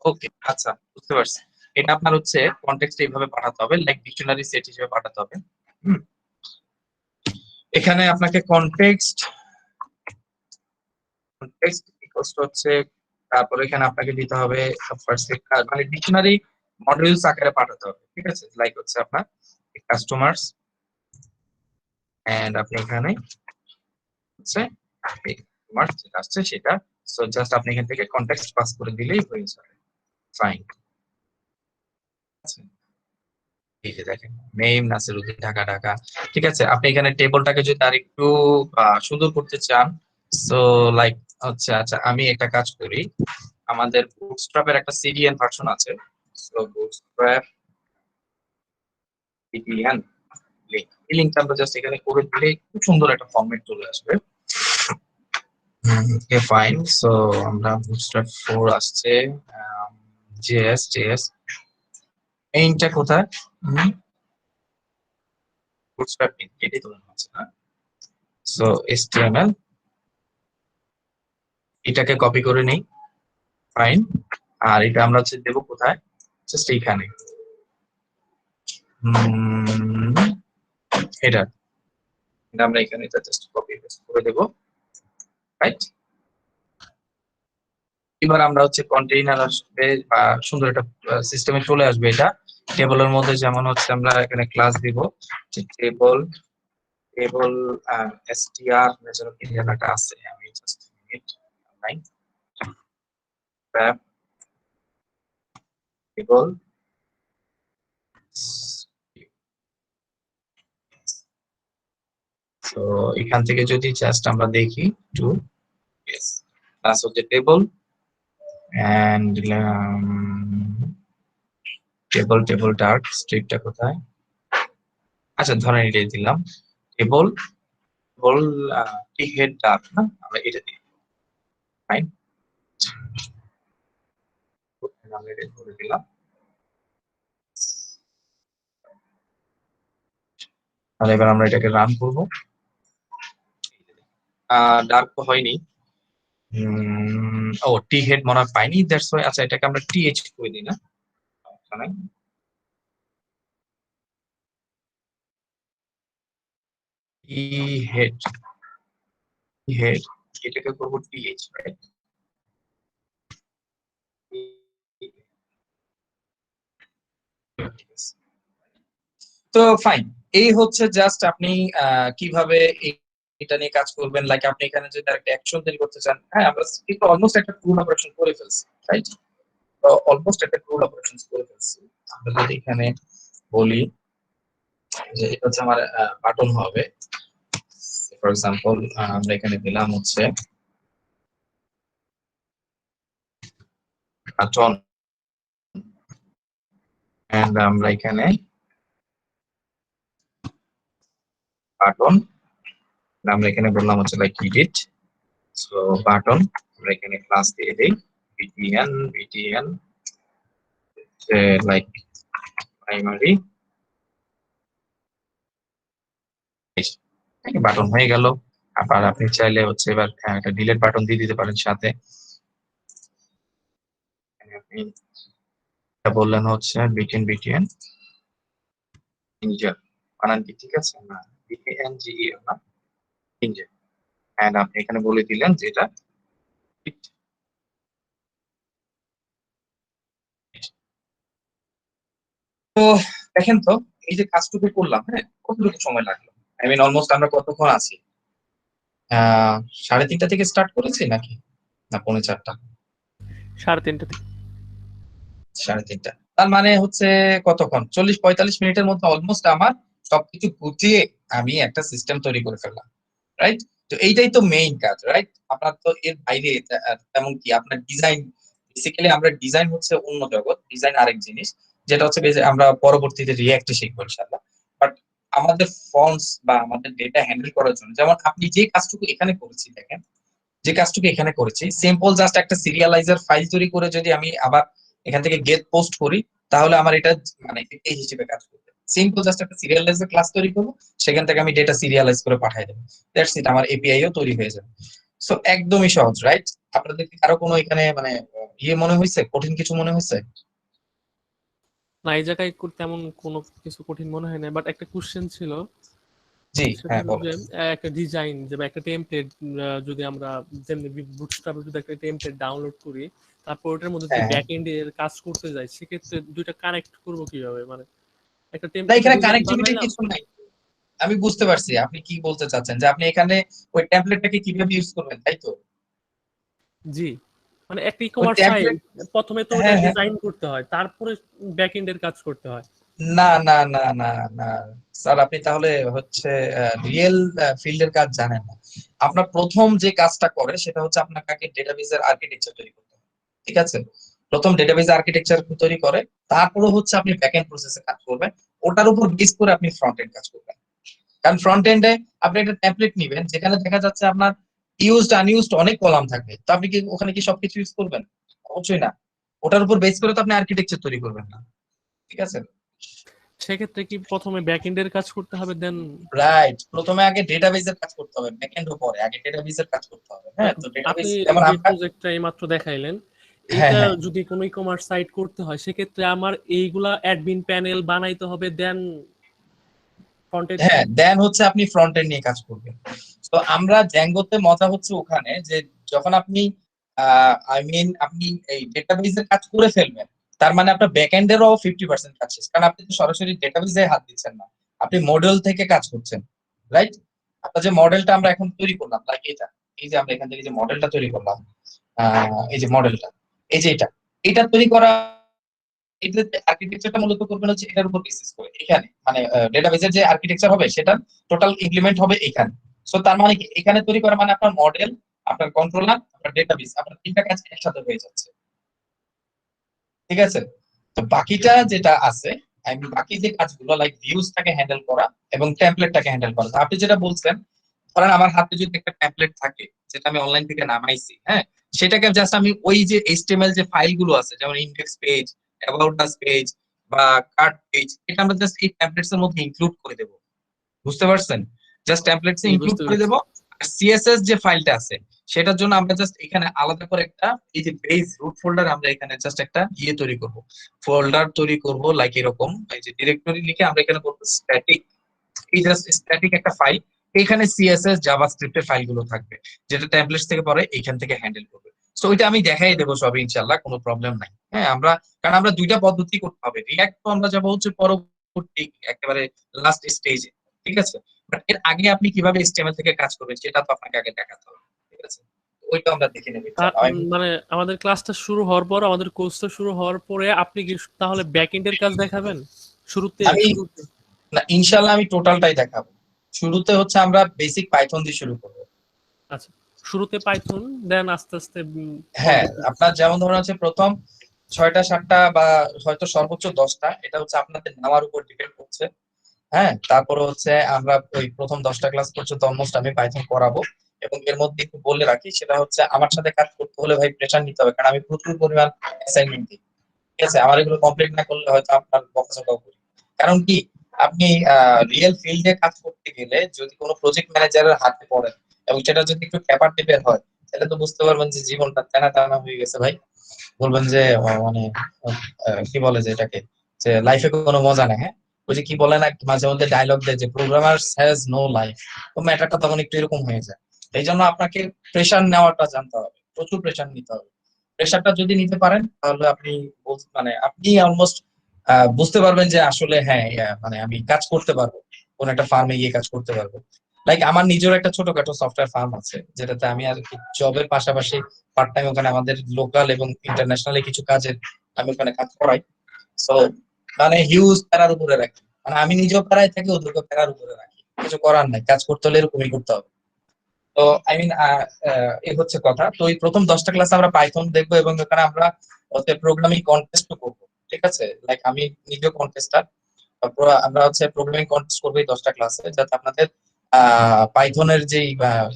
[SPEAKER 6] ওকে, আচ্ছা বুঝতে পারছি, এটা আপনার হচ্ছে কনটেক্সট এইভাবে পাঠাতে হবে, লাইক ডিকশনারি সেট হিসেবে পাঠাতে হবে। এখানে আপনাকে কনটেক্সট ইকুয়ালস টু হচ্ছে, তারপরে এখানে আপনাকে দিতে হবে ফার্স্ট মানে ডিকশনারি মডিউলস আকারে পাঠাতে হবে, ঠিক আছে, লাইক হচ্ছে আপনার কাস্টমার্স, এন্ড আপনি এখানে হচ্ছে কাস্টমার্স যেটা আসছে সেটা, সো জাস্ট আপনি এখান থেকে কনটেক্সট পাস করে দিলেই হয়ে যাবে, ফাইন। এই যে দেখেন নেম নাসিরউদ্দিন ঢাকা ঢাকা, ঠিক আছে। আপনি এখানে টেবলটাকে যদি আর একটু সুন্দর করতে চান, সো লাইক হচ্ছে, আচ্ছা আমি একটা কাজ করি, আমাদের বুটস্ট্র্যাপের একটা সিডিএন ভার্সন আছে, সো বুটস্ট্র্যাপ সিডিএন লিংক, এই লিংকটা আমরা জাস্ট এখানে করে দিলে খুব সুন্দর একটা ফরম্যাট চলে আসবে, ওকে ফাইন। সো আমরা বুটস্ট্র্যাপ 4 আসছে, জেএস এইটা কোথায়, বুটস্ট্র্যাপ এটাই তো মনে হচ্ছে না, সো HTML এটাকে কপি করে নেই, ফাইন। আর এটা আমরা হচ্ছে দেবো কোথায়, জাস্ট এইখানে, এটা আমরা এখানে জাস্ট কপি করে দেব, রাইট? এবার আমরা হচ্ছে কন্টেইনার আসবে বা সুন্দর একটা সিস্টেমে চলে আসবে। এটা টেবলের মধ্যে যেমন হচ্ছে আমরা এখানে ক্লাস দিব যে টেবল str মেজর কি জায়গাটা আছে, আমি just minute line tab table. তো এখান থেকে যদি জাস্ট আমরা দেখি টু ক্লাস হচ্ছে টেবল এন্ড টেবল ডার্ক স্ট্রিপটা কোথায়? আচ্ছা ধরেন এটাই দিলাম টেবল টি হেড ডার্ক না, আমরা এটা দিই, ফাইন। আমরা এটা করে দিলাম। তাহলে এবার আমরা এটাকে রান করব। ডার্ক তো হয়নি, ও টি হেড মনে হয় পাইনি, দ্যাটস ওয়াই। আচ্ছা এটাকে আমরা টি এইচ করে দিই না, সমস্যা নাই। টি হেড এটাকে করব টি এইচ, রাইট? তো ফাইন, এই হচ্ছে জাস্ট আপনি কিভাবে এটা নিয়ে কাজ করবেন। লাইক আপনি এখানে যদি একটা অ্যাকশন তৈরি করতে চান, হ্যাঁ আমরা কিন্তু অলমোস্ট একটা টুল অপারেশন করে ফেলছি, রাইট? তো অলমোস্ট একটা টুল অপারেশন করে ফেলছি। আমরা যদি এখানে বলি যে এটা হচ্ছে আমার বাটন হবে, ফর এক্সাম্পল আমরা এখানে দিলাম হচ্ছে বাটন, এন্ড আমরা এখানে বাটন আমরা এখানে বললাম হচ্ছে লাইক এডিট, সো বাটন আমরা এখানে ক্লাস দিয়ে দেই btn লাইক প্রাইমারি বাটন হয়ে গেল। আবার আপনি চাইলে হচ্ছে এবার একটা ডিলিট বাটন দিয়ে দিতে পারেন সাথে। আপনি বললেন হচ্ছে btn ইঞ্জার, বানান কি ঠিক আছে? না, BANGER না, ইঞ্জার। এন্ড আপনি এখানে বলে দিলেন যে এটা তো দেখেন তো এই যে কাজটুকু করলাম, হ্যাঁ কতটুকু সময় লাগলো? আই মিন অলমোস্ট আমরা কতক্ষণ আছি? 3:30টা থেকে স্টার্ট করেছি নাকি না 3:45?
[SPEAKER 3] 3:30
[SPEAKER 6] 3:30। তার মানে হচ্ছে কতক্ষণ? 40-45 মিনিটের মধ্যে অলমোস্ট আমার সবকিছু গুছিয়ে আমি একটা সিস্টেম তৈরি করে ফেললাম, রাইট? তো এইটাই তো মেইন কাজ, রাইট? আপনার তো এর বাইরে তেমন কি আপনার ডিজাইন, বেসিক্যালি আমরা ডিজাইন হচ্ছে অন্য জগৎ, ডিজাইন আরেক জিনিস, যেটা হচ্ছে আমরা পরবর্তীতে রিঅ্যাক্টে শিখবো ইনশাআল্লাহ। বাট আমাদের ফর্মস বা আমাদের ডেটা হ্যান্ডেল করার জন্য, যেমন আপনি যে কাজটুকু এখানে করেছি, দেখেন যে কাজটুকু এখানে করেছি, সিম্পল জাস্ট একটা সিরিয়ালাইজার ফাইল তৈরি করে যদি আমি আবার এখান থেকে গেট পোস্ট করি, তাহলে আমার এটা মানে এই হিসেবে কাজ করবে। সিম্পল জাস্ট একটা সিরিয়ালাইজার ক্লাস তৈরি করবো, সেখান থেকে আমি ডেটা সিরিয়ালাইজ করে পাঠিয়ে দেবো, দ্যাটস ইট, আমার এপিআই ও তৈরি হয়ে যাবে। সো একদমই সহজ, রাইট? আপনাদের কি কারো কোনো এখানে মানে মনে হয়েছে, কঠিন কিছু মনে হয়েছে?
[SPEAKER 3] না, এই জায়গায় তেমন কোনো কিছু কঠিন মনে হয় না, বাট একটা কোশ্চেন ছিল।
[SPEAKER 6] জি
[SPEAKER 3] সেটা
[SPEAKER 6] হ্যাঁ
[SPEAKER 3] হলো
[SPEAKER 6] বলো।
[SPEAKER 3] যে একটা ডিজাইন যে বা একটা টেমপ্লেট, যদি আমরা যেমনি বুটস্ট্র্যাপে যদি একটা টেমপ্লেট ডাউনলোড করি, তারপর ওটার মধ্যে যদি
[SPEAKER 6] হ্যাঁ
[SPEAKER 3] ব্যাক এন্ড এর কাজ করতে যাই, সেক্ষেত্রে দুইটা কানেক্ট করবো কিভাবে? মানে একটা
[SPEAKER 6] না এখানে
[SPEAKER 3] ডিজাইন
[SPEAKER 6] কানেক্টিভিটি
[SPEAKER 3] বানাইলাম।
[SPEAKER 6] কিছু নাই, আমি বুঝতে পারছি আপনি কি বলতে চাচ্ছেন, যে আপনি এখানে ওই টেমপ্লেটটাকে কিভাবে ইউজ করবেন, তাই তো?
[SPEAKER 3] জি, মানে একটা ই
[SPEAKER 6] ওই
[SPEAKER 3] কমার্স সাইট,
[SPEAKER 6] টেমপ্লেট,
[SPEAKER 3] প্রথমে তো ওটা
[SPEAKER 6] হ্যাঁ হ্যাঁ,
[SPEAKER 3] ডিজাইন করতে হয়, তারপরে ব্যাক এন্ড এর কাজ করতে হয়।
[SPEAKER 6] না না না না না স্যার, আপনি তাহলে হচ্ছে রিয়েল ফিল্ডের কাজ জানেন না। আপনার প্রথম যে কাজটা করে সেটা হচ্ছে আপনাকে ডেটাবেজের আর্কিটেকচার তৈরি করতে হবে, ঠিক আছে? প্রথম ডেটাবেজ আর্কিটেকচার তৈরি করে তারপরে হচ্ছে আপনি ব্যাকএন্ড প্রসেসে কাজ করবেন, ওটার উপর বেস করে আপনি ফ্রন্ট এন্ড কাজ করবেন। কারণ ফ্রন্ট এন্ডে আপনি একটা টেমপ্লেট নিবেন যেখানে দেখা যাচ্ছে আপনার ইউজড আনইউজড অনেক কলাম থাকবে, তো আপনি কি ওখানে কি সবকিছু ইউজ করবেন? অবশ্যই না। ওটার উপর বেস করে তো আপনি আর্কিটেকচার তৈরি করবেন না, ঠিক আছে?
[SPEAKER 3] সেক্ষেত্রে কি প্রথমে ব্যাক এন্ড এর কাজ করতে হবে, দেন?
[SPEAKER 6] রাইট, প্রথমে আগে ডেটাবেজের কাজ করতে হবে, ব্যাকএন্ড পরে আগে ডেটাবেজের কাজ করতে হবে। হ্যাঁ, তো
[SPEAKER 3] আপনি
[SPEAKER 6] ডেটাবেস যেমন
[SPEAKER 3] যে
[SPEAKER 6] আমরা,
[SPEAKER 3] প্রজেক্টটা এইমাত্র দেখাইলেন,
[SPEAKER 6] হ্যাঁ
[SPEAKER 3] এইটা
[SPEAKER 6] হ্যাঁ
[SPEAKER 3] যদি কোনো ই কমার্স সাইট করতে হয়, সেক্ষেত্রে আমার এইগুলা অ্যাডমিন প্যানেল বানাইতে হবে, দেন ফ্রন্ট এন্ড।
[SPEAKER 6] হ্যাঁ, দেন হচ্ছে আপনি ফ্রন্ট এন্ড নিয়ে কাজ করবেন। তো আমরা জ্যাঙ্গোতে মজা হচ্ছে ওখানে যে যখন আপনি আপনি এই ডেটাবেজের কাজ করে ফেলবেন, তার মানে আপনার ব্যাকএন্ডেরও 50% কাজ শেষ, কারণ আপনি তো সরাসরি ডেটাবেজে হাত দিচ্ছেন না, আপনি মডেল থেকে কাজ করছেন, রাইট? আপনার যে মডেলটা আমরা এখন তৈরি করলাম, লাইক এটা, এই যে আমরা এখান থেকে যে মডেলটা তৈরি করলাম, এই যে মডেলটা, এই যে এটা তৈরি করা, এটা আর্কিটেকচারটা মূলত করবেন হচ্ছে এটার উপর বেসিস করে, এখানে মানে ডেটাবেজের যে আর্কিটেকচার হবে সেটা টোটাল ইমপ্লিমেন্ট হবে এখানে। সো তার মানে কি, এখানে তৈরি করা মানে আপনার মডেল, আপনার কন্ট্রোলার, আপনার ডেটাবেস, আপনার তিনটা কাজ একসাথে হয়ে যাচ্ছে, ঠিক আছে? তো বাকিটা যেটা আছে, আমি বাকি যে কাজগুলো লাইক ভিউজটাকে হ্যান্ডেল করা এবং টেমপ্লেটটাকে হ্যান্ডেল করা। তো আপনি যেটা বলছেন, ধরেন আমার হাতে যদি একটা টেমপ্লেট থাকে যেটা আমি অনলাইন থেকে নামাইছি, হ্যাঁ, সেটাকে জাস্ট আমি ওই যে এইচটিএমএল যে ফাইলগুলো আছে যেমন index page, about us page বা কার্ড পেজ, এটা আমরা জাস্ট এই টেমপ্লেটস এর মধ্যে ইনক্লুড করে দেব, বুঝতে পারছেন? জাস্ট টেমপ্লেটস এ
[SPEAKER 3] জি,
[SPEAKER 6] ইনক্লুড
[SPEAKER 3] বুঝতে
[SPEAKER 6] করে
[SPEAKER 3] পেরেছি।
[SPEAKER 6] দেব। আর সিএসএস যে ফাইলটা আছে সেটার জন্য আমরা জাস্ট এখানে আলাদা করে একটা, এই যে বেস রুট ফোল্ডার, আমরা এখানে জাস্ট একটা তৈরি করব, ফোল্ডার তৈরি করব, লাইক এরকম এই যে ডিরেক্টরি লিখে আমরা এখানে বলবো স্ট্যাটিক, এই জাস্ট স্ট্যাটিক একটা ফাইল, এখানে সিএসএস জাভাস্ক্রিপ্টের ফাইলগুলো থাকবে যেটা টেমপ্লেটস থেকে পরে এখান থেকে হ্যান্ডেল করবে। সো ওইটা আমি দেখাই দেবো সব ইনশাআল্লাহ, কোনো প্রবলেম নাই। হ্যাঁ, আমরা কারণ আমরা দুইটা পদ্ধতি করতে হবে, রিঅ্যাক্ট তো আমরা যাবো হচ্ছে পরবর্তী একেবারে লাস্ট স্টেজে, ঠিক আছে? বাট এর আগে আপনি কিভাবে এইচটিএমএল থেকে কাজ করবেন সেটা তো আপনাকে আগে দেখাতে হবে, ঠিক আছে? ওইটা আমরা দেখে নেব ইনশাআল্লাহ।
[SPEAKER 3] মানে আমাদের ক্লাসটা শুরু হওয়ার পর, আমাদের কোর্সটা শুরু হওয়ার পরে আপনি কি তাহলে ব্যাক এন্ডের কাজ দেখাবেন শুরুতে?
[SPEAKER 6] আমি না, ইনশাআল্লাহ আমি টোটালটাই দেখাবো। শুরুতে হচ্ছে আমরা বেসিক পাইথন দিয়ে শুরু করবো।
[SPEAKER 3] আচ্ছা, শুরুতে পাইথন, দেন আস্তে আস্তে
[SPEAKER 6] হ্যাঁ, আপনার যেমন ধরুন হচ্ছে প্রথম 6টা 7টা বা হয়তো সর্বোচ্চ 10টা, এটা হচ্ছে আপনাদের নেওয়ার উপর ডিপেন্ড করছে। হ্যাঁ, তারপরে হচ্ছে আমরা ওই প্রথম 10টা ক্লাস পর্যন্ত অলমোস্ট আমি পাইথন করাবো। এবং এর মধ্যে একটু বলে রাখি, সেটা হচ্ছে আমার সাথে কাজ করতে হলে ভাই প্রেশার নিতে হবে, কারণ আমি প্রচুর পরিমাণ অ্যাসাইনমেন্ট দিই, ঠিক আছে? আমার এগুলো কমপ্লিট না করলে হয়তো আপনার বকাঝকাও করি। কারণ কি, আপনি রিয়েল ফিল্ডে কাজ করতে গেলে যদি কোনো প্রজেক্ট ম্যানেজারের হাতে পড়েন এবং সেটা যদি একটু পেপার টেপের হয়, তাহলে তো বুঝতে পারবেন যে জীবনটা টানা টানা হয়ে গেছে ভাই। বলবেন যে মানে কি বলে যে এটাকে, যে লাইফে কোনো মজা নেই। হ্যাঁ, ওই যে কি বলে না মাঝে মধ্যে ডায়লগ দেয় যে প্রোগ্রামার হ্যাজ নো লাইফ, তো ম্যাটারটা তখন একটু এরকম হয়ে যায়। এই জন্য আপনাকে প্রেশার নেওয়াটা জানতে হবে, প্রচুর প্রেশার নিতে হবে। প্রেশারটা যদি নিতে পারেন তাহলে আপনি মানে আপনি অলমোস্ট বুঝতে পারবেন যে আসলে হ্যাঁ, মানে আমি কাজ করতে পারবো, কোন একটা ফার্মে গিয়ে কাজ করতে পারবো। লাইক আমার নিজের একটা ছোটখাটো সফটওয়্যার ফার্ম আছে, যেটাতে আমি আর কি জবের পাশাপাশি পার্ট টাইম ওখানে আমাদের লোকাল এবং ইন্টারন্যাশনালি কিছু কাজের আমি ওখানে কাজ করাই। সো মানে হিউজ প্যারার উপরে রাখি, মানে আমি নিজেও প্যারায় থাকি, ওদেরকে প্যারার উপরে রাখি, কিছু করার নাই, কাজ করতে হলে এরকমই করতে হবে। তো আই মিন এই হচ্ছে কথা। তো এই প্রথম 10টা ক্লাস আমরা পাইথন দেখবো এবং ওখানে আমরা হচ্ছে প্রোগ্রামিং কন্টেস্টও করবো, ঠিক আছে? লাইক আমি নিজেও কন্টেস্টার, তারপর আমরা হচ্ছে প্রোগ্রামিং কন্টেস্ট করবো এই 10টা ক্লাসে, যাতে আপনাদের পাইথনের যে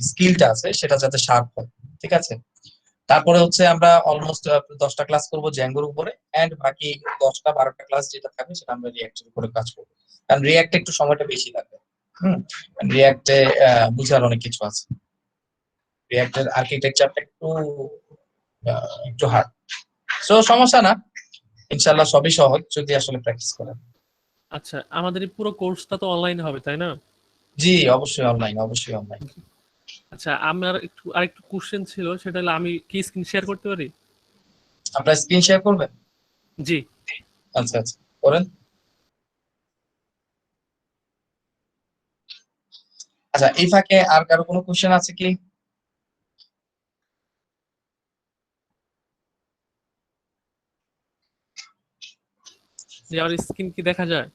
[SPEAKER 6] স্কিলটা আছে সেটা যাতে শার্প হয়, ঠিক আছে? তারপরে হচ্ছে আমরা অলমোস্ট 10টা ক্লাস করবো জ্যাঙ্গোর উপরে, এন্ড বাকি 10টা 12টা ক্লাস যেটা থাকবে সেটা আমরা রিঅ্যাক্টের উপরে কাজ করবো, কারণ রিঅ্যাক্টে একটু সময়টা বেশি লাগবে। হুম, রিঅ্যাক্টে বুঝার অনেক কিছু আছে, রিঅ্যাক্টের আর্কিটেকচারটা একটু হার্ড। সো সমস্যা না, ইনশাল্লাহ সবই সহজ যদি আসলে প্র্যাকটিস করেন।
[SPEAKER 3] আচ্ছা, আমাদের এই পুরো কোর্সটা তো অনলাইনে হবে, তাই না?
[SPEAKER 6] জি, অবশ্যই অনলাইন, অবশ্যই অনলাইন।
[SPEAKER 3] আচ্ছা, আমার আরেকটু কোশ্চেন ছিল, সেটা হলো আমি কি স্ক্রিন শেয়ার করতে পারি?
[SPEAKER 6] আপনার স্ক্রিন শেয়ার করবেন?
[SPEAKER 3] জি।
[SPEAKER 6] আচ্ছা আচ্ছা, করেন। আচ্ছা, এই ফাঁকে আর কারো কোনো কোশ্চেন আছে কি?
[SPEAKER 3] যে আমার স্ক্রিন কি দেখা যায়?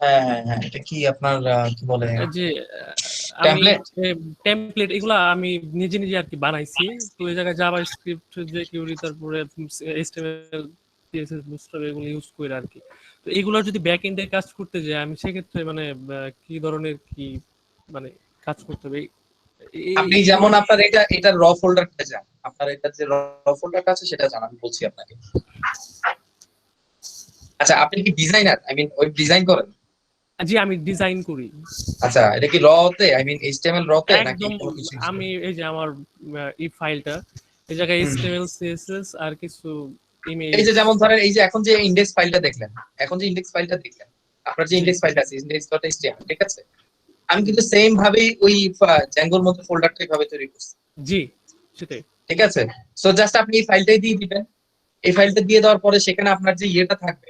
[SPEAKER 6] হ্যাঁ হ্যাঁ হ্যাঁ, এটা কি আপনার কি বলে,
[SPEAKER 3] এই যে আমি
[SPEAKER 6] টেমপ্লেট?
[SPEAKER 3] টেমপ্লেট এগুলা আমি নিজে নিজে আর কি বানাইছি। তো এই জায়গায় জাভা স্ক্রিপ্ট, যে কিউরি, তারপরে এইচটিএমএল, সিএসএস, বুটস্ট্র্যাপ এগুলো ইউজ করে আর কি। তো এগুলোর যদি ব্যাক এন্ডে কাজ করতে যাই আমি, সেক্ষেত্রে মানে কি ধরনের কি মানে কাজ করতে হবে?
[SPEAKER 6] আপনি যেমন আপনার এটা র ফোল্ডারটা যান, আপনার এটা যে র ফোল্ডারটা আছে সেটা জান, আমি বলছি আপনাকে। আচ্ছা, আপনি কি designer, I mean web design করেন?
[SPEAKER 3] জি, আমি ডিজাইন করি
[SPEAKER 6] আচ্ছা, এটা কি র তে, আই মিন এইচটিএমএল র তে নাকি
[SPEAKER 3] একদম।
[SPEAKER 6] কোনো কিছু use
[SPEAKER 3] আমি
[SPEAKER 6] করেন?
[SPEAKER 3] এই যে আমার এই ফাইলটা, এই জায়গায়
[SPEAKER 6] হুম।
[SPEAKER 3] এইচটিএমএল, সিএসএস আর কিছু ইমেজ।
[SPEAKER 6] এই যে যেমন ধরেন এই যে এখন যে ইন্ডেক্স ফাইলটা দেখলেন, আপনার যে ইন্ডেক্স ফাইলটা আছে ইন্ডেক্স.html, ঠিক আছে? আমি কিন্তু সেম ভাবে ওই জ্যাঙ্গোর মধ্যে ফোল্ডারটা এইভাবে তৈরি করছি,
[SPEAKER 3] জি সেটাই।
[SPEAKER 6] ঠিক আছে? সো জাস্ট আপনি এই ফাইলটাই দিয়ে দিবেন। এই ফাইলটা দিয়ে দেওয়ার পরে সেখানে আপনার যে ইয়েটা থাকবে,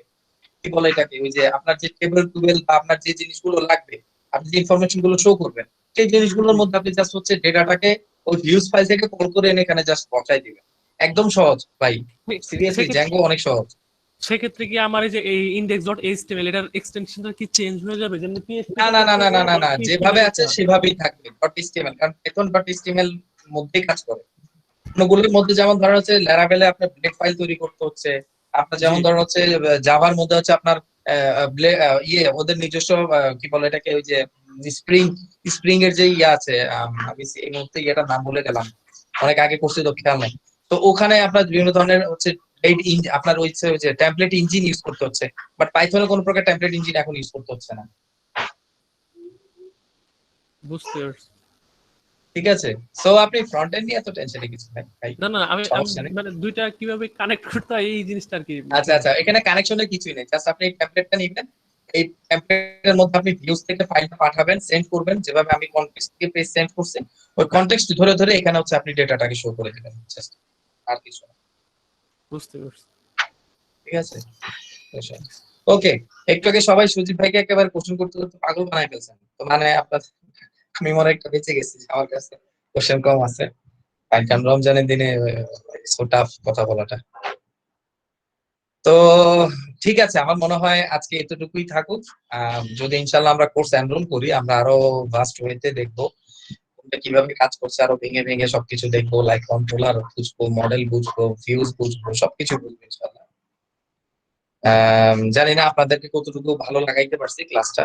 [SPEAKER 6] কি বলে এটাকে, ওই যে আপনার যে টেবিল টুবেল বা আপনার যে জিনিসগুলো লাগবে, আপনি যে ইনফরমেশন গুলো শো করবেন, সেই জিনিসগুলোর মধ্যে আপনি জাস্ট হচ্ছে ডেটাটাকে ওই ভিউজ ফাইল থেকে কল করে এনে এখানে জাস্ট বসাই দিবেন। একদম সহজ ভাই, সিরিয়াসলি
[SPEAKER 3] সেক্ষেত্রে
[SPEAKER 6] জ্যাঙ্গো অনেক সহজ।
[SPEAKER 3] সেক্ষেত্রে কি আমার এই যে এই index ডট এইচটিএমএল এটার এক্সটেনশনটা কি চেঞ্জ হয়ে যাবে, যেমন পিএইচপি
[SPEAKER 6] না না না না না না না, যেভাবে আছে সেভাবেই থাকবে ডট এইচটিএমএল, কারণ পাইথন ডট এইচটিএমএল মধ্যেই কাজ করে। অন্যগুলোর মধ্যে যেমন ধরেন হচ্ছে ল্যারাভেলে আপনার ব্লেড ফাইল তৈরি করতে হচ্ছে, আপনার যেমন
[SPEAKER 3] জি।
[SPEAKER 6] ধরেন হচ্ছে জাভার মধ্যে হচ্ছে আপনার ওদের নিজস্ব কি বলে এটাকে, ওই যে স্প্রিং স্প্রিং এর যে ইয়ে আছে, আমি এই মুহূর্তে ইয়েটার নাম ভুলে গেলাম, অনেক আগে করছি তো খেয়াল নাই। তো ওখানে আপনার বিভিন্ন ধরনের হচ্ছে আপনার ওই যে টেমপ্লেট ইঞ্জিন ইউজ করতে হচ্ছে, বাট পাইথনে কোনো প্রকার টেমপ্লেট ইঞ্জিন এখন ইউজ করতে হচ্ছে না,
[SPEAKER 3] বুঝতে পারছি।
[SPEAKER 6] ঠিক আছে? সো আপনি ফ্রন্ট এন্ড নিয়ে এত টেনশনে কিছু নাই ভাই,
[SPEAKER 3] না না, আমি
[SPEAKER 6] সমস্যা নেই।
[SPEAKER 3] মানে দুইটা কিভাবে কানেক্ট করতে হয় এই জিনিসটা আর কি।
[SPEAKER 6] আচ্ছা আচ্ছা, এখানে কানেকশনের কিছুই নেই, জাস্ট আপনি টেমপ্লেটটা নেবেন, এই টেমপ্লেটের মধ্যে আপনি ভিউজ থেকে ফাইলটা পাঠাবেন, সেন্ড করবেন, যেভাবে আমি কনটেক্সট থেকে পেজ সেন্ড করছি ওই কনটেক্সট ধরে ধরে এখানে হচ্ছে আপনি ডেটাটাকে শো করে দিবেন, জাস্ট আর কিছু না,
[SPEAKER 3] বুঝতে পারছি।
[SPEAKER 6] ঠিক আছে? ওকে, একটু আগে সবাই সুজিত ভাইকে একেবারে কোশ্চেন করতে করতে পাগল বানাই ফেলছেন, তো মানে আপনার আমি মনে হয় একটু বেঁচে গেছি যে আমার কাছে কোশ্চেন কম আছে, কারণ রমজানের দিনে সো টাফ কথা বলাটা। তো ঠিক আছে, আমার মনে হয় আজকে এতটুকুই থাকুক। যদি ইনশাল্লাহ আমরা কোর্স এনরোল করি, আমরা আরো ভাস্ট ওয়েতে দেখবো কোনটা কিভাবে কাজ করছে, আরো ভেঙে ভেঙে সবকিছু দেখবো, লাইক কন্ট্রোলার বুঝবো, মডেল বুঝবো, ভিউজ বুঝবো, সবকিছু বুঝবো ইনশাল্লাহ। জানি না আপনাদেরকে কতটুকু ভালো লাগাইতে পারছি ক্লাসটা,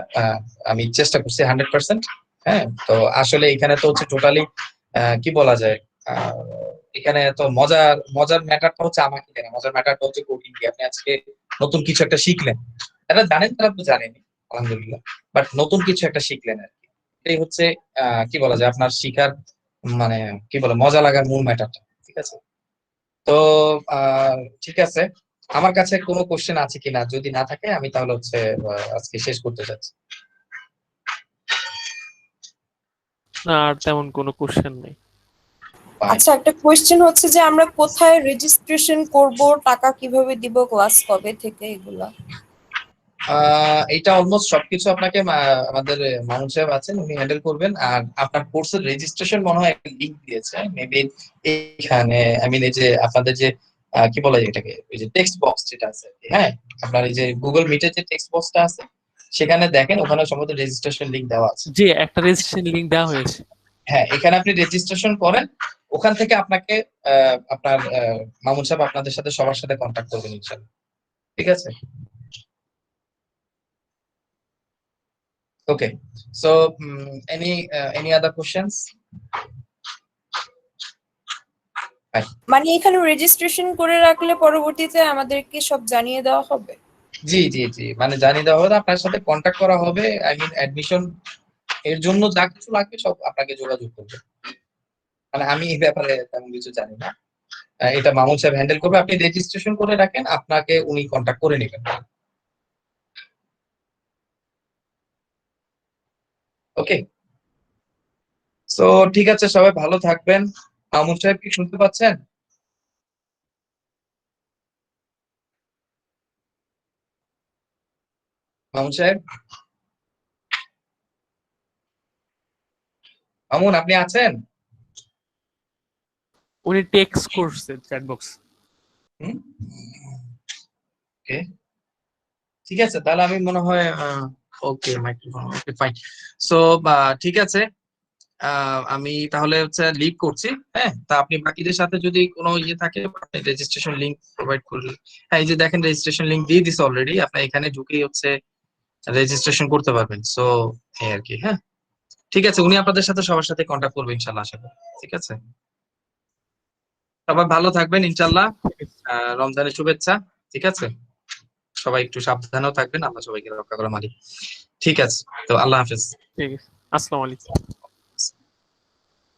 [SPEAKER 6] আমি চেষ্টা করছি 100%। হ্যাঁ, তো আসলে এখানে তো হচ্ছে টোটালি কি বলা যায়, এখানে তো মজার মজার ম্যাটারটা হচ্ছে আমাকে না, মজার ম্যাটারটা হচ্ছে কোডিং দিয়ে আপনি আজকে নতুন কিছু একটা শিখলেন, এটা জানেন তারা তো জানেনি আলহামদুলিল্লাহ, বাট নতুন কিছু একটা শিখলেন আর কি, এটাই হচ্ছে কি বলা যায় আপনার শিখার মানে কি বলে মজা লাগার মূল ম্যাটারটা, ঠিক আছে? তো ঠিক আছে, আমার কাছে কোনো কোশ্চেন আছে কিনা, যদি না থাকে আমি তাহলে হচ্ছে আজকে শেষ করতে চাচ্ছি।
[SPEAKER 3] না, আর তেমন কোনো কোশ্চেন নেই।
[SPEAKER 4] আচ্ছা, একটা কোয়েশ্চেন হচ্ছে যে আমরা কোথায় রেজিস্ট্রেশন করব, টাকা কিভাবে দিব, ক্লাস কবে থেকে, এগুলা?
[SPEAKER 6] এটা অলমোস্ট সবকিছু আপনাকে আমাদের মানুষ সাহেব আছেন, উনি হ্যান্ডেল করবেন। আর আপনার কোর্সের রেজিস্ট্রেশন মনে হয় একটা লিংক দিয়েছে মেবি এখানে, আই মিন এই যে আপনাদের যে কি বলে এটাকে, ওই যে টেক্সট বক্স যেটা আছে, হ্যাঁ আপনার এই যে গুগল মিটের যে টেক্সট বক্সটা আছে সেখানে দেখেন, ওখানে সম্ভবত রেজিস্ট্রেশন লিংক দেওয়া আছে।
[SPEAKER 3] জি, একটা রেজিস্ট্রেশন লিংক দেওয়া হয়েছে।
[SPEAKER 6] হ্যাঁ, এখানে আপনি রেজিস্ট্রেশন করেন, ওখান থেকে আপনাকে আপনার মামুন সাহেব আপনাদের সাথে সবার সাথে কন্ট্যাক্ট করবেন ইনশাআল্লাহ, ঠিক আছে? ওকে, সো এনি আদার কোশ্চেনস?
[SPEAKER 4] মানে এখানে রেজিস্ট্রেশন করে রাখলে পরবর্তীতে আমাদেরকে সব জানিয়ে দেওয়া হবে?
[SPEAKER 6] জি জি জি, মানে জানিয়ে দেওয়া হবে, আপনার সাথে কন্ট্যাক্ট করা হবে, আই মিন অ্যাডমিশন এর জন্য যা কিছু লাগবে সব আপনাকে যোগাযোগ করবে, মানে আমি এই ব্যাপারে তেমন কিছু জানি না, এটা মামুন সাহেব হ্যান্ডেল করবে, আপনি রেজিস্ট্রেশন করে রাখেন, আপনাকে উনি কন্ট্যাক্ট করে নেবেন। ওকে, সো ঠিক আছে, সবাই ভালো থাকবেন। মামুন সাহেব কি শুনতে পাচ্ছেন? মামুন সাহেব, মামুন আপনি আছেন?
[SPEAKER 3] উনি টেক্সট করছে চ্যাট বক্স।
[SPEAKER 6] ওকে, ঠিক আছে, তাহলে আমি মনে হয় ওকে মাইক্রোফোন ওকে ফাইন। সো ঠিক আছে, আমি তাহলে হচ্ছে লিভ করছি। হ্যাঁ, তা আপনি বাকিদের সাথে যদি কোনো ইয়ে থাকে রেজিস্ট্রেশন লিংক প্রোভাইড করলে, হ্যাঁ এই যে দেখেন রেজিস্ট্রেশন লিংক দিয়ে দিছে অলরেডি, আপনি এখানে ঢুকেই হচ্ছে রেজিস্ট্রেশন করতে পারবেন। সো এই আর কি। হ্যাঁ, ঠিক আছে, উনি আপনাদের সাথে সবার সাথে কন্ট্যাক্ট করবে ইনশাল্লাহ, আশা করি। ঠিক আছে, সবাই ভালো থাকবেন ইনশাল্লাহ, রমজানের শুভেচ্ছা। ঠিক আছে, সবাই একটু সাবধানেও থাকবেন, আল্লাহ সবাইকে রক্ষা করা মালিক। ঠিক আছে, তো আল্লাহ হাফেজ।
[SPEAKER 3] ঠিক আছে, আসসালামু আলাইকুম।